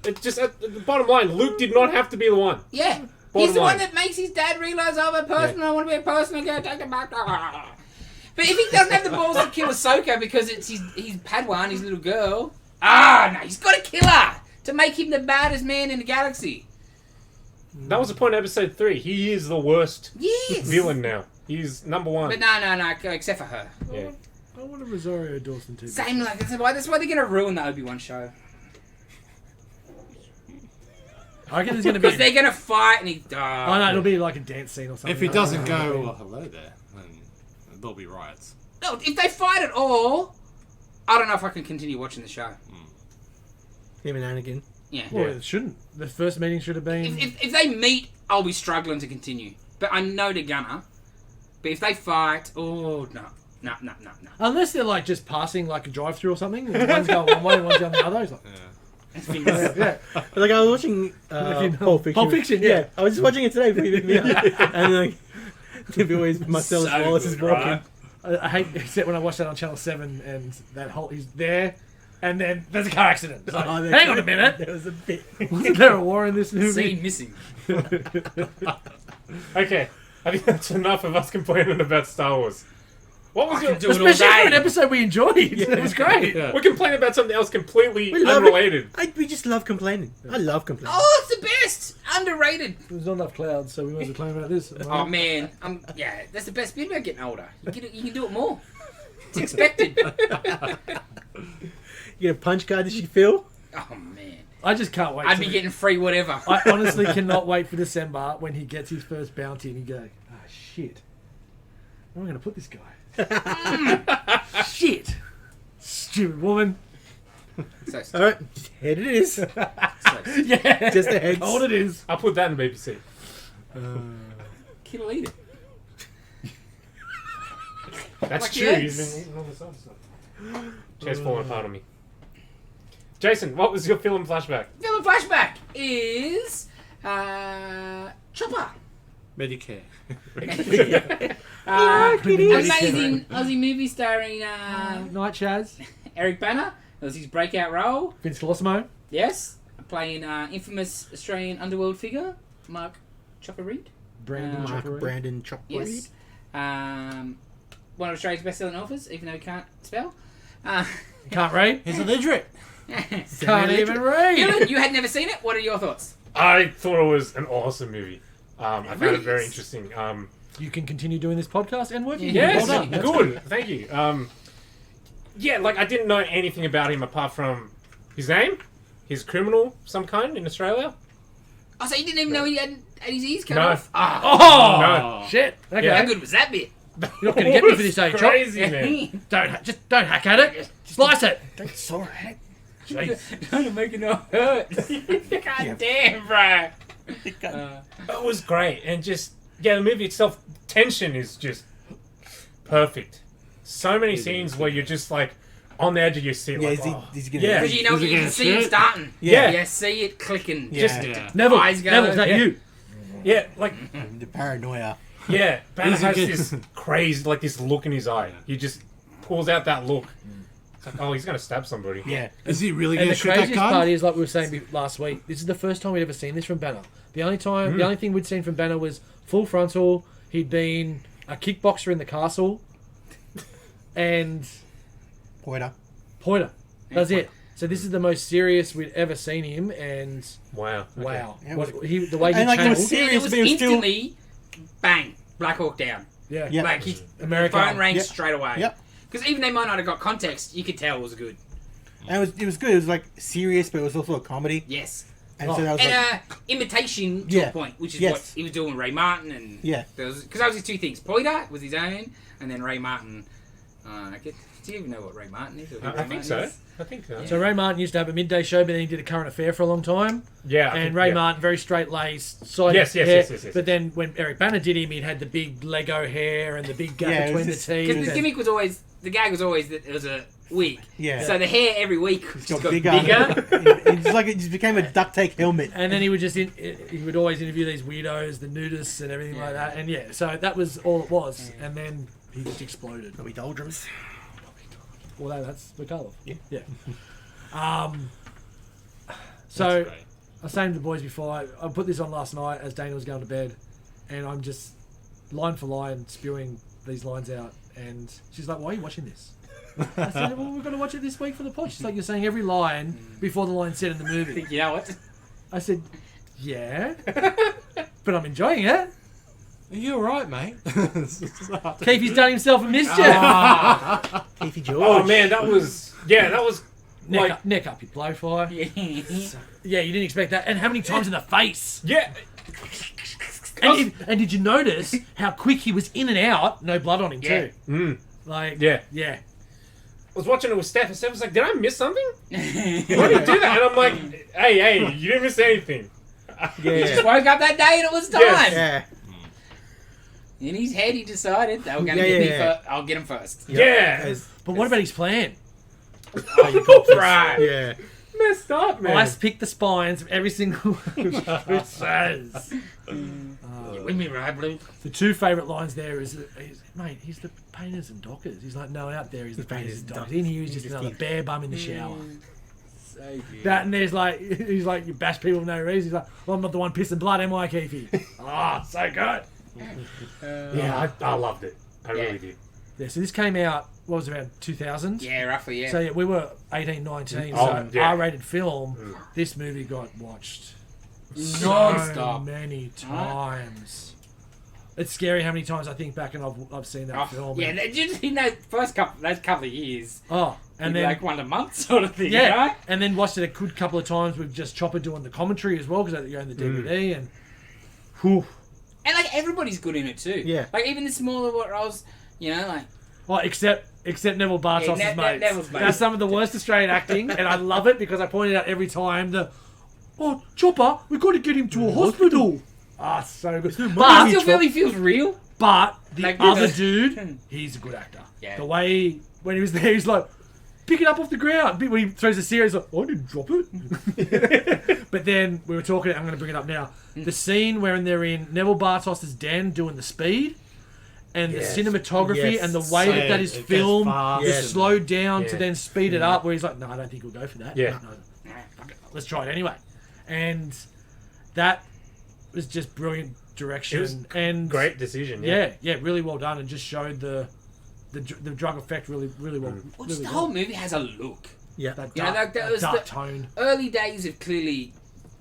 It just at the bottom line, Luke did not have to be the one. Yeah. Bottom He's the one line. that makes his dad realise, I'm a person, I want to be a person, I'm going to take them back. But if he doesn't have the balls to kill Ahsoka because it's his Padawan, his little girl, no, he's got to kill her to make him the baddest man in the galaxy. That was the point of episode 3. He is the worst Yes. villain now. He's number 1. But no, except for her. Yeah. I want a Rosario Dawson too. Same like that's why they're going to ruin the Obi-Wan show. I reckon there's going to Because be. they're going to fight and he. Oh no, it'll be like a dance scene or something. If he doesn't go, well, hello there, then there'll be riots. No, if they fight at all, I don't know if I can continue watching the show. Him and Anakin. Yeah. Well, it shouldn't. The first meeting should have been. If they meet, I'll be struggling to continue. But I know they're gonna. But if they fight, no. Unless they're like just passing like a drive-through or something. And one's going one way and one's going the other. It's like, yeah. Like I was watching Pulp Fiction. Pulp Fiction, yeah. I was just watching it today. Believe it or not. And like, there'd be always Marcellus So Wallace is good, walking. right? I hate except when I watched that on Channel 7 and that whole he's there and then there's a car accident. It's like, Oh, hang on a minute. There was a bit. Wasn't there a war in this movie? Scene missing. Okay, I think that's enough of us complaining about Star Wars. What was your... do it all Especially for an day. episode we enjoyed. It was great. Yeah. We're complaining about something else completely We love unrelated. We just love complaining. I love complaining. Oh, it's the best. Underrated. There's not enough clouds, so we might as well complain about this. Oh man, that's the best bit about getting older. You can do it more. It's expected. You get a punch card that she feel. Oh man, I just can't wait. I'd be getting free whatever. I honestly cannot wait for December when he gets his first bounty and he go, shit. Where am I going to put this guy? Shit. Stupid woman. So All right, head it is. Yeah. Just the heads. Hold it is. I'll put that in BBC. kid'll eat it. That's Like true. eggs. He's been eating all this other stuff. Chair's falling apart on me. Jason, what was your film flashback? Film flashback is Chopper. Medicare. Amazing Aussie movie starring Night Chaz. Eric Bana. That was his breakout role. Vince Colosimo. Yes, playing infamous Australian underworld figure Mark Chopper Reed. Brandon Mark Chopper. Brandon Chopper. Yes. One of Australia's best-selling authors, even though he can't spell. Can't read. He's illiterate. Can't even read. Dylan, you had never seen it. What are your thoughts? I thought it was an awesome movie. I found really it very is. interesting. You can continue doing this podcast and working. Yes, Well done. That's good. Thank you. Yeah, like I didn't know anything about him apart from his name. He's a criminal of some kind in Australia. Oh, so you didn't even know he had his ears cut No. off? Ah, Oh, No. shit. Okay. Yeah. how good was that bit? You're not going to get me for this, eh, Chop? Crazy, man. Don't hack at it. Slice it. Don't saw it. Trying to make it not hurt. God damn, bro. It was great, and just the movie itself, tension is just perfect. So many scenes where you're just like on the edge of your seat. Yeah, like, is he, oh. is he gonna? Yeah. Because you know Was it you can gonna see it shoot? starting. Yeah. You see it clicking. Yeah. Just Yeah. Neville. Eyes go. Neville, is that Yeah. you? Yeah, like The paranoia. yeah, Banner Is he has good? this crazy, like this look in his eye. He just pulls out that look. It's like, oh, he's gonna stab somebody. Yeah. Is he really And going the to shoot that craziest part gun? is, like we were saying last week, this is the first time we'd ever seen this from Banner. The only thing we'd seen from Banner was full frontal. He'd been a kickboxer in the castle, and Pointer. Pointer. That's it. So this is the most serious we'd ever seen him, and Wow. Okay. wow, Yeah, the way he and, like, it was channeled. serious. And it was but it was still- instantly, bang, Black Hawk down. Yeah, Yeah. Like his America. phone rang Yep. straight away. Yep. Because even they might not have got context, you could tell it was good. And it was good. It was like serious, but it was also a comedy. Yes. And so that was And like, imitation to Yeah. a point, which is Yes. what he was doing with Ray Martin. And Yeah. because that was his two things. Poiter was his own, and then Ray Martin Do you even know what Ray Martin is? Or who I Ray think Martin so. is? I think so. So Ray Martin used to have a midday show, but then he did a current affair for a long time. Yeah. I And think- Ray yeah. Martin, very straight laced, side Yes, hair. yes. But then when Eric Bana did him, he'd had the big Lego hair and the big gap Yeah, between the it's teeth. Because the and- gimmick was always, the gag was always that it was a wig. Yeah. So the hair every week just got bigger. bigger. It's like it just became a duct tape helmet. And then he would he would always interview these weirdos, the nudists and everything like that. And yeah, so that was all it was. And then he just exploded. Nobby doldrums. Well, that's McCullough. Yeah. So That's great. I was saying to the boys before, I put this on last night as Dana was going to bed, and I'm just line for line spewing these lines out. And she's like, "Why are you watching this?" I said, "Well, we're going to watch it this week for the pod." She's like, "You're saying every line before the line said in the movie." Think you know what? I said, "Yeah, but I'm enjoying it." Are you alright, mate? Keith's done himself a mischief. Keithy George. Oh man, that was Neck up, you blowfly. Yeah, you didn't expect that. And how many times in the face? yeah. And did you notice how quick he was in and out? No blood on him Yeah. too. Mm. Like Yeah. yeah. I was watching it with Steph, and Steph was like, "Did I miss something? Why did you do that?" And I'm like, "Hey, you didn't miss anything." Yeah. Just woke up that day and it was time. Yes. Yeah. In his head, he decided they were going to Yeah, get me yeah. first. I'll get him first. Yeah. As- But what about his plan? Right. yeah. Messed up, man. I picked the spines of every single it says. You with me, right, Blue? The two favourite lines there is, mate, he's the painters and dockers. He's like, no, out there he's the painters and dockers. In here he's just another bare bum in the shower. So good. That and there's like, he's like, you bash people for no reason. He's like, well, I'm not the one pissing blood, am I, Keithy? Ah, so good. Yeah, I loved it. I really did. Yeah, so this came out, what was it, around 2000? Yeah, roughly, yeah. So yeah, we were 18, 19, Oh, so yeah. R-rated film. This movie got watched so Non-stop. many times. It's scary how many times I think back and I've seen that film. Yeah, those couple of years. Oh, and then like 1 a month sort of thing, yeah, right? and then watched it a good couple of times with just Chopper doing the commentary as well because you're in the DVD and. Whew. And like everybody's good in it too. Yeah. Like even the smaller roles, you know, like Well, except Neville Bartos's Yeah, mates. Neville's mates. That's some of the worst Australian acting, and I love it because I point it out every time. Oh, Chopper, we've got to get him to a hospital. Ah, so good. I still feel he feels real. But the Like, other yeah. dude, he's a good actor. Yeah. The way when he was there, he's like, pick it up off the ground. When he throws the series, like, I didn't drop it. But then we were talking. I'm going to bring it up now. The scene where they're in Neville Bartos's den doing the speed, and Yes. the cinematography Yes. and the way So that is it gets filmed fast. is Yes. slowed down to Yeah. then speed it up. Where he's like, no, I don't think we'll go for that. Yeah. No, fuck it. Let's try it anyway. And that was just brilliant direction It was and Great decision. yeah, really well done, and just showed the drug effect really well. Well, Really just the well. whole movie has a look. Yeah. That You know, dark, like that was dark the- tone. Early days of clearly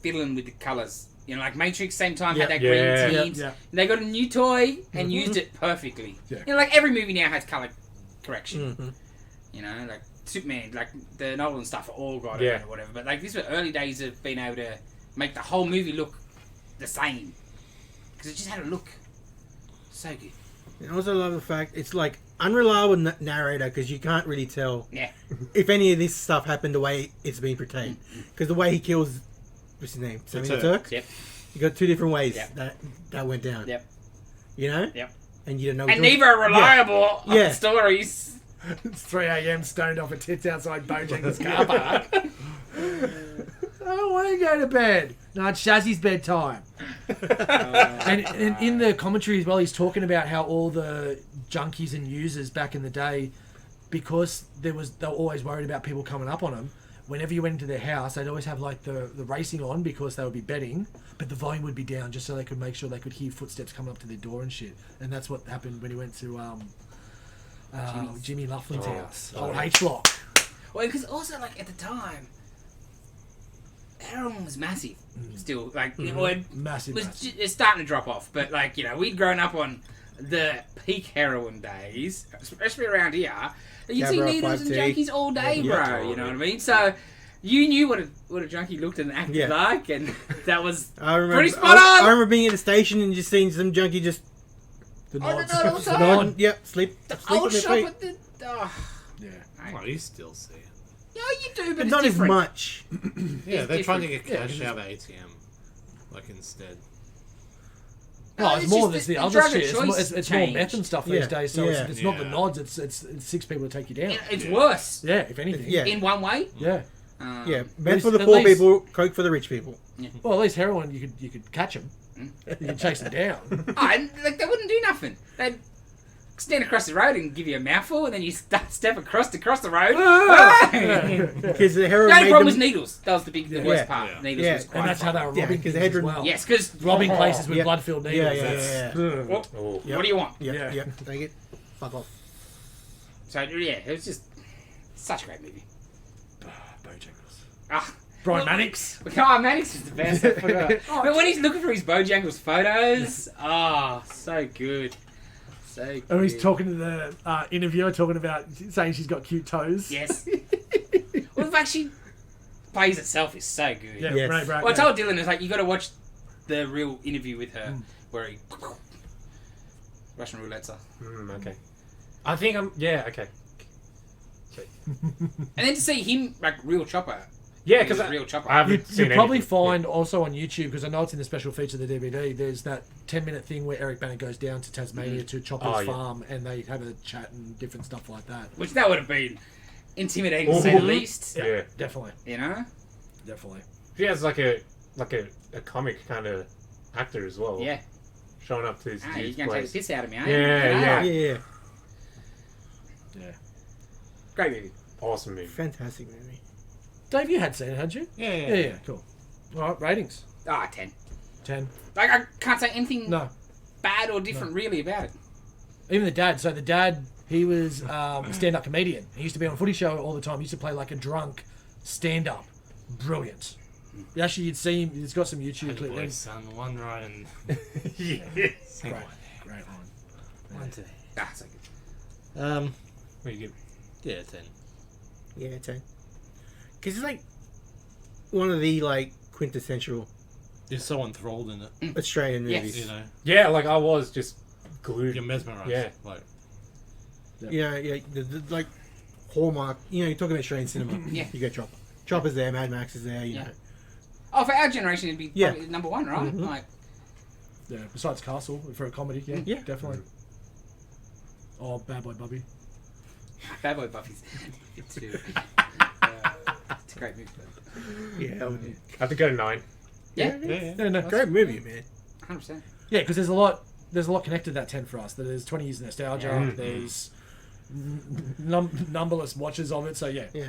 fiddling with the colours. You know, like Matrix, same time Yeah. had that Yeah. green tint. Yeah. They got a new toy and used it perfectly. Yeah. You know, like every movie now has colour correction. Mhm. You know, like Superman, like the Nolan stuff, all got Yeah. it or whatever. But like these were early days of being able to make the whole movie look the same because it just had a look so good. And I also love the fact it's like unreliable narrator because you can't really tell Yeah, if any of this stuff happened the way it's been portrayed. Because the way he kills, what's his name? Sammy the Turk. yep, You got two different ways Yep. that went down. yep, You know. yep. And you don't know. And which neither are reliable Yeah. stories. It's 3 a.m. stoned off a tits outside Bojangles car park. I don't want to go to bed. No, it's Shazzy's bedtime. And in the commentary as well, he's talking about how all the junkies and users back in the day, because they were always worried about people coming up on them. Whenever you went into their house, they'd always have like the racing on because they would be betting, but the volume would be down just so they could make sure they could hear footsteps coming up to their door and shit. And that's what happened when he went to Jimmy Laughlin's house, old H Block. Well, because also like at the time, heroin was massive. Still, like you know, it Massive. was it's starting to drop off. But like you know, we'd grown up on the peak heroin days, especially around here. You see Cabra, needles and 5T. junkies all day, Yeah, bro. You know what I mean? So you knew what a junkie looked and acted Yeah. like, and that was I remember. pretty spot on. I remember being at the station and just seeing some junkie just The Oh, nods. the nod all the The time. nod. yep sleep the sleep old on their shop feet. at the Oh, Yeah. Oh, you still see it. yeah, you do, but But it's not different. as much. Yeah, It's they're trying to different. get cash out of ATM, like instead. No, it's more just than the the other drug shit. of It's more, choice it's more changed. meth and stuff Yeah, these days. So yeah. it's not the Yeah. nods. It's 6 people to take you down. It's worse. Yeah, if anything. Yeah. In one way. Yeah. Yeah, At meth least- for the at poor least- people, coke for the rich people. Well, at least heroin, you could catch them. You could chase them down. And, like, they wouldn't do nothing. They'd stand across the road and give you a mouthful, and then you step across to cross the road. Because the heroin The only made problem was them... needles. That was the Yeah. worst part. Yeah. Needles Yeah. was quite And that's how they fun. were Yeah, robbing because things they as had- well. Yes, because Robbing places with Yeah. blood-filled needles. Yeah, yeah, That's- yeah. Oh. Yep. What do you want? Yep, Yeah. yep. Take it. Fuck off. So yeah, it was just such a great movie. Bojangles. Ah, Brian Well, Mannix. oh, Mannix is the best. I forgot. But when he's looking for his Bojangles photos, so good, so good. And he's talking to the interviewer, talking about saying she's got cute toes. Yes. Well, the fact she plays itself is so good. Yeah, Yes. right. Well, I told Dylan, it's like, you got to watch the real interview with her, where he Russian roulette. Okay. I think I'm. Yeah. Okay. And then to see him like real chopper. Yeah, He because was a real chopper. I haven't You'd seen probably anything. find also on YouTube, because I know it's in the special feature of the DVD, there's that 10-minute thing where Eric Bana goes down to Tasmania to Chopper's Oh, yeah. farm, and they have a chat and different stuff like that. Which that would have been intimidating to say the least. Yeah. Definitely. You know? Definitely. He has like a comic kind of actor as well. Yeah. Showing up to his Ah, you're dude's going to take place. the piss out of me, eh? Yeah, You know? yeah. Yeah, Yeah. Great movie. Awesome movie. fantastic movie. Dave, you had seen it, hadn't you? Yeah. Yeah, cool. All right, ratings. 10. 10. Like, I can't say anything No. bad or different really about it. Even the dad. So the dad, he was a stand-up comedian. He used to be on a footy show all the time. He used to play like a drunk stand-up. Brilliant. Actually, you'd see him. He's got some YouTube Hey, clips. boy, son, one right and Yes. second Great. one. Great line. One today. So good. What do you give? Yeah, 10. Yeah, 10. Because it's like one of the like quintessential You're so enthralled in it, Australian Yes. movies. you know. Yeah, like I was just glued. You're mesmerized. Yeah. Like, You know, yeah, the like Hallmark. You know, you're talking about Australian cinema. Yeah. You got Chopper. Chopper's there. Mad Max is there. You Yeah. know. Oh, for our generation, it'd be Yeah. probably number one, right? Mhm. Like, Yeah, besides Castle, for a comedy, yeah, Yeah. definitely. Oh, Bad Boy Bubby. Bad Boy Buffy's good too. It's a great movie. Yeah. I have to go to 9. Yeah, yeah. No, no. Great movie, man. 100%. Yeah, because there's a lot connected to that 10 for us. There's 20 years of nostalgia. Yeah. There's numberless watches of it. So yeah, Yeah.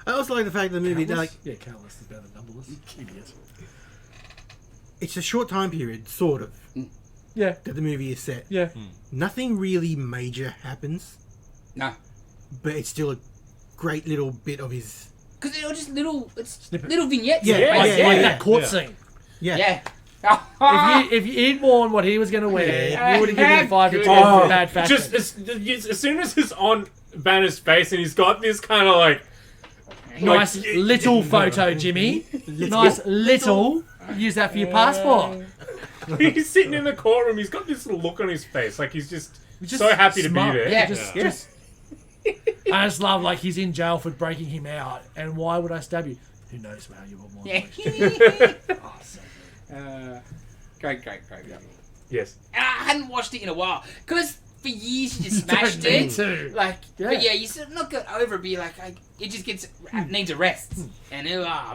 I also like the fact that the movie, Countless? like, Yeah, countless is better than numberless. Idiot. it's a short time period, sort of, Yeah, that the movie is set. yeah. Nothing really major happens, No. but it's still a great little bit of his. Because they're just little, Snippet. little vignettes. Yeah, basically. Like, yeah, like yeah. that court Yeah. scene. Yeah. Yeah. If he'd worn what he was going to wear, Yeah. you would have given him 5 to 10 Oh, for bad fashion. just as soon as it's on Banner's face and he's got this kind of like nice like- little photo, Jimmy. Nice little. Use that for your passport. he's sitting in the courtroom, he's got this little look on his face, like he's just Just so happy to smart. be there. Yeah. Just, Yeah. just. I just love like he's in jail for breaking him out, and why would I stab you? Who knows how you were born? Yeah. Oh, so good. Great movie. Yes. And I hadn't watched it in a while. Because for years you just Don't smashed need it. to. Like, Yeah. but yeah, you sort of not got over it, but you're like, it just needs a rest. And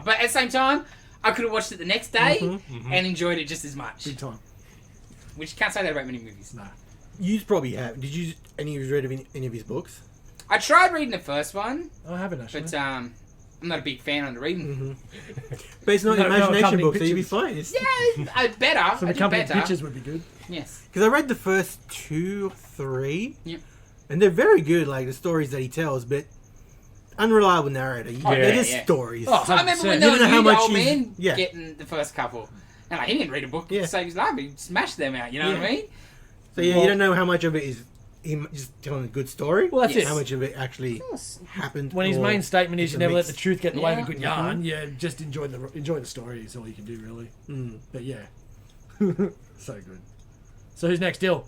but at the same time, I could have watched it the next day and enjoyed it just as much. Big time. Which you can't say that about many movies. No. You probably have. Did you any of you read of any of his books? I tried reading the first one, I haven't actually. but I'm not a big fan of the reading. But it's not No, an no imagination accompanying book, so you'll be pictures. fine. It's, Yeah, better. Some I did accompanying better. pictures would be good. Yes. Because I read the first 2 or 3, Yep. and they're very good, like the stories that he tells, but unreliable narrator. They're just yeah. stories. Oh, So I remember when 100%. there You was don't know how the much old he's- man yeah. getting the first couple. And like, he didn't read a book Yeah. to save his life. He smashed them out, you know what I Yeah. mean? So yeah, you don't know how much of it is him just telling a good story. Well, that's Yes. it. How much of it actually happened. When his or main statement is it's you a never let mix. the truth get in the way of a Yeah. good yarn. Yeah, just enjoy the story is all you can do really. But yeah, so good. So who's next? Dill.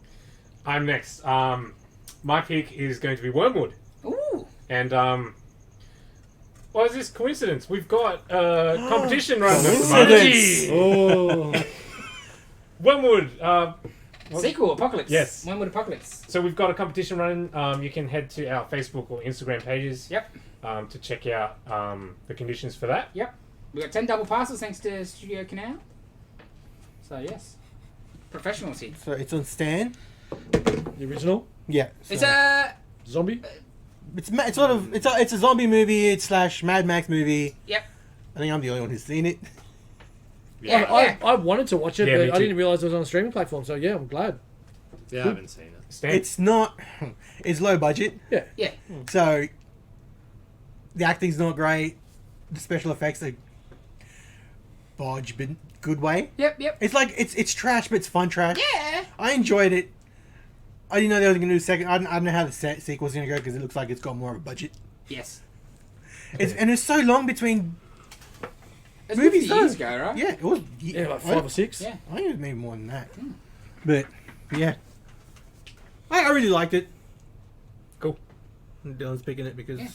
I'm next. My pick is going to be Wormwood. And what is this coincidence? We've got competition running at the moment. Coincidence. Oh. Wormwood. Sequel, Apocalypse. Yes. Wormwood Apocalypse. So we've got a competition running. You can head to our Facebook or Instagram pages. Yep. To check out the conditions for that. Yep. We got 10 double passes thanks to Studio Canal. So yes, professionals here. So it's on Stan. The original Yeah. So It's a zombie. it's sort of it's a zombie movie / Mad Max movie. yep. I think I'm the only one who's seen it. Yeah, I wanted to watch it, Yeah, me but I too. didn't realize it was on a streaming platform. So yeah, I'm glad. Yeah, I haven't seen it. Stan? It's not. It's low budget, Yeah. Yeah. so the acting's not great. The special effects are bodge, but good way. Yep. Yep. It's like it's trash, but it's fun trash. Yeah. I enjoyed it. I didn't know they were going to do a second. I don't know how the sequel's going to go because it looks like it's got more of a budget. Yes. And it's so long between It's movies. 50 years ago, right? Yeah, it was. Yeah, like 5 or 6. Yeah. I think it was maybe more than that. But yeah, I really liked it. Cool. Dylan's picking it because Yeah.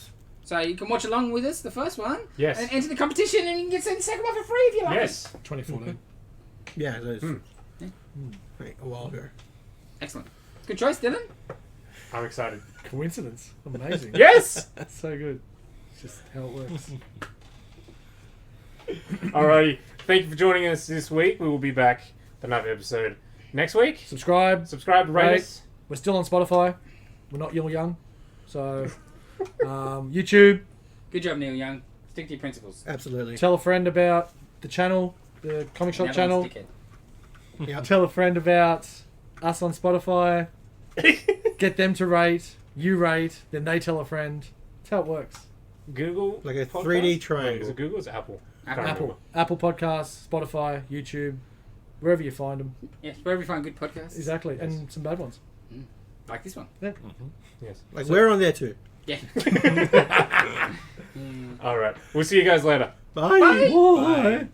So you can watch along with us, the first one. Yes. And enter the competition, and you can get the second one for free if you like. Yes. 2014. yeah, that was Yeah. a while ago. Excellent. Good choice, Dylan. I'm excited. Coincidence. Amazing. Yes! That's so good. It's just how it works. Alrighty. Thank you for joining us this week. We will be back with another episode next week. Subscribe. Subscribe, rate Right. us. We're still on Spotify. We're not young. So, YouTube. Good job, Neil Young. Stick to your principles. Absolutely. Tell a friend about the channel, the comic shop Never channel. once dickhead. Yep. Tell a friend about us on Spotify. Get them to rate. You rate. Then they tell a friend. That's how it works. Google. Like a podcast? 3D Wait, triangle. is it Google or is it Apple? Can't Apple. Apple Podcasts, Spotify, YouTube, wherever you find them. Yes, wherever you find good podcasts. Exactly. And some bad ones. Like this one. Yeah. Yes. Like we're on there too. Yeah. Alright. We'll see you guys later. Bye. Bye. Bye.